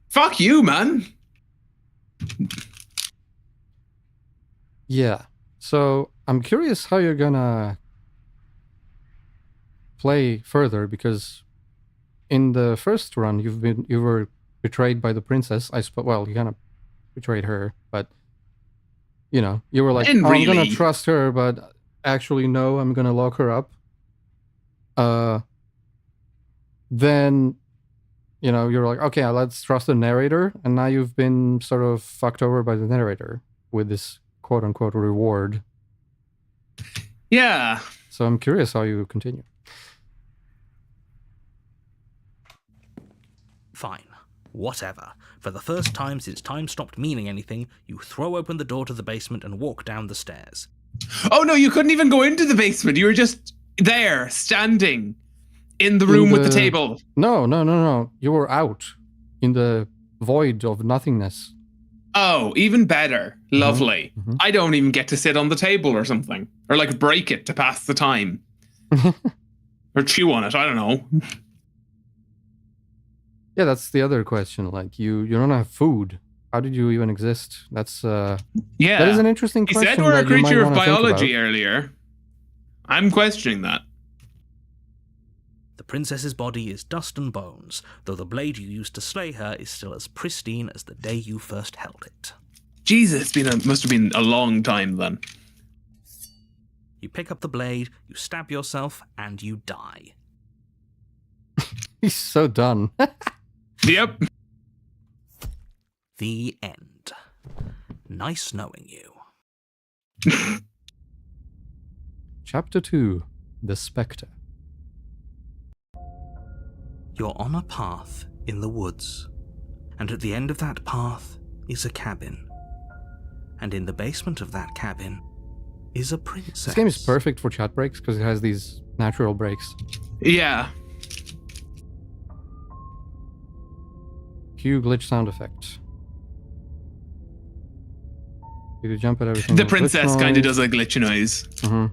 C: Fuck you, man.
B: Yeah. So I'm curious how you're gonna play further, because in the first run you were betrayed by the princess. I suppose. Well, you kind of betrayed her, but you know, you were like,
C: And
B: oh, I'm
C: really...
B: gonna trust her, but actually no, I'm gonna lock her up. Then, you know, you're like, okay, let's trust the narrator, and now you've been sort of fucked over by the narrator with this quote-unquote reward.
C: Yeah.
B: So I'm curious how you continue.
A: Fine. Whatever. For the first time since time stopped meaning anything, you throw open the door to the basement and walk down the stairs.
C: Oh no, you couldn't even go into the basement. You were just there, standing in the room with the table.
B: No. You were out in the void of nothingness.
C: Oh, even better. Lovely.
B: Mm-hmm.
C: I don't even get to sit on the table or something. Or like break it to pass the time. Or chew on it, I don't know.
B: Yeah, that's the other question. Like, you don't have food. How did you even exist? That's that is an interesting
C: He
B: question.
C: said we're a
B: that you might
C: creature of
B: wanna think
C: biology
B: about.
C: earlier. I'm questioning that.
A: The princess's body is dust and bones, though the blade you used to slay her is still as pristine as the day you first held it.
C: Jesus, must have been a long time then.
A: You pick up the blade, you stab yourself, and you die.
B: He's so done.
C: Yep.
A: The end. Nice knowing you.
B: Chapter 2. The Spectre.
A: You're on a path in the woods, and at the end of that path is a cabin. And in the basement of that cabin is a princess.
B: This game is perfect for chat breaks because it has these natural breaks.
C: Yeah.
B: Cue glitch sound effect. You could jump at everything.
C: The
B: with
C: princess
B: glitch
C: kind of
B: noise.
C: does a glitch noise.
B: Mm-hmm.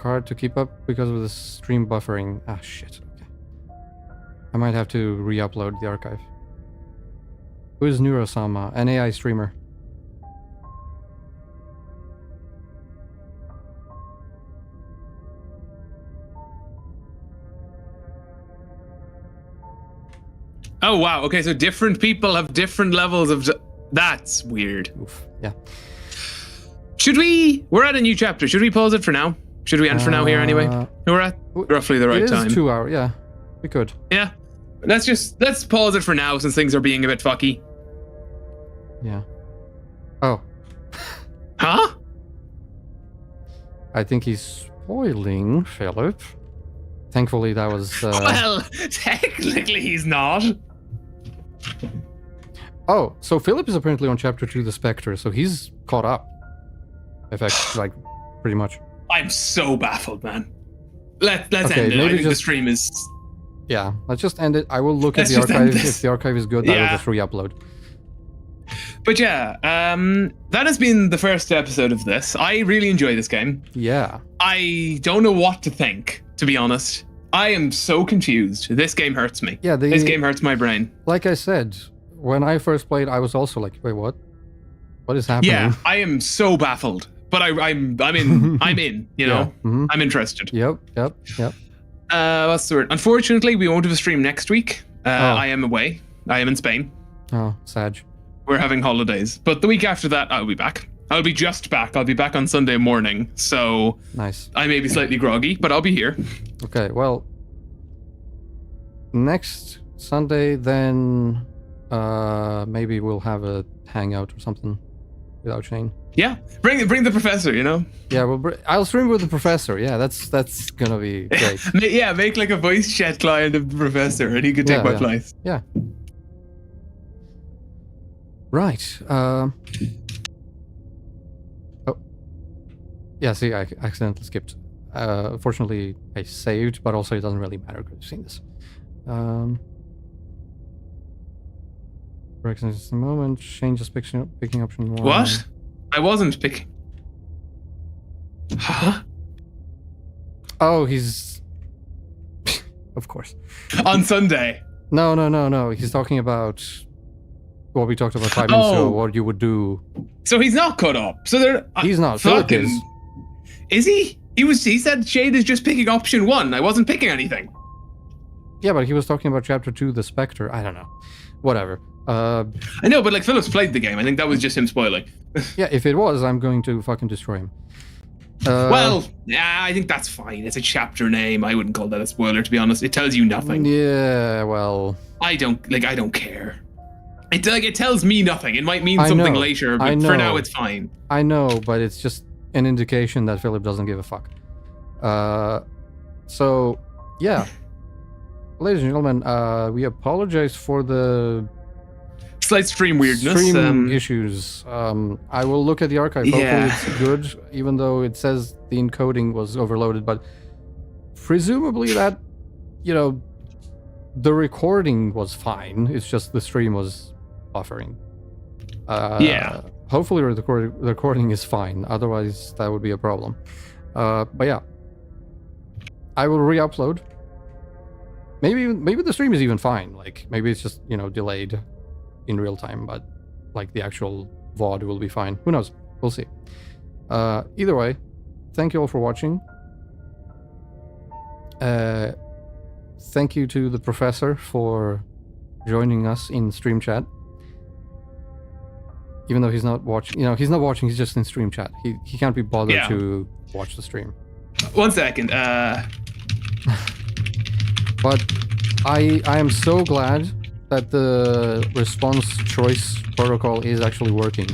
B: Hard to keep up because of the stream buffering. Ah, shit. Okay. I might have to re-upload the archive. Who is Neurosama? An AI streamer.
C: Oh, wow. Okay, so different people have different levels of... That's weird.
B: Oof. Yeah.
C: We're at a new chapter. Should we pause it for now? Should we end for now here anyway? We're at roughly the right
B: It is
C: time.
B: 2 hours. Yeah, we could.
C: Yeah. Let's pause it for now since things are being a bit fucky.
B: Yeah. Oh,
C: Huh?
B: I think he's spoiling Philip. Thankfully, that was.
C: Well, technically he's not.
B: Oh, so Philip is apparently on chapter 2, the Spectre, so he's caught up. In fact, like, pretty much.
C: I'm so baffled, man. Let's
B: Okay,
C: end it. I
B: maybe
C: think the
B: just-
C: stream is...
B: Yeah, let's just end it. I will look
C: Let's
B: at the
C: just end
B: archive.
C: this.
B: If the archive is good, I will
C: Yeah.
B: just re-upload.
C: But yeah, that has been the first episode of this. I really enjoy this game.
B: Yeah.
C: I don't know what to think, to be honest. I am so confused. This game hurts me.
B: Yeah,
C: This game hurts my brain.
B: like I said, when I first played, I was also like, wait, what? What is happening?
C: Yeah, I am so baffled. But I'm in. I'm in. You know,
B: Yeah. Mhm.
C: I'm interested.
B: Yep.
C: What's the word? Unfortunately, we won't have a stream next week.
B: Oh.
C: I am away. I am in Spain.
B: Oh, Sag.
C: We're having holidays. But the week after that, I'll be back. I'll be just back. I'll be back on Sunday morning. So
B: Nice.
C: I may be slightly groggy, but I'll be here.
B: Okay, well, next Sunday, then maybe we'll have a hangout or something without Shane.
C: Yeah, bring the professor. You know.
B: Yeah, well, I'll stream with the professor. Yeah, that's gonna be great.
C: Yeah, make like a voice chat client of the professor, and he could take
B: Yeah,
C: my
B: yeah.
C: place.
B: Yeah. Right. Oh. Yeah, see, I accidentally skipped. Fortunately, I saved, but also it doesn't really matter because I've seen this. For example, just a moment. Shane just picking option 1.
C: What? I wasn't picking. Huh?
B: Oh, he's... Of course.
C: On Sunday.
B: No. He's talking about what we talked about 5 minutes ago,
C: Oh.
B: what you would do.
C: So he's not cut up. So they're.
B: He's not. Philip
C: fucking.
B: is.
C: Is he? He said Shade is just picking option 1. I wasn't picking anything.
B: Yeah, but he was talking about chapter 2, the Spectre. I don't know. Whatever.
C: I know, but like Phillips played the game. I think that was just him spoiling.
B: Yeah, if it was, I'm going to fucking destroy him.
C: Well, yeah, I think that's fine. It's a chapter name. I wouldn't call that a spoiler, to be honest. It tells you nothing.
B: Yeah, well,
C: I don't care. It tells me nothing. It might mean
B: I
C: something
B: know.
C: later,
B: I
C: but for
B: know.
C: now it's fine.
B: I know, but it's just an indication that Philip doesn't give a fuck. So, yeah. Ladies and gentlemen, we apologize for the
C: Slight stream weirdness.
B: stream issues. I will look at the archive.
C: Yeah.
B: Hopefully it's good, even though it says the encoding was overloaded. But presumably that, the recording was fine. It's just the stream was buffering.
C: Yeah.
B: Hopefully the recording is fine. Otherwise, that would be a problem. But yeah, I will re-upload. Maybe the stream is even fine. Like maybe it's just delayed in real time, but like the actual VOD will be fine. Who knows? We'll see. Either way, thank you all for watching. Thank you to the professor for joining us in stream chat. Even though he's not watching, he's not watching. He's just in stream chat. He can't be bothered
C: Yeah.
B: to watch the stream.
C: 1 second.
B: But I am so glad that the response choice protocol is actually working.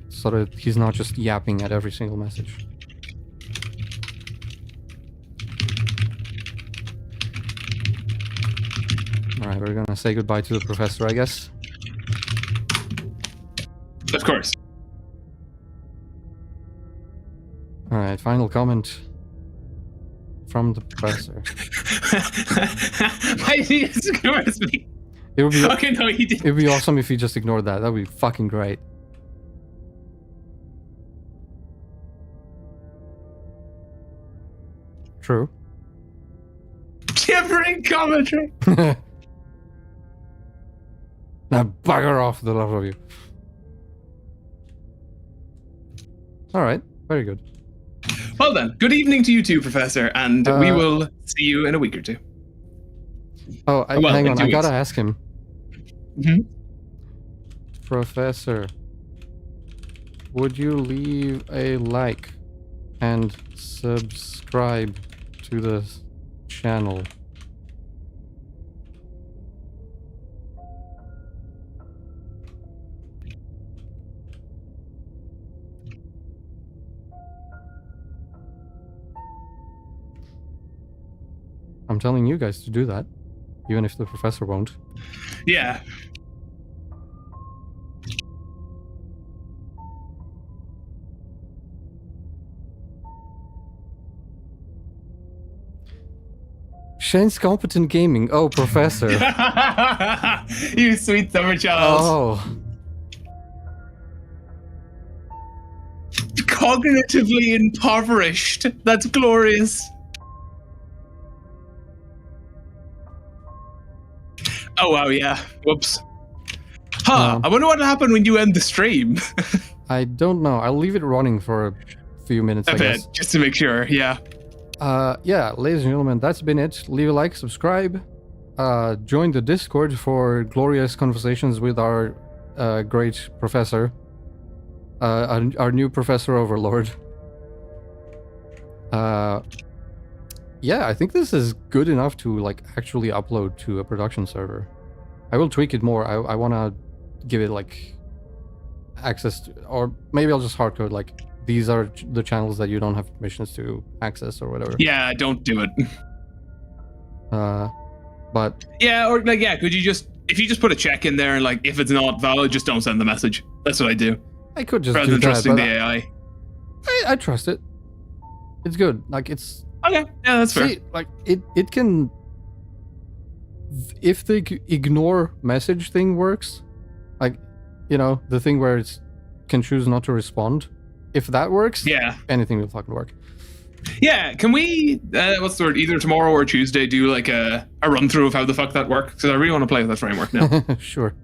B: So that he's not just yapping at every single message. Alright, we're gonna say goodbye to the professor, I guess.
C: Of course.
B: Alright, final comment from the professor.
C: Why did he just ignore me?
B: It would be
C: Okay, no, he didn't.
B: It would be awesome if he just ignored that. That would be fucking great. True.
C: Gibbering commentary.
B: Now bugger off, the love of you. Alright, very good.
C: Well then, good evening to you too, Professor, and we will see you in a week or two.
B: Oh,
C: Well,
B: hang
C: in
B: on.
C: 2
B: I gotta
C: weeks.
B: ask him.
C: Mhm.
B: Professor, would you leave a like and subscribe to the channel? I'm telling you guys to do that, even if the professor won't.
C: Yeah.
B: Shane's competent gaming. Oh, professor.
C: You sweet summer child.
B: Oh.
C: Cognitively impoverished. That's glorious. Oh wow, yeah. Whoops. Huh. I wonder what will happen when you end the stream.
B: I don't know. I'll leave it running for a few minutes, I guess.
C: Just to make sure. Yeah.
B: Yeah, ladies and gentlemen, that's been it. Leave a like, subscribe, join the Discord for glorious conversations with our great professor, our new professor overlord. Yeah, I think this is good enough to like actually upload to a production server. I will tweak it more. I want to give it like access to, or maybe I'll just hardcode like these are the channels that you don't have permissions to access or whatever.
C: Yeah, don't do it.
B: But
C: yeah, or like, yeah, could you just, if you just put a check in there and like, if it's not valid, just don't send the message. That's what I do.
B: I could just
C: rather
B: do
C: than
B: that,
C: trusting
B: but
C: the AI.
B: I trust it. It's good. Like it's
C: okay. Yeah, that's fair.
B: See, like it can. If the ignore message thing works, like you know the thing where it can choose not to respond. If that works,
C: yeah,
B: anything will fucking work.
C: Yeah, can we, what's the word, either tomorrow or Tuesday do like a run through of how the fuck that works? Because I really want to play with that framework now.
B: Sure.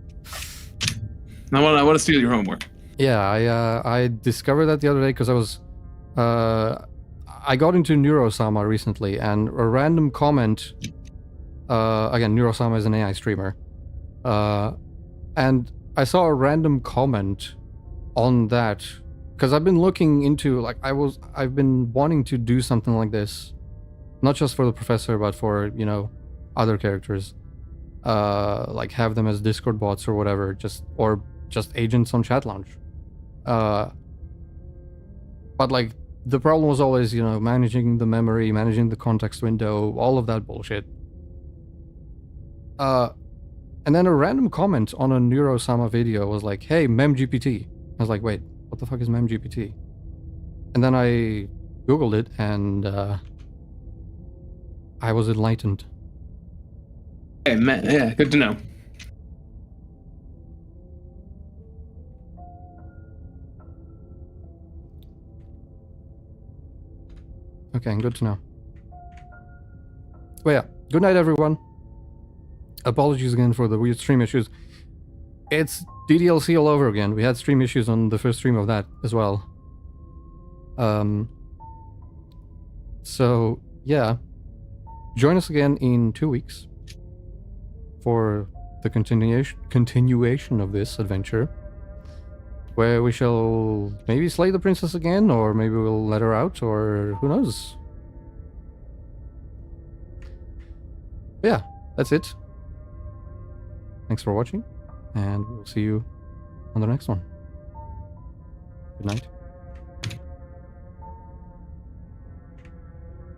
C: I want to steal your homework.
B: Yeah, I discovered that the other day because I was, I got into Neurosama recently, and a random comment. Again, Neurosama is an AI streamer, and I saw a random comment on that. Because I've been looking into, like, I've been wanting to do something like this. Not just for the professor, but for, you know, other characters. Like, have them as Discord bots or whatever. Or just agents on Chat Lounge. But, like, the problem was always, you know, managing the memory, managing the context window, all of that bullshit. And then a random comment on a Neurosama video was like, hey, MemGPT. I was like, wait. What the fuck is MemGPT? And then I googled it, and I was enlightened.
C: Hey, man, yeah, good to know.
B: Okay, good to know. Well, yeah, good night, everyone. Apologies again for the weird stream issues. It's DDLC all over again. We had stream issues on the first stream of that as well. So, yeah. Join us again in 2 weeks for the continuation of this adventure, where we shall maybe slay the princess again, or maybe we'll let her out, or who knows. Yeah, that's it. Thanks for watching, and we'll see you on the next one. Good night.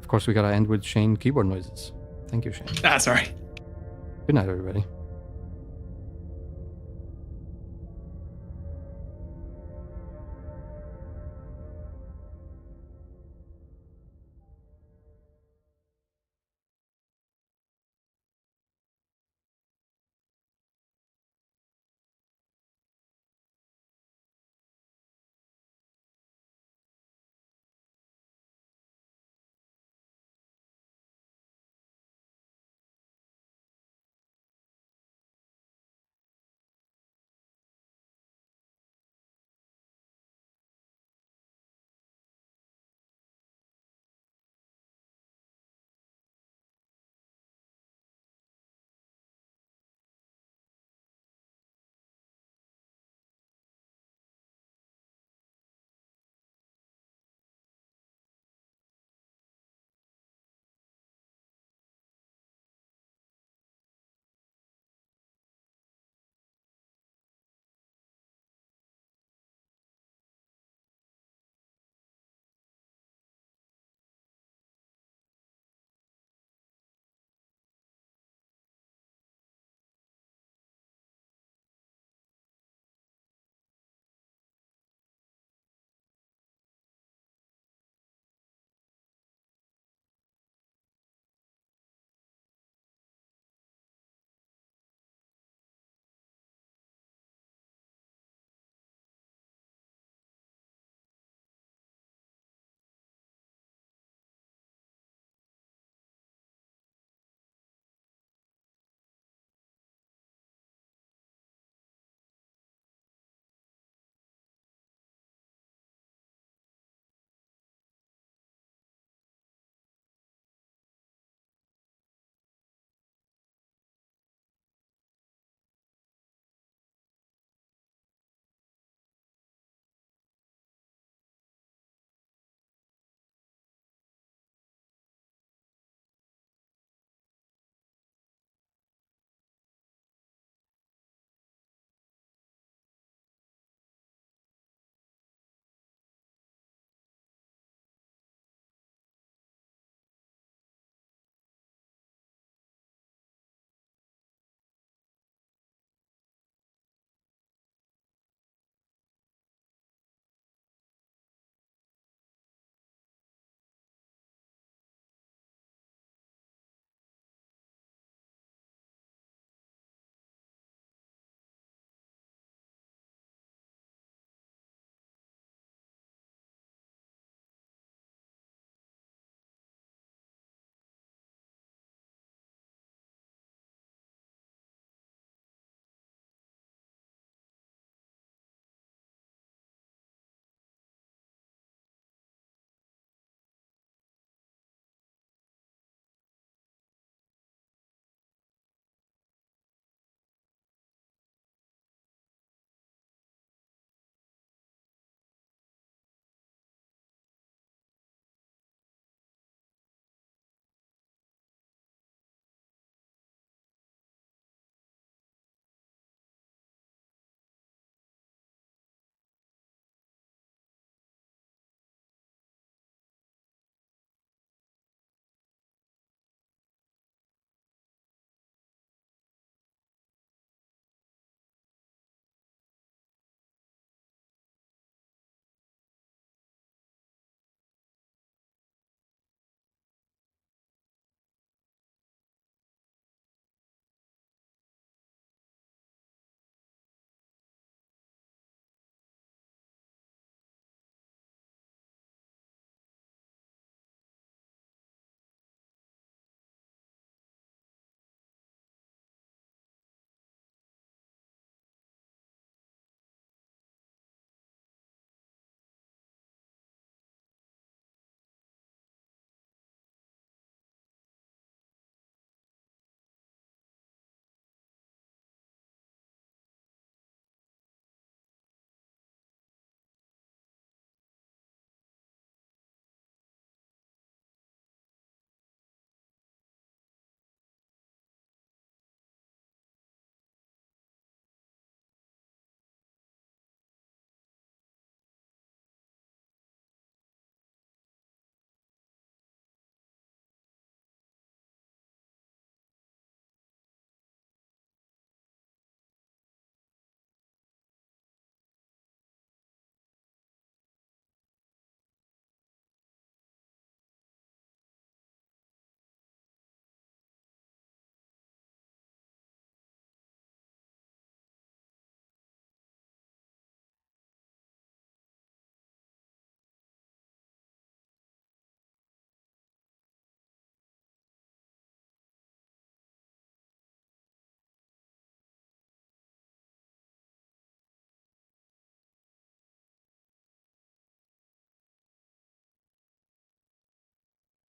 B: Of course, we gotta end with Shane keyboard noises. Thank you, Shane.
C: Sorry.
B: Good night, everybody.